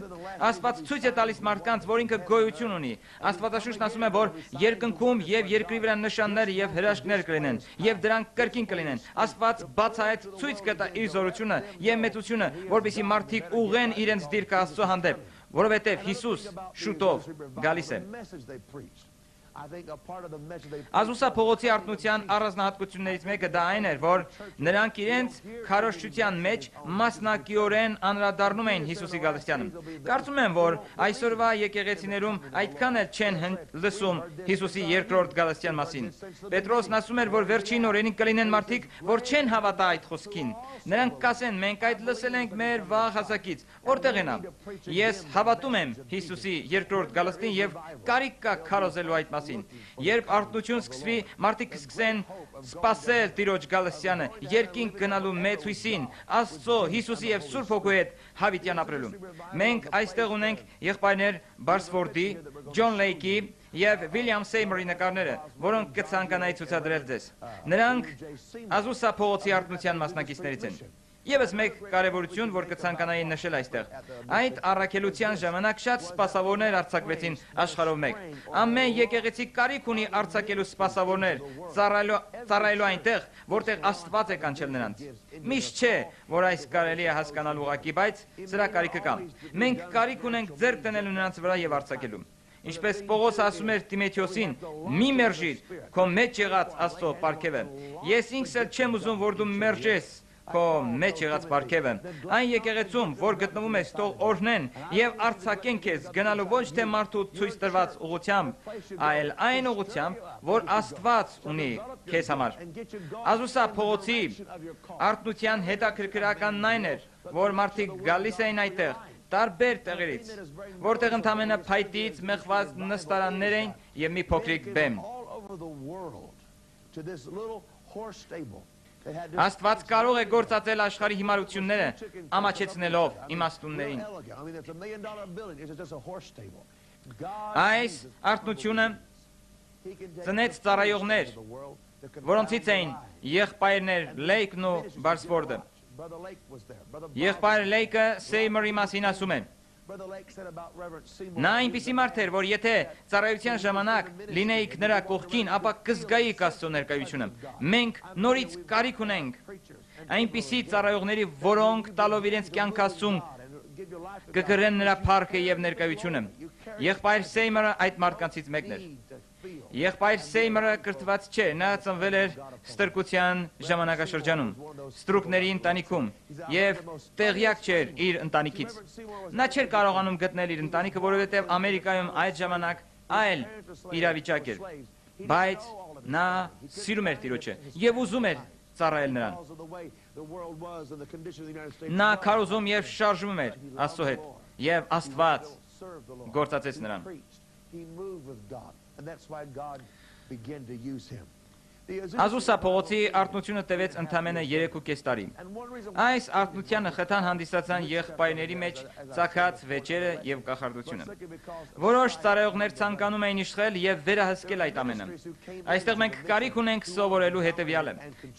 Աստված ցույց է տալիս մարդկանց, որ ինքը գոյություն ունի։ Աստվածաշունչն ասում է, որ երկնքում եւ երկրի վրա նշաններ եւ հրաշքներ կլինեն եւ դրանք կրկին կլինեն։ Աստված բացահայտ ցույց կտա իր զորությունը եւ մեծությունը, որպեսզի մարդիկ ուղղեն իրենց դիրքը Աստծո հանդեպ, որովհետեւ Հիսուս շուտով գալիս է։ Ազուսա փողոցի արթնության առանձնահատկություններից մեկը դա այն էր, որ նրանք իրենց քարոզչության մեջ մասնակիորեն անդրադառնում էին Հիսուսի գալստյանին։ Կարծում եմ, որ այսօրվա եկեղեցիներում այդքան էլ չեն լսում Հիսուսի երկրորդ գալստյան մասին։ Պետրոսն ասում էր, որ վերջին օրերին կլինեն մարդիկ, որ չեն հավատա այդ խոսքին։ Նրանք կասեն, մենք այդ լսել ենք մեր վաղ հասակից։ Որտեղ է նա։ Ես հավատում եմ Հիսուսի երկրորդ գալստին եւ կարիք կա քարոզելու այդ մասին։ Երբ արթնություն սկսվի, մարդիկ կսկսեն սպասել Տիրոջ գալստյանը, երկինք գնալու մեծ հույսին, Աստծո, Հիսուսի եւ Սուրբ Հոգու հետ հավիտյան ապրելու։ Մենք այստեղ ունենք եղբայրներ Բարսֆորդի, Ջոն Լեյքի եւ Վիլյամ Սեյմորի նկարները, որոնք կցանկանայի ցուցադրել ձեզ։ Նրանք Ազուսա փողոցի արթնության մասնակիցներից են։ Եվս մեկ կարևորություն, որ կցանկանայի նշել այստեղ։ Այդ առաքելության ժամանակ շատ սպասավորներ արձակվեցին աշխարհով մեկ։ Ամեն եկեղեցի կարիք ունի արձակելու սպասավորներ, ծառայելու այնտեղ, որտեղ Աստված է կանչել նրանց։ Միշտ չէ, որ այս կարելի է հասկանալ ուղղակի, բայց սրա կարիքը կա։ Մենք կարիք ունենք ձեռք դնելու նրանց վրա եւ արձակելու։ Ինչպես Պողոսը ասում էր Տիմոթեոսին, մի մերժիր քո մեջ եղած Աստծո պարգևը։ Ես ինքս էլ չեմ ուզում, որ դու մերժես քո մեջ եղած պարգևը։ Այն եկեղեցում, որ գտնվում ես, թող օրհնեն եւ արձակեն քեզ գնալու ոչ թե մարդու ցույց տրված ուղղությամբ, այլ այն ուղղությամբ, որ Աստված ունի քեզ համար։ Ազուսա փողոցի արթնության հետաքրքրականն այն էր, որ մարդիկ գալիս էին այդտեղ տարբեր տեղերից, որտեղ ընդամենը փայտից մեղված նստարաններ էին եւ մի փոքրիկ բեմ։ Աստված կարող է գործածել աշխարհի հիմարությունները, ամաչեցնելով իմաստուններին։ Այս արթնությունը ծնեց ծառայողներ, որոնցից էին եղբայրներ Լեյքն ու Բարսֆորդը։ Եղբայր Լեյքը Սեյմորի մասին ասում է. Նա այնպիսի մարդ էր, որ եթե ծառայության ժամանակ լինեիք նրա կողքին, ապա կզգայիք Աստծո ներկայությունը։ Մենք նորից կարիք ունենք այնպիսի ծառայողների, որոնք տալով իրենց կյանքը Աստծուն կգրեն նրա փառքը եւ ներկայությունը։ Եղբայր Սեյմորը այդ մարդկանցից մեկն էր։ Եղբայր Սեյմորը կրթված չէ, նա ծնվել էր ստրկության ժամանակաշրջանում, ստրուկների ընտանիքում եւ տեղյակ չէր իր ընտանիքից։ Նա չէր կարողանում գտնել իր ընտանիքը, որովհետեւ Ամերիկայում այդ ժամանակ այլ իրավիճակ էր։ Բայց նա սիրում էր Տիրոջը եւ ուզում էր ծառայել նրան։ Նա քարոզում եւ շարժվում էր Աստծո հետ եւ Աստված գործածեց նրան։ Ազուսա փողոցի արթնությունը տևեց ընդամենը 3.5 տարի։ Այս արթնությանը խթան հանդիսացան եղբայրների մեջ ծագած վեճերը եւ կախարդությունը։ Որոշ ծառայողներ ցանկանում էին իշխել եւ վերահսկել այդ ամենը։ Այստեղ մենք կարիք ունենք սովորելու հետեւյալը։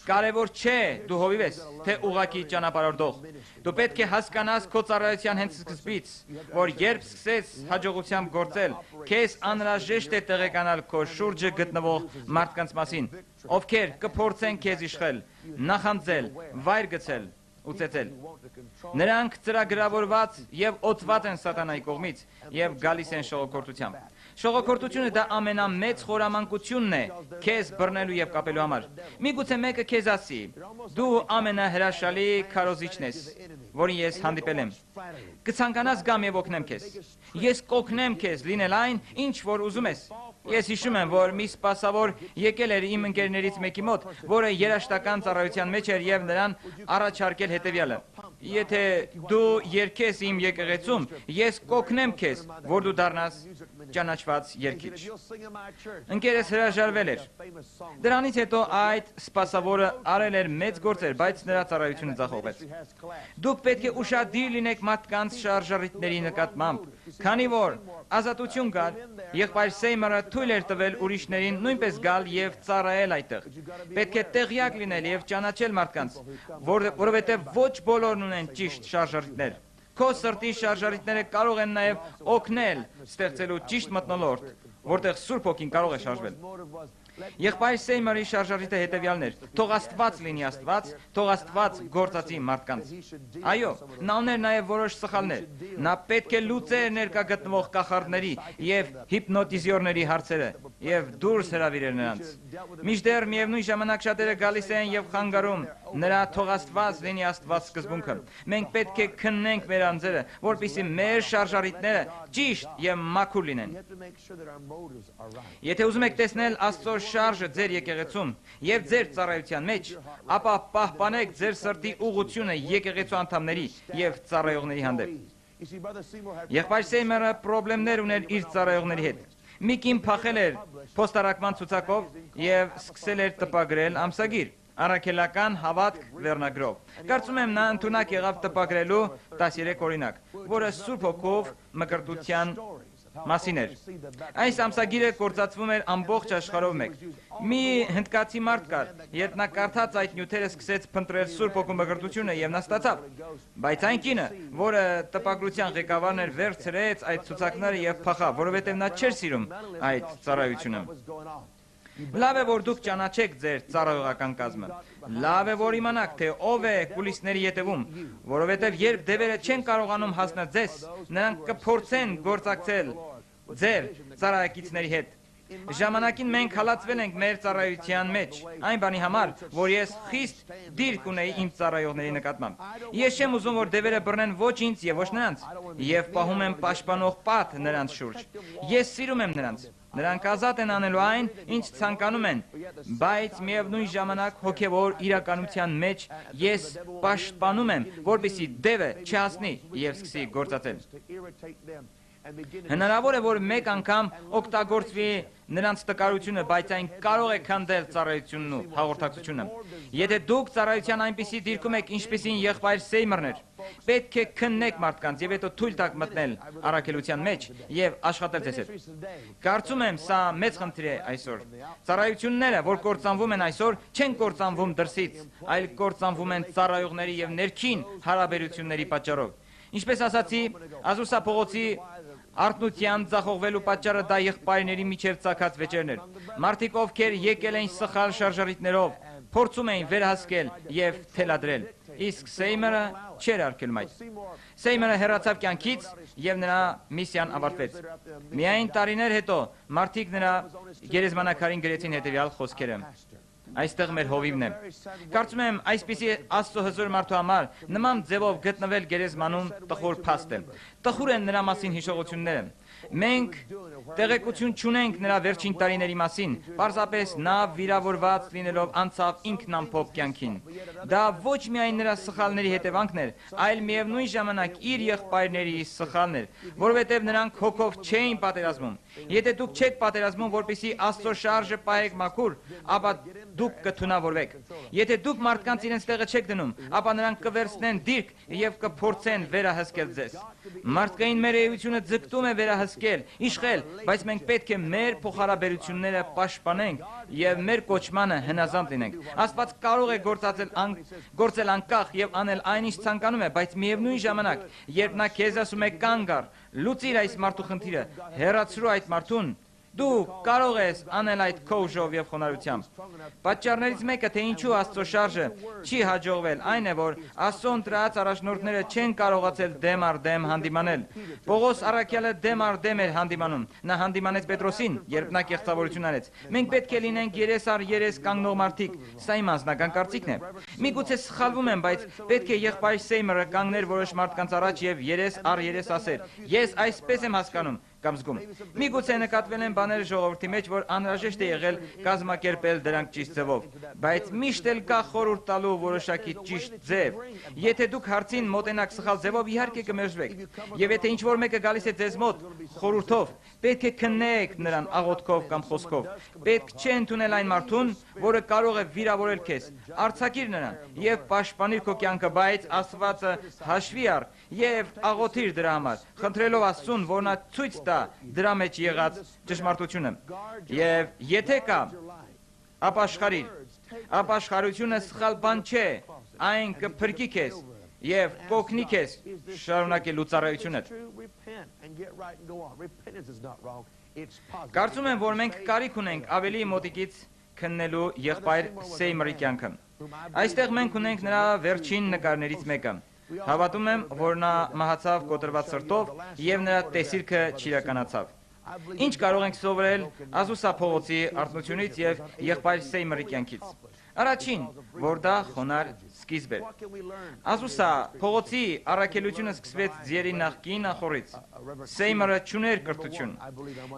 Կարևոր չէ դու հովիվ ես, թե ուղակի ճանապարհորդող։ Դու պետք է հասկանաս քո ծառայության հենց սկզբից, որ երբ սկսես հաջողությամբ գործել, քեզ անհրաժեշտ է տեղեկանալ քո շուրջը գտնվող մարդկանց մասին, ովքեր կփորձեն քեզ իշխել, նախանձել, վայր գցել ու ծեծել։ Նրանք ծրագրավորված եւ օծված են սատանայի կողմից եւ գալիս են շողոքորթությամբ։ Շողոքորթությունը դա ամենամեծ խորամանկությունն է քեզ բռնելու եւ կապելու համար։ Միգուցե մեկը քեզ ասի. դու ամենահրաշալի քարոզիչն ես, որին ես հանդիպել եմ։ Կցանկանաս գամ եւ օգնեմ քեզ։ Ես կօգնեմ քեզ լինել այն, ինչ որ ուզում ես։ Ես հիշում եմ, որ մի սպասավոր եկել էր իմ ընկերներից մեկի մոտ, որը երաշտական ծառայության մեջ էր եւ նրան առաջարկել հետեւյալը. եթե դու երգես իմ եկեղեցում, ես կօգնեմ քեզ, որ դու դառնաս ճանաչված երգիչ։ Ընկերս հրաժարվել էր։ Դրանից հետո այդ սպասավորը արել էր մեծ գործեր, բայց նրա ծառայությունը ձախողվեց։ Դուք պետք է ուշադիր լինեք մարդկանց շարժառիթների նկատմամբ, քանի որ ազատություն կար, եղբայր Սեյմորը թույլ էր տվել ուրիշներին նույնպես գալ եւ ծառայել այդտեղ։ Պետք է տեղյակ լինել եւ ճանաչել մարդկանց, որովհետեւ ոչ բոլորն ունեն ճիշտ շարժառիթներ։ Քո սրտի շարժառիթները կարող են նաև օգնել ստեղծելու ճիշտ մթնոլորտ, որտեղ Սուրբ Հոգին կարող է շարժվել։ Եղբայր Սեյմորի շարժառիթը հետևյալն էր. թող Աստված լինի Աստված, թող Աստված գործածի մարդկանց։ Այո, նա ուներ նաև որոշ սխալներ։ Նա պետք է լուծեր ներկա գտնվող կախարդների եւ հիպնոտիզյորների հարցերը եւ դուրս հրավիրեր նրանց։ Մինչդեռ միևնույն ժամանակ շատերը գալիս են եւ խանգարում նրա թող Աստված լինի Աստված սկզբունքը։ Մենք պետք է քննենք մեր անձերը, որպեսզի մեր շարժառիթները ճիշտ եւ մաքուր լինեն։ Եթե ուզում եք տեսնել Աստծո շարժը ձեր եկեղեցում եւ ձեր ծառայության մեջ, ապա պահպանեք ձեր սրտի ուղղությունը եկեղեցու անդամների եւ ծառայողների հանդեպ։ Եղբայր Սեյմորը խնդիրներ ուներ իր ծառայողների հետ։ Մի կին փախել էր փոստարակման ցուցակով եւ սկսել էր տպագրել ամսագիր, առաքելական հավատք վերնագրով։ Կարծում եմ նա ընդունակ եղավ տպագրելու 13 օրինակ, որը Սուրբ Հոգով մկրտության մասին էր։ Այս ամսագիրը գործածվում էր ամբողջ աշխարհով մեկ։ Մի հնդկացի մարդ կար, երբ նա կարդաց այդ նյութերը, սկսեց փնտրել Սուրբ Հոգու մկրտությունը եւ նա ստացավ։ Բայց այն կինը, որը տպագրության ղեկավարն էր, վերցրեց այդ ցուցակները եւ փախավ, որովհետեւ նա չէր սիրում այդ ծառայությունը։ Լավ է, որ դուք ճանաչեք ձեր ծառայողական կազմը։ Լավ է, որ իմանաք, թե ով է կուլիսների ետևում, որովհետև երբ դևերը չեն կարողանում հասնել ձեզ, նրանք կփորձեն գործակցել ձեր ծառայակիցների հետ։ Ժամանակին մենք հալածվել ենք մեր ծառայության մեջ, այն բանի համար, որ ես խիստ դիրք ունեի իմ ծառայողների նկատմամբ։ Ես չեմ ուզում, որ դևերը բռնեն ոչ ինձ եւ ոչ նրանց, եւ պահում եմ պաշտպանող պատ նրանց շուրջ։ Ես սիրում եմ նրանց։ Նրանք ազատ են անելու այն, ինչ ցանկանում են, բայց միևնույն ժամանակ հոգևոր իրականության մեջ ես պաշտպանում եմ, որպեսզի դևը չհասնի եւ սկսի գործածել։ Հնարավոր է, որ մեկ անգամ օգտագործվի նրանց տկարությունը, բայց այն կարող է քանդել ծառայությունն ու հաղորդակցությունը։ Եթե դուք ծառայության այնպիսի դիրքում եք, ինչպիսին եղբայր Սեյմորն էր, պետք է քննեք մարդկանց եւ հետո թույլ տաք մտնել առաքելության մեջ եւ աշխատել ձեզ հետ։ Կարծում եմ, սա մեծ խնդիր է այսօր։ Ծառայությունները, որ կործանվում են այսօր, չեն կործանվում դրսից, այլ կործանվում են ծառայողների եւ ներքին հարաբերությունների պատճառով։ Ինչպես ասացի, Ազուսա փողոցի արթնության ձախողվելու պատճառը դա եղբայրների միջև ծագած վեճերն էր։ Մարդիկ, ովքեր եկել էին սխալ շարժառիթներով, փորձում էին վերահսկել եւ թելադրել։ Իսկ Սեյմորը չէր արգելում այդ։ Սեյմորը հեռացավ կյանքից եւ նրա միսիան ավարտվեց։ Միայն տարիներ հետո մարդիկ նրա գերեզմանակարին գրեցին հետեւյալ խոսքերը. Այստեղ մեր հովիվն է։ Կարծում եմ, այսպիսի Աստծո հզոր մարդու համար նման ձևով գտնվել գերեզմանում տխուր փաստ է։ Տխուր են նրա մասին հիշողությունները։ Մենք տեղեկություն չունենք նրա վերջին տարիների մասին, պարզապես նա վիրավորված լինելով անցավ ինքնամփոփ կյանքին։ Դա ոչ միայն նրա սխալների հետևանքն էր, այլ միևնույն ժամանակ իր եղբայրների սխալն էր, որովհետև նրանք հոգով չէին պատերազմում։ Եթե դուք չեք պատերազմում, որպեսզի Աստծո շարժը պահեք մաքուր, ապա դուք կթունավորվեք։ Եթե դուք մարդկանց իրենց տեղը չեք դնում, ապա նրանք կվերցնեն դիրք եւ կփորձեն վերահսկել ձեզ։ Մարդկային մեր էությունը ձգտում է վերահսկել, իշխել, բայց մենք պետք է մեր փոխհարաբերությունները պաշտպանենք եւ մեր կոչմանը հնազանդ լինենք։ Աստված կարող է գործել անկախ եւ անել այն, ինչ ցանկանում է, բայց միևնույն ժամանակ, երբ նա քեզ ասում է կանգ առ, լուծիր այս մարդու խնդիրը, հեռացրու այդ մարդուն, դու կարող ես անել այդ քո ուժով եւ խոնարհությամբ։ Պատճառներից մեկը, թե ինչու Աստծո շարժը չի հաջողվել, այն է, որ Աստծո ընտրած առաջնորդները չեն կարողացել դեմ առ դեմ հանդիմանել։ Պողոս առաքյալը դեմ առ դեմ էր հանդիմանում։ Նա հանդիմանեց Պետրոսին, երբ նա կեղծավորություն արեց։ Մենք պետք է լինենք երես առ երես կանգնող մարդիկ։ Սա իմ անձնական կարծիքն է։ Միգուցե սխալվում եմ, բայց պետք է եղբայր Սեյմորը կանգներ որոշ մարդկանց առաջ եւ երես առ երես ասեր. ես այսպես եմ հասկանում, կամ զգում։ Միգուցե նկատվել են բաներ ժողովրդի մեջ, որ անհրաժեշտ է եղել կազմակերպել դրանք ճիշտ ձևով, բայց միշտ էլ կա խորհուրդ տալու որոշակի ճիշտ ձև։ Եթե դուք հարցին մոտենաք սխալ ձևով, իհարկե կմերժվեք։ Եվ եթե ինչ-որ մեկը գալիս է ձեզ մոտ խորհուրդով, պետք է քննեք նրան աղոթքով կամ խոսքով։ Պետք չէ ընդունել այն մարդուն, որը կարող է վիրավորել քեզ։ Արձակիր նրան եւ պաշտպանիր քո կյանքը, բայց Աստվածը հաշվի առ եւ աղոթիր դրա համար, խնդրելով Աստծուն, որ նա ցույց տա դրա մեջ եղած ճշմարտությունը։ Եվ եթե կա, ապաշխարությունը սխալ բան չէ, այն կփրկի քեզ եւ կօգնի քեզ շարունակելու ծառայությունդ։ Կարծում եմ, որ մենք կարիք ունենք ավելի մոտիկից քննելու եղբայր Սեյմրի կյանքը։ Այստեղ մենք ունենք նրա վերջին նկարներից մեկը։ Հավատում եմ, որ նա մահացավ կոտրված սրտով եւ նրա տեսիլքը չիրականացավ։ Ինչ կարող ենք սովորել Ազուսա փողոցի արտնությունից եւ եղբայր Սեյմրի կյանքից։ Առաջին, որ դա խոնար սկիզբ էր։ Ազուսա փողոցի առաքելությունը սկսվեց ձիերի նախկին նախորից։ Սեյմրը չուներ կրթություն։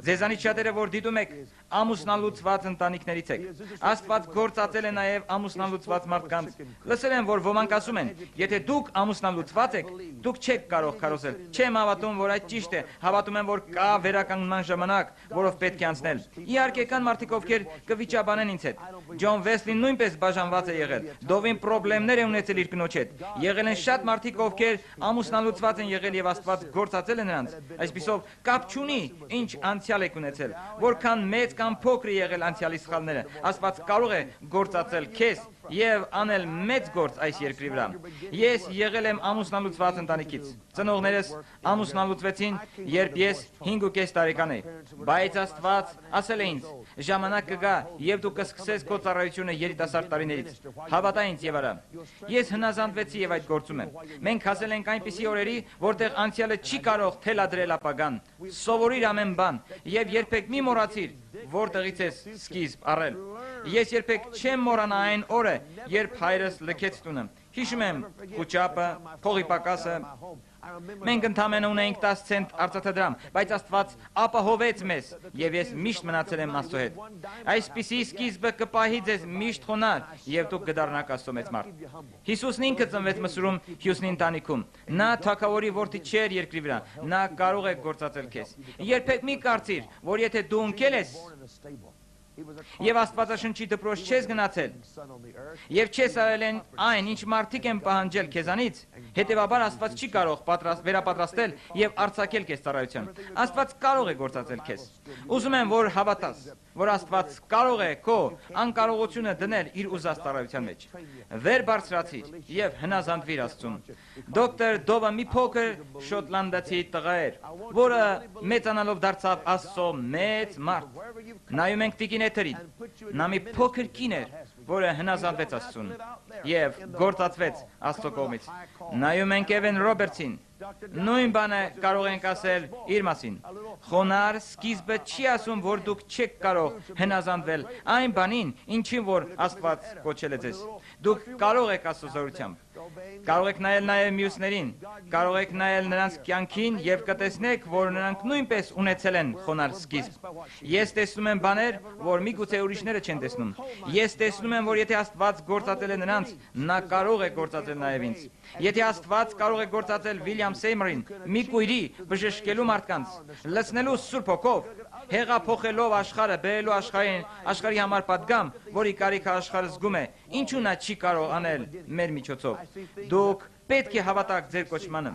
Ձեզանից շատերը, որ դիտում եք, ամուսնալուծված ընտանիքներից եք։ Աստված գործածել է նաև ամուսնալուծված մարդկանց։ Լսել եմ, որ ոմանք ասում են, եթե դուք ամուսնալուծված եք, դուք չեք կարող քարոզել։ Չեմ հավատում, որ այդ ճիշտ է։ Հավատում եմ, որ կա վերականգնման ժամանակ, որով պետք է անցնել։ Իհարկե կան մարդիկ, ովքեր կվիճաբանեն ինձ հետ։ Ջոն Վեսլին նույնպես բաժանված է եղել։ Դովին խնդիրներ է ունեցել իր կնոջ հետ։ Եղել են շատ մարդիկ, ովքեր ամուսնալուծված են եղել եւ Աստված գործածել է նրանց։ Այսպիսով կապ չունի, ինչ անցյալ եք ունեցել, որքան մեծ կամ փոքր է եղել անցյալի սխալները, Աստված կարող է գործածել քեզ եւ անել մեծ գործ այս երկրի վրա։ Ես եղել եմ ամուսնալուծված ընտանիքից։ Ծնողներս ամուսնալուծվեցին, երբ ես 5.5 տարեկան էի, բայց Աստված ասել է ինձ. ժամանակ կգա եւ դու կսկսես քո ծառայությունը երիտասարդ տարիներից։ Հավատա ինձ եւ արա։ Ես հնազանդվեցի եւ այդ գործում եմ։ Մենք հասել ենք այնպիսի օրերի, որտեղ անցյալը չի կարող թելադրել ապագան։ Սովորիր ամեն բան եւ երբեք մի մոռացիր, որտեղից ես սկիզբ առել։ Ես երբեք չեմ մոռանա այն օրը, երբ հայրս լքեց տունը։ Հիշում եմ խուճապը, փողի պակասը։ Մենք ընդամենը ունեինք 10 ցենտ արծաթադրամ, բայց Աստված ապահովեց մեզ, եւ ես միշտ մնացել եմ Աստծո հետ։ Այսպիսի սկիզբը կպահի ձեզ միշտ խոնար, եւ դուք կդառնաք Աստծո մեծ մարդ։ Հիսուսն ինքը ծնվեց Մսուրում Հյուսնի ընտանիքում։ Նա թագավորի որդի չէր երկրի վրա, նա կարող է գործածել քեզ։ Երբեք մի կարծիր, որ եթե դու ընկել ես եւ Աստվածաշնչի դպրոց չես գնացել եւ չես արել այն, ինչ մարդիկ են պահանջել քեզանից, հետեւաբար Աստված չի կարող վերապատրաստել եւ արձակել քեզ ծառայության։ Աստված կարող է գործածել քեզ։ Ուզում եմ, որ հավատաս, որ Աստված կարող է քո անկարողությունը դնել իր ուզած ծառայության մեջ։ Վեր բարձրացիր եւ հնազանդվիր Աստծուն։ Դոկտոր Դովը մի փոքր շոտլանդացի տղա էր, որը մեծանալով դարձավ Աստծո մեծ մարդ։ Նայում ենք տիկին Էթերին, նա մի փոքր կին էր, որը հնազանդվեց Աստծուն եւ գործածվեց Աստծո կողմից։ Նայում ենք Էվեն Ռոբերտսին, նույն բանը կարող ենք ասել իր մասին։ Խոնար սկիզբը չի ասում, որ դուք չեք կարող հնազանդվել այն բանին, ինչին որ Աստված կոչել է ձեզ։ Դուք կարող եք Աստծո զորությամբ։ Կարող եք նայել նաև մյուսներին, կարող եք նայել նրանց կյանքին եւ կտեսնեք, որ նրանք նույնպես ունեցել են խոնար սկիզբ։ Ես տեսնում եմ բաներ, որ միգուցե ուրիշները չեն տեսնում։ Ես տեսնում եմ, որ եթե Աստված գործածել է նրանց, նա կարող է գործածել նաև ինձ։ Եթե Աստված կարող է գործածել Վիլյամ Սեյմրին, մի կույրի բժշկելու մարդկանց, լցնելու Սուրբ Հոգով, հեղափոխելով աշխարհը, բերելու աշխարհի համար պատգամ, որի կարիքը աշխարհը զգում է, ինչու նա չի կարող անել մեր միջոցով։ Դուք պետք է հավատաք ձեր կոչմանը։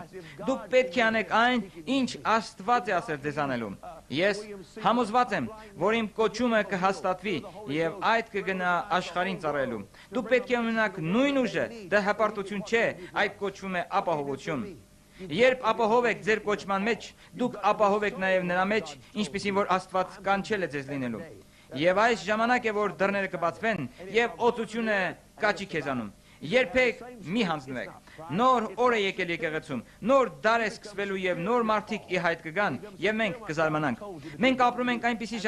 Դուք պետք է անեք այն, ինչ Աստված է ասել ձեզ անելու։ Ես համոզված եմ, որ իմ կոչումը կհաստատվի եւ այդ կգնա աշխարհին ծառայելու։ Դուք պետք է ունենաք նույն ուժը, դա հպարտություն չէ, այդ կոչվում է ապահովություն։ Երբ ապահով եք ձեր կոչման մեջ, դուք ապահով եք նաև նրա մեջ, ինչպիսին որ Աստված կանչել է ձեզ լինելու։ Եվ այս ժամանակ է, որ դռները կբացվեն եւ օծությունը կաչի քեզանում։ Երբեք մի հանձնվեք։ Նոր օր է եկել եկեղեցում, նոր դար է սկսվելու եւ նոր մարդիկ ի հայտ կգան եւ մենք կզարմանանք։ Մենք ապրում ենք այնպիսի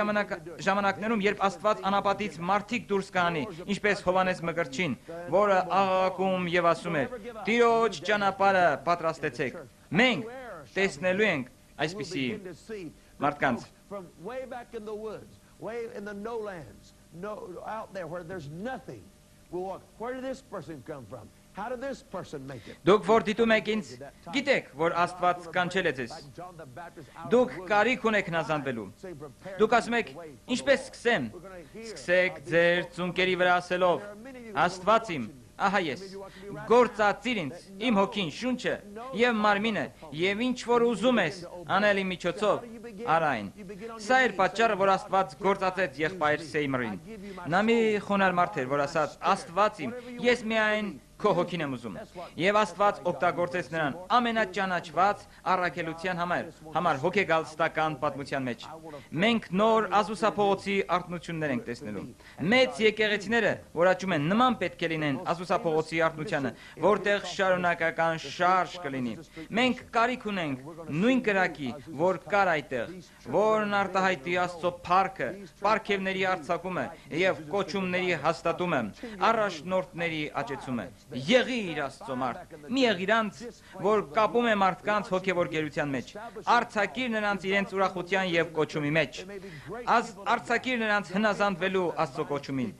ժամանակներում, երբ Աստված անապատից մարդիկ դուրս կանի, ինչպես Հովանես Մկրտչին, որը աղաղակում եւ ասում էր. «Տիրոջ ճանապարհը պատրաստեցեք»։ Մենք տեսնելու ենք այսպիսի մարդկանց։ From way back in the woods, way in the no lands, out there where there's nothing. Where did this person come from? How did this person make it? Դուք որ դիտում եք ինձ, գիտեք, որ Աստված կանչել է ձեզ։ Դուք կարիք ունեք հնազանդվելու։ Դուք ասում եք, ինչպես սկսեմ։ Սկսեք ձեր ծունկերի վրա ասելով. Աստված իմ, ահա ես, գործածիր ինձ, իմ հոգին, շունչը եւ մարմինը, եւ ինչ որ ուզում ես անել իմ միջոցով, արա այն։ Սա էր պատճառը, որ Աստված գործածեց եղբայր Սեյմրին։ Նա մի խոնար մարդ էր, որ ասաց. Աստված իմ, ես միայն քո հոգին եմ ուզում։ Եվ Աստված օգտագործեց նրան ամենաճանաչված առաքելության համար հոգեգալստական պատմության մեջ։ Մենք նոր Ազուսափողոցի արտնություններ ենք տեսնելու։ Մեծ եկեղեցիները, որ աճում են, նման պետք է լինեն Ազուսափողոցի արտնությանը, որտեղ շարունակական շարժ կլինի։ Մենք կարիք ունենք նույն կրակի, որ կար այդտեղ, որն արտահայտի Աստծո փառքը, պարգևների արձակումը եւ կոչումների հաստատումը, առաջնորդների աճեցումը։ Եղիր Աստծո մարդ, մի եղիր անց, որ կապում է մարդկանց հոգևոր գերության մեջ, արձակիր նրանց իրենց ուրախության եւ կոչումի մեջ, արձակիր նրանց հնազանդվելու Աստծո կոչումին,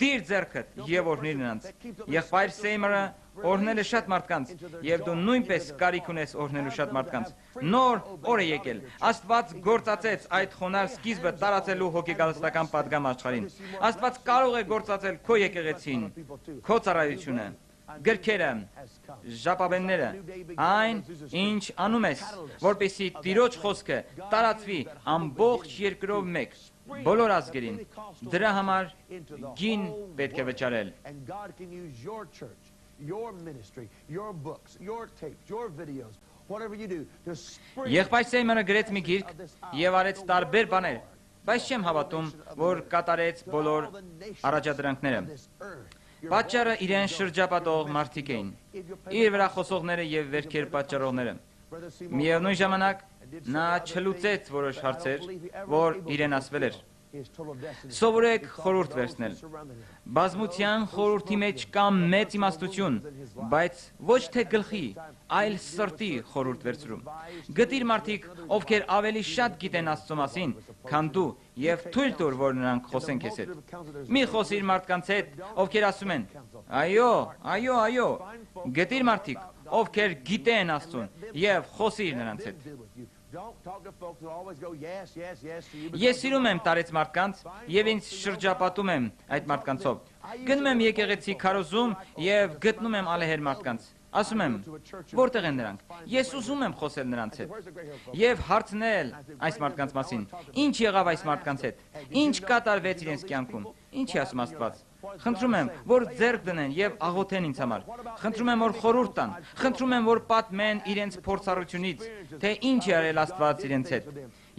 դիր ձեռքդ եւ օրհնիր նրանց։ Եղբայր Սեյմրը օրհնել է շատ մարդկանց, եւ դու նույնպես կարիք ունես օրհնելու շատ մարդկանց։ Նոր օր է եկել։ Աստված գործածեց այդ խոնար սկիզբը տարածելու հոգեգալստական պատգամ աշխարհին։ Աստված կարող է գործածել քո եկեղեցին, քո ծառայությունը, գրքերը, ժապավենները, այն, ինչ անում ես, որպեսզի Տիրոջ խոսքը տարածվի ամբողջ երկրով մեկ, բոլոր ազգերին։ Դրա համար գին պետք է վճարել։ Եղբայր Սեյմրը գրեց մի գիրք եւ արեց տարբեր բաներ, բայց չեմ հավատում, որ կատարեց բոլոր առաջադրանքները։ Պատճառը իրեն շրջապատող մարդիկ էին, իր վրա խոսողները եւ վերքեր պատճառողները։ Միևնույն ժամանակ նա չլուծեց որոշ հարցեր, որ իրեն ասվել էր։ Սովորեք խորհուրդ վերցնել։ Բազմության խորհրդի մեջ կա մեծ իմաստություն, բայց ոչ թե գլխի, այլ սրտի խորհուրդ վերցրում։ Գտիր մարդիկ, ովքեր ավելի շատ գիտեն Աստծո մասին, քան դու, եւ թույլ տուր, որ նրանք խոսեն քեզ հետ։ Մի խոսիր մարդկանց հետ, ովքեր ասում են. այո, գտիր մարդիկ, ովքեր գիտեն Աստծուն, եւ խոսիր նրանց հետ։ Ես սիրում եմ տարեց մարդկանց եւ ինձ շրջապատում եմ այդ մարդկանցով։ Գնում եմ եկեղեցի քարոզում եւ գտնում եմ ալեհեր մարդկանց։ Ասում եմ, որտեղ են նրանք։ Ես ուզում եմ խոսել նրանց հետ եւ հարցնել այս մարդկանց մասին։ Ինչ եղավ այս մարդկանց հետ։ Ինչ կատարվեց իրենց կյանքում։ Ինչի ասում Աստված։ Խնդրում եմ, որ ձեռք դնեն եւ աղոթեն ինձ համար։ Խնդրում եմ, որ խորհուրդ տան։ Խնդրում եմ, որ պատմեն իրենց փորձառությունից, թե ինչ է արել Աստված իրենց հետ։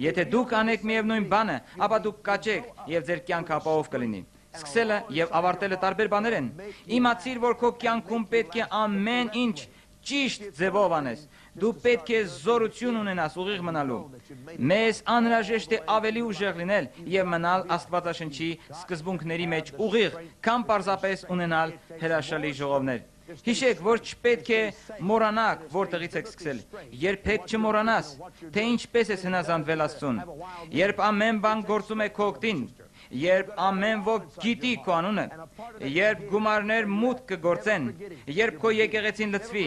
Եթե դուք անեք միևնույն բանը, ապա դուք կաճեք եւ ձեր կյանքը ապահով կլինի։ Սկսելը եւ ավարտելը տարբեր բաներ են։ Իմացիր, որ քո կյանքում պետք է ամեն ինչ ճիշտ ձևով անես։ Դու պետք է զորություն ունենաս ուղիղ մնալու։ Մեզ անհրաժեշտ է ավելի ուժեղ լինել եւ մնալ Աստվածաշնչի սկզբունքների մեջ ուղիղ, քան պարզապես ունենալ հրաշալի ժողովներ։ Հիշեք, որ չպետք է մոռանաք, որտեղից եք սկսել։ Երբեք չմոռանաս, թե ինչպես ես հնազանդվել Աստծուն։ Երբ ամեն բան գործում է քո օգտին, երբ ամեն ոք գիտի քո անունը, երբ գումարներ մուտք կգործեն, երբ քո եկեղեցին լցվի,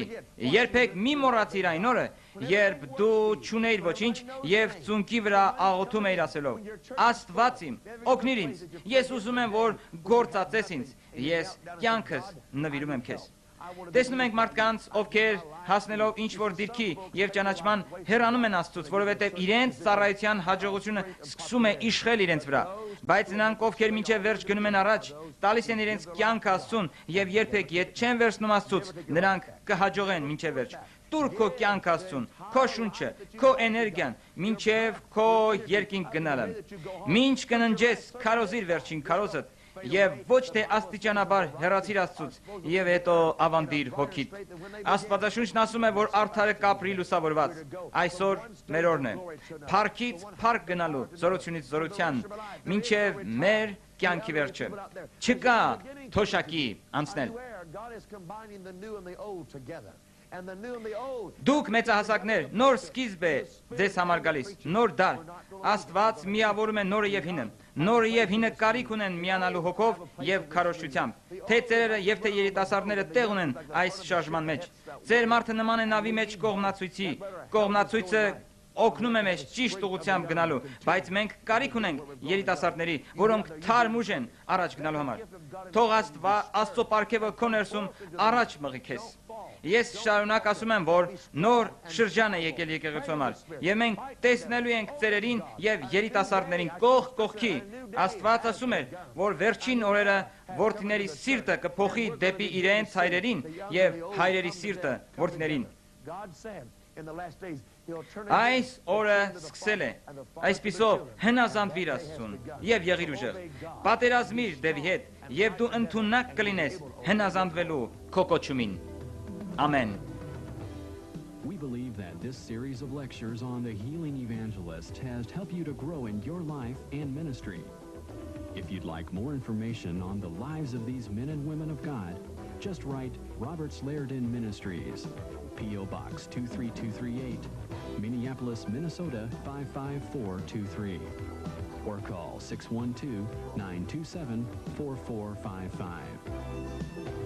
երբեք մի մոռացիր այն օրը, երբ դու չունեիր ոչինչ եւ ծունկի վրա աղոթում էիր ասելով. Աստված իմ, օգնիր ինձ, ես ուզում եմ, որ գործածես ինձ, ես կյանքս նվիրում եմ քեզ։ Տեսնում ենք մարդկանց, ովքեր հասնելով ինչ-որ դիրքի եւ ճանաչման հեռանում են Աստծուց, որովհետեւ իրենց ծառայության հաջողությունը սկսում է իշխել իրենց վրա։ Բայց նրանք, ովքեր մինչև վերջ գնում են առաջ, տալիս են իրենց կյանքը Աստծուն եւ երբեք ետ չեն վերցնում Աստծուց, նրանք կհաջողեն մինչև վերջ։ Տուր քո կյանքը Աստծուն, քո շունչը, քո էներգիան, մինչև քո երկինք գնալը։ Մինչ կննջես, քարոզիր վերջին քարոզդ եւ ոչ թե աստիճանաբար հեռացիր Աստծուց եւ հետո ավանդիր հոգիդ։ Աստվածաշունչն ասում է, որ արդարը կապրի լուսավորված։ Այսօր մեր օրն է։ Փառքից փառք գնալու, զորությունից զորության, մինչև մեր կյանքի վերջը։ Չկա թոշակի անցնել։ and the new and the old. Դուք մեծահասակներ, նոր սկիզբ է ձեզ համար գալիս, նոր դար։ Աստված միավորում է նորը եւ հինը։ Նորը եւ հինը կարիք ունեն միանալու հոգով եւ քարոզչությամբ։ Թե ծերերը եւ թե երիտասարդները տեղ ունեն այս շարժման մեջ։ Ձեր մարդը նման է նավի մեջ կողմնացույցի։ Կողմնացույցը օգնում է մեզ ճիշտ ուղղությամբ գնալու, բայց մենք կարիք ունենք երիտասարդների, որոնք թարմուժ են առաջ գնալու համար։ Թող Աստծո պարգևը քո ներսում առաջ մղի քեզ։ Ես շարունակ ասում եմ, որ նոր շրջան է եկել եկեղեցու համար, եւ մենք տեսնելու ենք ծերերին եւ երիտասարդներին կողք կողքի։ Աստված ասում է, որ վերջին օրերը որդիների սիրտը կփոխի դեպի իրենց հայրերին եւ հայրերի սիրտը որդիներին։ Այս օրը սկսել է, այսպիսով հնազանդվիր Աստծուն եւ եղիր ուժեղ, պատերազմիր դեպի հետ եւ դու ընդունակ կլինես հնազանդվելու քո կոչումին։ Amen. We believe that this series of lectures on the Healing Evangelist has helped you to grow in your life and ministry. If you'd like more information on the lives of these men and women of God, just write Robert Slairdon Ministries, P.O. Box 23238, Minneapolis, Minnesota 55423, or call 612-927-4455.